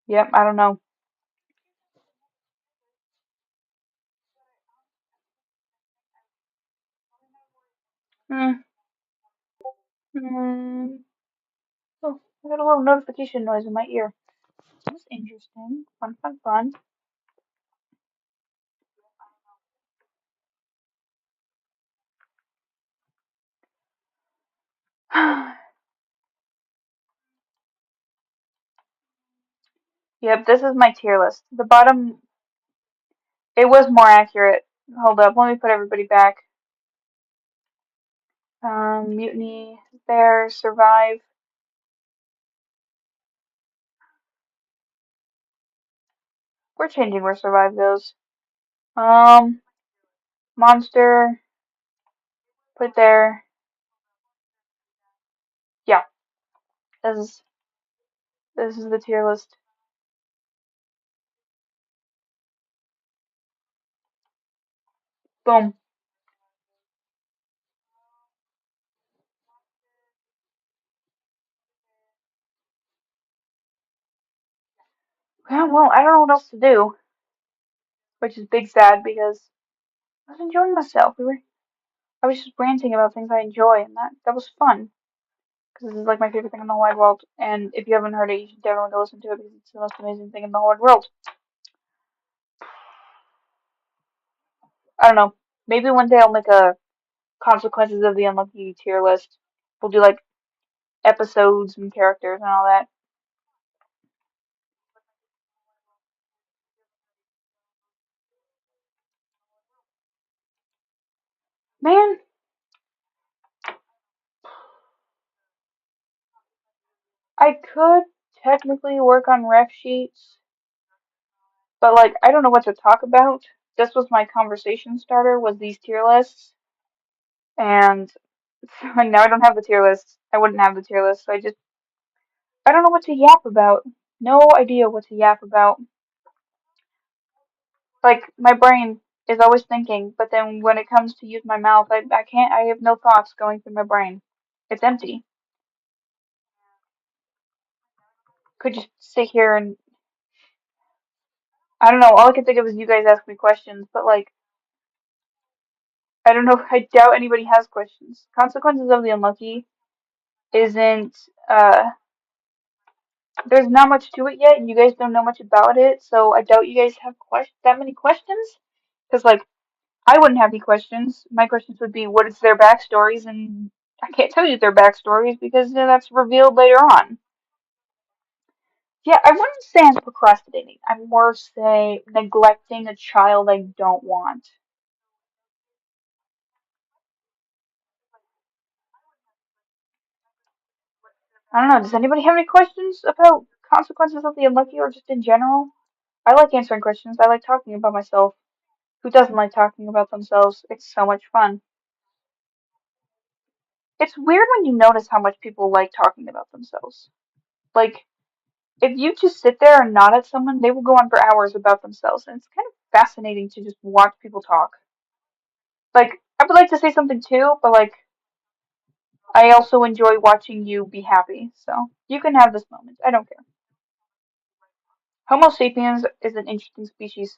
Yep, I don't know. Hmm. Hmm. Oh, I got a little notification noise in my ear. That's interesting. Fun, fun, fun. Yep, this is my tier list. The bottom, it was more accurate. Hold up, let me put everybody back. Mutiny, there, survive. We're changing where survive goes. Um, monster, put there. Yeah, this is this is the tier list. Boom. Yeah, well, I don't know what else to do, which is big sad because I was enjoying myself. I was just ranting about things I enjoy, and that was fun. Because this is like my favorite thing in the whole wide world. And if you haven't heard it, you should definitely go listen to it because it's the most amazing thing in the whole wide world. I don't know. Maybe one day I'll make a consequences of the unlucky tier list. We'll do like episodes and characters and all that. Man, I could technically work on ref sheets, but like I don't know what to talk about. This was my conversation starter was these tier lists, and like now I don't have the tier list. I wouldn't have the tier list, so I don't know what to yap about. No idea what to yap about. Like my brain is always thinking, but then when it comes to use my mouth, I can't. I have no thoughts going through my brain. It's empty. Could just sit here and I don't know. All I can think of is you guys ask me questions, but like I don't know. I doubt anybody has questions. Consequences of the Unlucky isn't. There's not much to it yet, and you guys don't know much about it, so I doubt you guys have that many questions. Because like I wouldn't have any questions. My questions would be, what is their backstories, and I can't tell you their backstories because that's revealed later on. Yeah, I wouldn't say I'm procrastinating. I'm more say neglecting a child I don't want. I don't know. Does anybody have any questions about consequences of the unlucky or just in general? I like answering questions. I like talking about myself. Who doesn't like talking about themselves? It's so much fun. It's weird when you notice how much people like talking about themselves. Like, if you just sit there and nod at someone, they will go on for hours about themselves, and it's kind of fascinating to just watch people talk. Like, I would like to say something too, but like, I also enjoy watching you be happy, so you can have this moment. I don't care. Homo sapiens is an interesting species.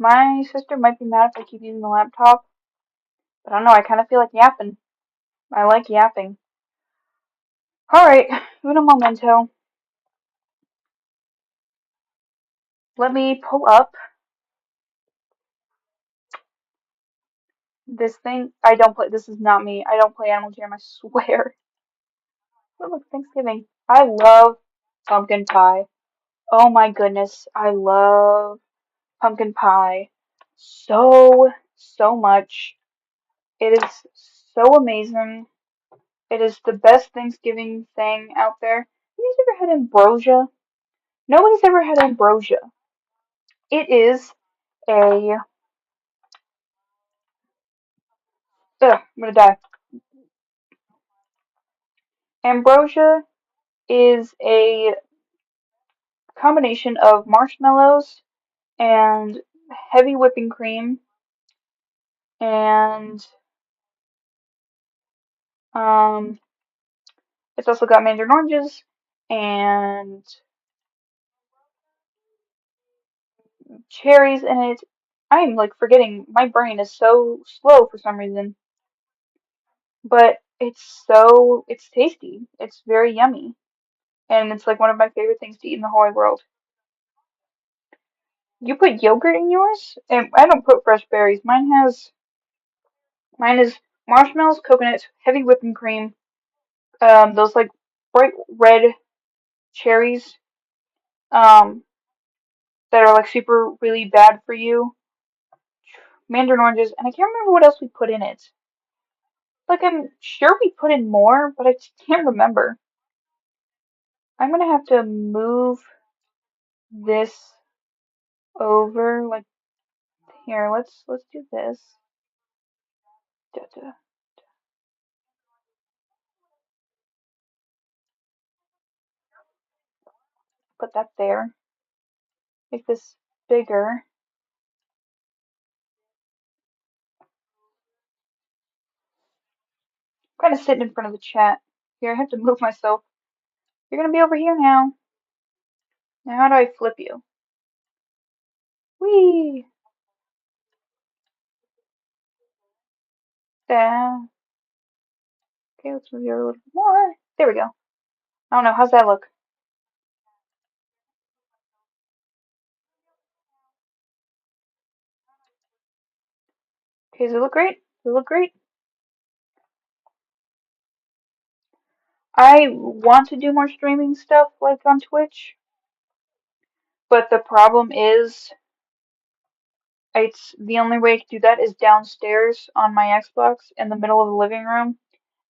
My sister might be mad if I keep using the laptop, but I don't know, I kind of feel like yapping. I like yapping. Alright, uno momento. Let me pull up this thing. I don't play, this is not me. I don't play Animal Jam, I swear. Oh, look, Thanksgiving. I love pumpkin pie. Oh my goodness, I love pumpkin pie so much. It is so amazing. It is the best Thanksgiving thing out there. Have you guys ever had ambrosia? Nobody's ever had ambrosia. It is a. Ugh, I'm gonna die. Ambrosia is a combination of marshmallows and heavy whipping cream, and um, it's also got mandarin oranges and cherries in it. I'm like forgetting. My brain is so slow for some reason, but it's tasty. It's very yummy, and it's like one of my favorite things to eat in the whole wide world. You put yogurt in yours? And I don't put fresh berries. Mine is marshmallows, coconut, heavy whipping cream, those like bright red cherries, um, that are like super really bad for you, mandarin oranges, and I can't remember what else we put in it. Like I'm sure we put in more, but I just can't remember. I'm gonna have to move this over like here. Let's do this. Da, da. Put that there. Make this bigger. I'm kind of sitting in front of the chat. Here, I have to move myself. You're gonna be over here now. Now, how do I flip you? Whee! Yeah. Okay, let's move here a little more. There we go. I don't know, how's that look? Okay, does it look great? Does it look great? I want to do more streaming stuff like on Twitch, but the problem is it's the only way I can do that is downstairs on my Xbox in the middle of the living room,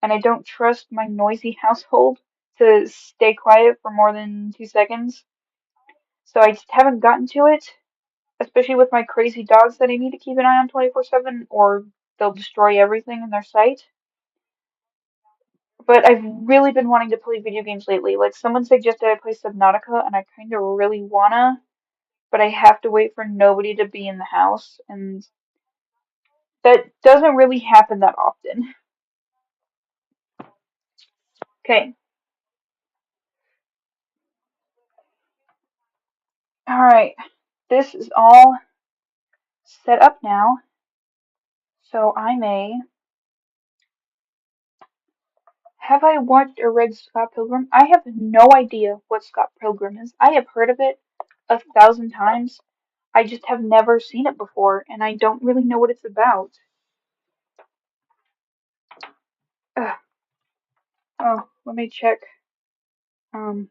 and I don't trust my noisy household to stay quiet for more than 2 seconds. So I just haven't gotten to it, especially with my crazy dogs that I need to keep an eye on 24/7 or they'll destroy everything in their sight. But I've really been wanting to play video games lately. Like someone suggested I play Subnautica and I kind of really wanna, but I have to wait for nobody to be in the house and that doesn't really happen that often. Okay. All right. This is all set up now, so I may. Have I watched or read Scott Pilgrim? I have no idea what Scott Pilgrim is. I have heard of it 1,000 times. I just have never seen it before, and I don't really know what it's about. Ugh. Oh, let me check. Um.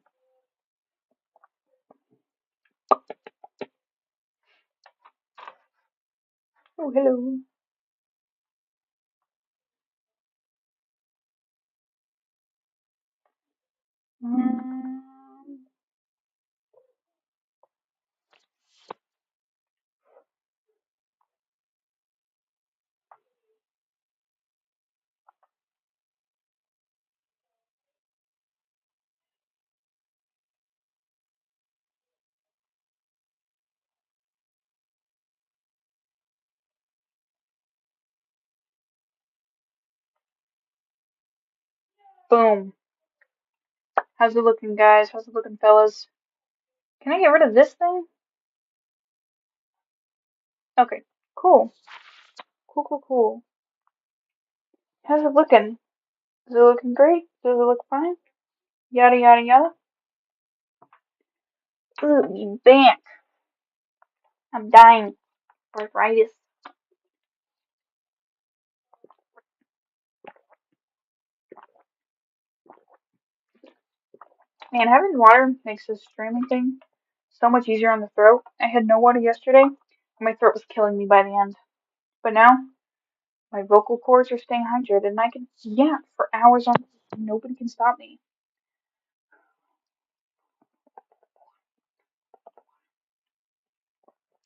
Oh, hello. Um, boom. How's it looking, guys? How's it looking, fellas? Can I get rid of this thing? Okay. Cool. Cool, cool, cool. How's it looking? Is it looking great? Does it look fine? Yada, yada, yada. Ugh, you back. I'm dying. Arthritis. Man, having water makes this streaming thing so much easier on the throat. I had no water yesterday, and my throat was killing me by the end. But now, my vocal cords are staying hydrated, and I can yap for hours on. Nobody can stop me.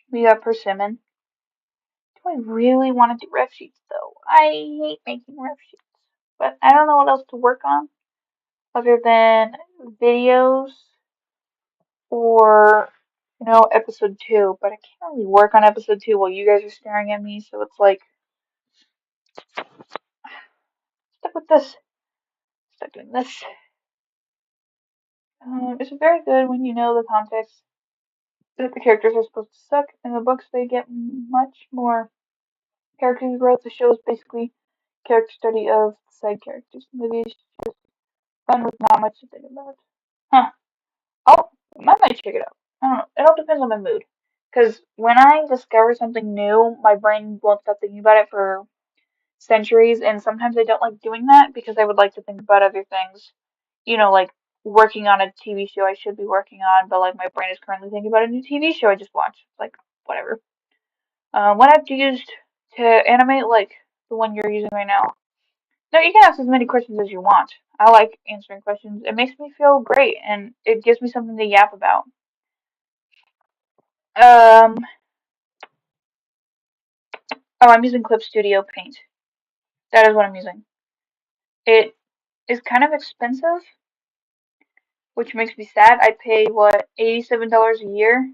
We got persimmon. Do I really want to do ref sheets though? I hate making ref sheets, but I don't know what else to work on other than videos or episode 2. But I can't really work on episode 2 while you guys are staring at me, so it's like stuck with this. Stuck doing this. It's very good when you know the context that the characters are supposed to suck. In the books, they get much more character growth. The show is basically character study of side characters. The movies just fun with not much to think about. Huh. Oh, I might check it out. I don't know. It all depends on my mood. Because when I discover something new, my brain won't stop thinking about it for centuries, and sometimes I don't like doing that because I would like to think about other things. Like working on a TV show I should be working on, but like my brain is currently thinking about a new TV show I just watched. Like, whatever. What app do you use to animate, like the one you're using right now? No, you can ask as many questions as you want. I like answering questions. It makes me feel great, and it gives me something to yap about. Um, oh, I'm using Clip Studio Paint. That is what I'm using. It is kind of expensive, which makes me sad. I pay what, $87 a year.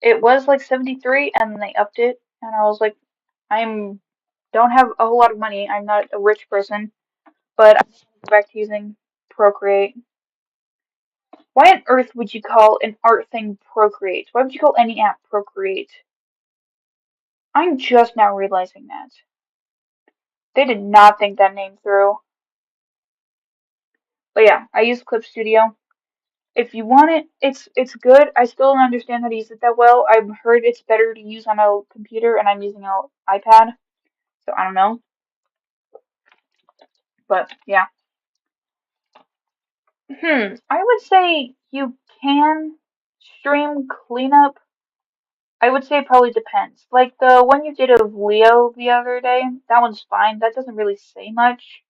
It was like 73 and then they upped it and I was like, I'm don't have a whole lot of money. I'm not a rich person, but I'm going go back to using Procreate. Why on earth would you call an art thing Procreate? Why would you call any app Procreate? I'm just now realizing that. They did not think that name through. But yeah, I use Clip Studio. If you want it, it's good. I still don't understand how to use it that well. I've heard it's better to use on a computer, and I'm using an iPad, so I don't know. But yeah. I would say you can stream cleanup. I would say it probably depends. Like the one you did of Leo the other day, that one's fine. That doesn't really say much.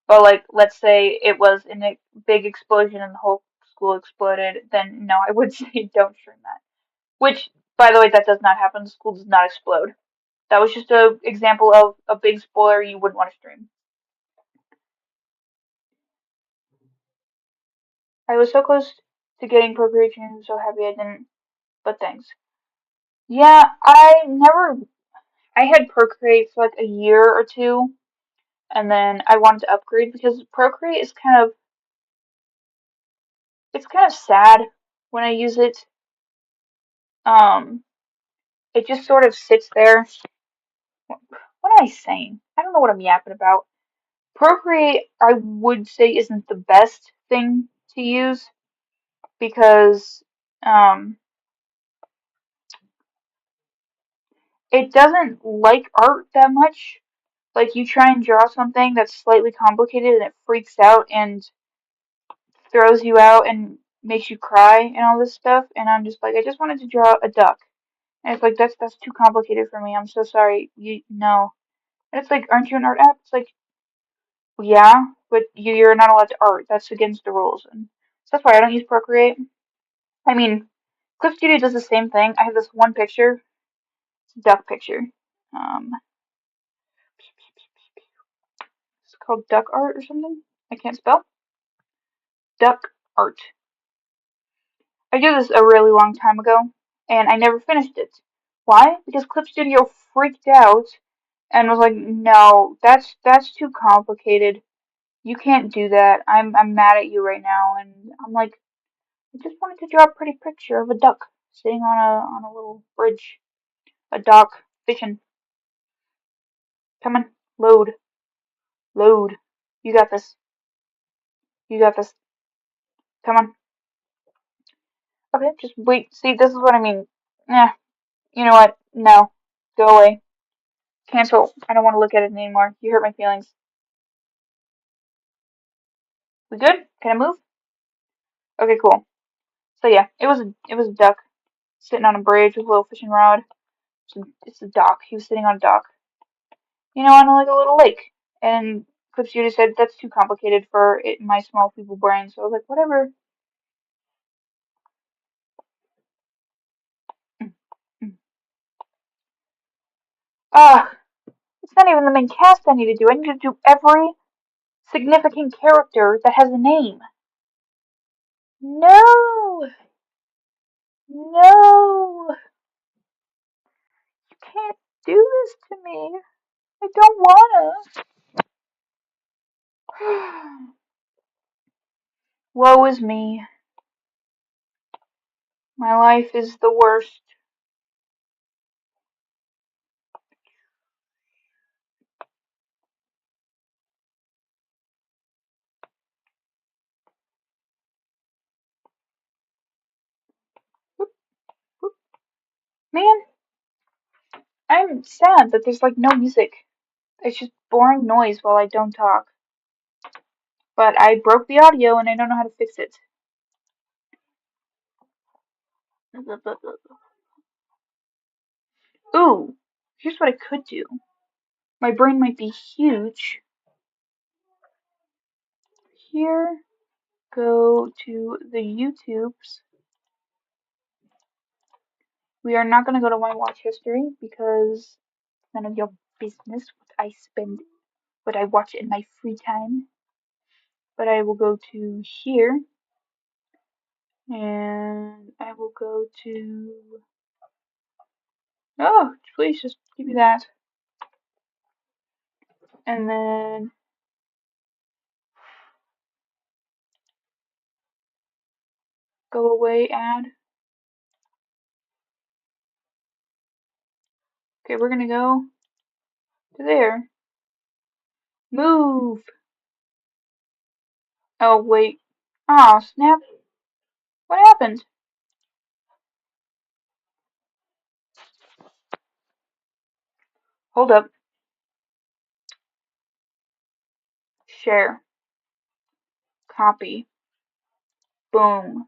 But like, let's say it was in a big explosion and the whole school exploded, then no, I would say don't stream that. Which, by the way, that does not happen. The school does not explode. That was just a example of a big spoiler you wouldn't want to stream. I was so close to getting Procreation, I'm so happy I didn't, but thanks. Yeah, I had Procreate for like a year or two, and then I wanted to upgrade because Procreate is it's kind of sad when I use it. Um, it just sort of sits there. What am I saying? I don't know what I'm yapping about. Procreate, I would say, isn't the best thing to use because um, it doesn't like art that much. Like you try and draw something that's slightly complicated and it freaks out and throws you out and makes you cry and all this stuff. And I'm just like, I just wanted to draw a duck. And it's like that's too complicated for me. I'm so sorry. You no. And it's like, aren't you an art app? It's like, yeah, but you're not allowed to art. That's against the rules. And so that's why I don't use Procreate. I mean, Clip Studio does the same thing. I have this one picture, it's a duck picture. Um, it's called Duck Art or something. I can't spell. Duck Art. I did this a really long time ago, and I never finished it. Why? Because Clip Studio freaked out and was like, "No, that's too complicated. You can't do that. I'm mad at you right now." And I'm like, I just wanted to draw a pretty picture of a duck sitting on a little bridge, a dock fishing. Come on, load, load. You got this. You got this. Come on. Okay, just wait. See, this is what I mean. Yeah, you know what? No, go away. Cancel. I don't want to look at it anymore. You hurt my feelings. We good? Can I move? Okay, cool. So yeah, it was a duck sitting on a bridge with a little fishing rod. It's a dock. He was sitting on a dock, on like a little lake. And Clip Studio said that's too complicated for my small people brain. So I was like, whatever. Mm, mm. Ah, it's not even the main cast I need to do. I need to do every significant character that has a name. No, no, you can't do this to me. I don't wanna. Woe is me. My life is the worst. Man, I'm sad that there's like no music. It's just boring noise while I don't talk. But I broke the audio and I don't know how to fix it. Ooh, here's what I could do. My brain might be huge. Here, go to the YouTubes. We are not going to go to my watch history because none of your business what I watch in my free time. But I will go to here and I will go to. Oh, please just give me that. And then go away ad. Okay, we're gonna go to there. Move! Oh, wait. Aw, snap. What happened? Hold up. Share. Copy. Boom.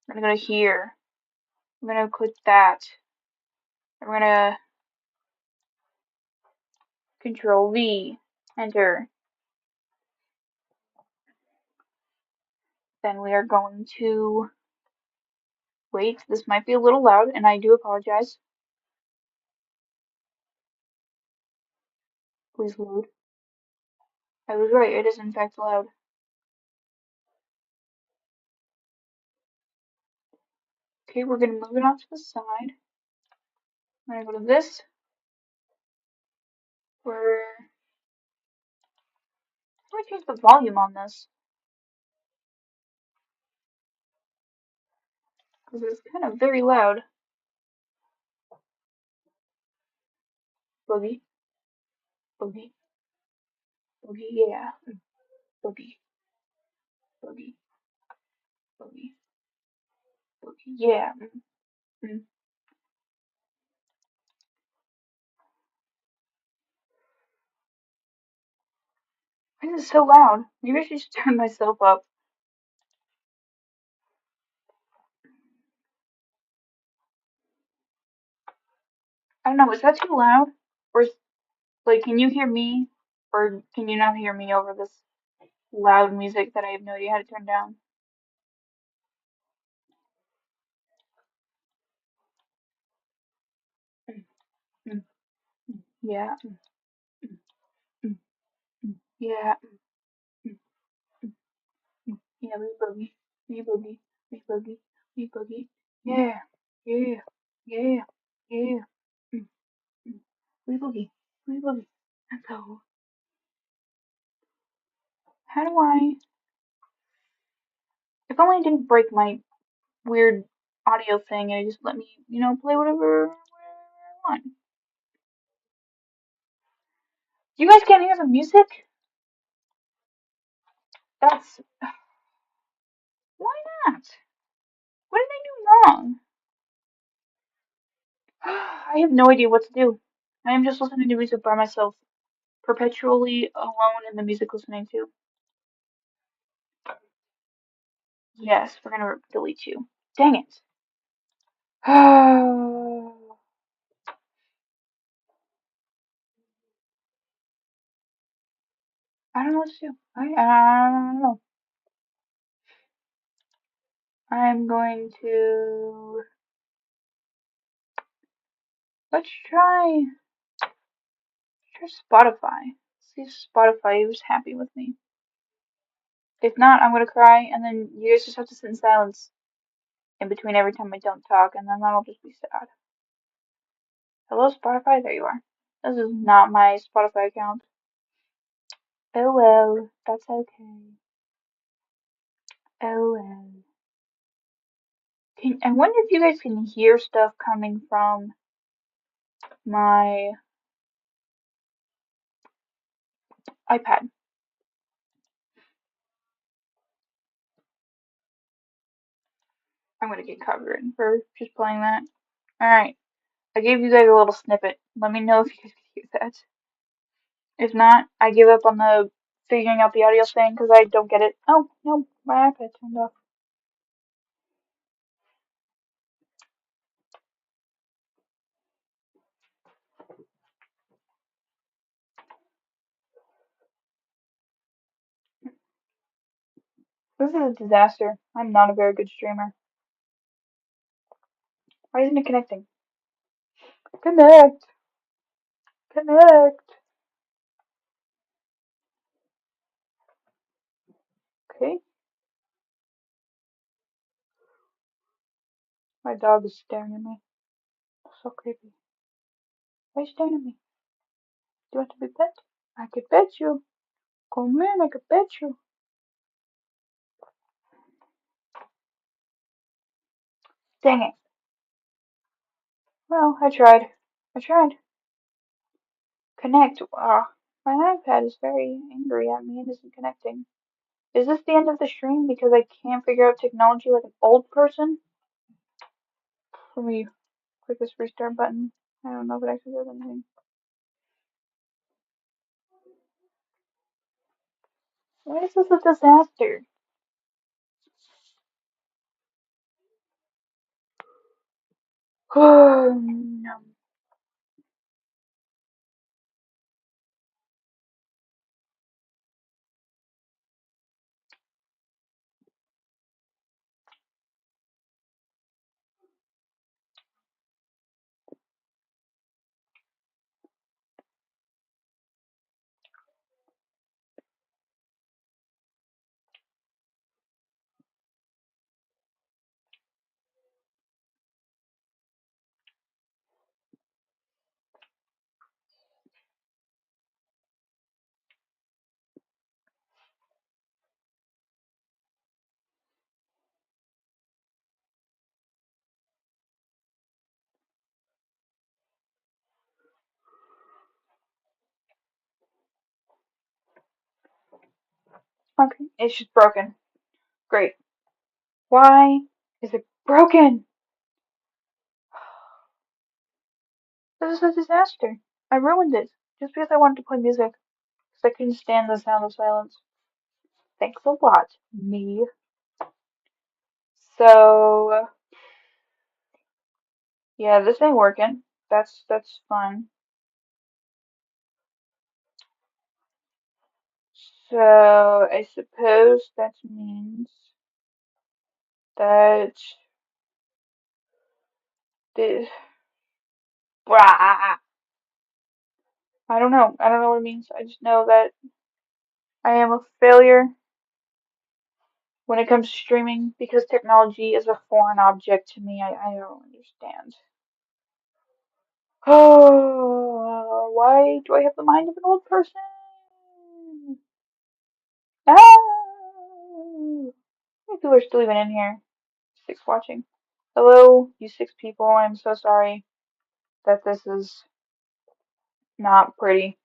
We're gonna go to here. I'm gonna click that. I'm gonna Control V. Enter. Then we are going to wait. This might be a little loud, and I do apologize. Please load. I was right. It is in fact loud. Okay, we're gonna move it off to the side. I'm gonna go to this. We're Let me change the volume on this because it's kind of very loud. Boogie, boogie, boogie, yeah. Boogie, boogie, boogie, boogie, yeah. Mm. Why is it so loud? Maybe I should just turn myself up. I don't know, is that too loud? Or like, can you hear me? Or can you not hear me over this loud music that I have no idea how to turn down? Mm, mm, mm, yeah. Mm, mm, yeah. Mm, yeah, we boogie. We boogie. We boogie. We boogie. Yeah. Yeah. Yeah. Yeah. Mm, mm. We boogie. We boogie. So, how do I... If only I didn't break my weird audio thing and it just let me, play whatever I want. You guys can't hear the music? That's... Why not? What did I do wrong? I have no idea what to do. I am just listening to music by myself, perpetually alone in the music listening to. Yes, we're gonna delete you. Dang it. I don't know what to do. I don't know. I'm going to... Let's try Spotify. See if Spotify is happy with me. If not, I'm gonna cry, and then you guys just have to sit in silence in between every time I don't talk, and then that'll just be sad. Hello, Spotify? There you are. This is not my Spotify account. Oh well, that's okay. Oh well. I wonder if you guys can hear stuff coming from my iPad. I'm gonna get copyrighted for just playing that. Alright, I gave you guys a little snippet. Let me know if you guys can hear that. If not, I give up on the figuring out the audio thing because I don't get it. Oh, no, my iPad turned off. This is a disaster. I'm not a very good streamer. Why isn't it connecting? Connect! Connect! Okay. My dog is staring at me. So creepy. Why are you staring at me? Do you want to be pet? I could pet you. Come in, I could pet you. Dang it. Well, I tried. I tried. Connect. My iPad is very angry at me and isn't connecting. Is this the end of the stream because I can't figure out technology like an old person? Let me click this restart button. I don't know if it actually does anything. Why is this a disaster? No. Okay, it's just broken. Great. Why is it broken? This is a disaster. I ruined it just because I wanted to play music. Because I couldn't stand the sound of silence. Thanks a lot, me. So, yeah, this ain't working. That's fun. So, I suppose that means that this. Blah. I don't know. I don't know what it means. I just know that I am a failure when it comes to streaming because technology is a foreign object to me. I don't understand. Oh, why do I have the mind of an old person? Ah! How many people are still even in here? 6 watching. Hello, you 6 people. I'm so sorry that this is not pretty.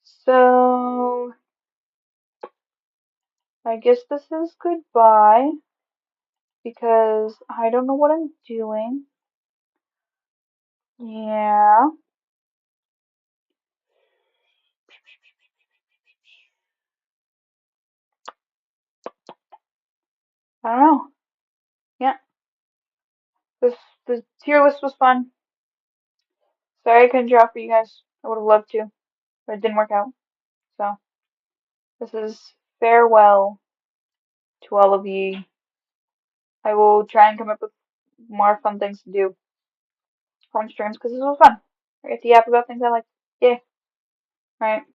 So, I guess this is goodbye because I don't know what I'm doing. Yeah, I don't know. Yeah, this the tier list was fun. Sorry I couldn't draw for you guys. I would have loved to, but it didn't work out. So, this is farewell to all of you. I will try and come up with more fun things to do on streams because this was fun. I get to yap about things I like. Yeah. Alright.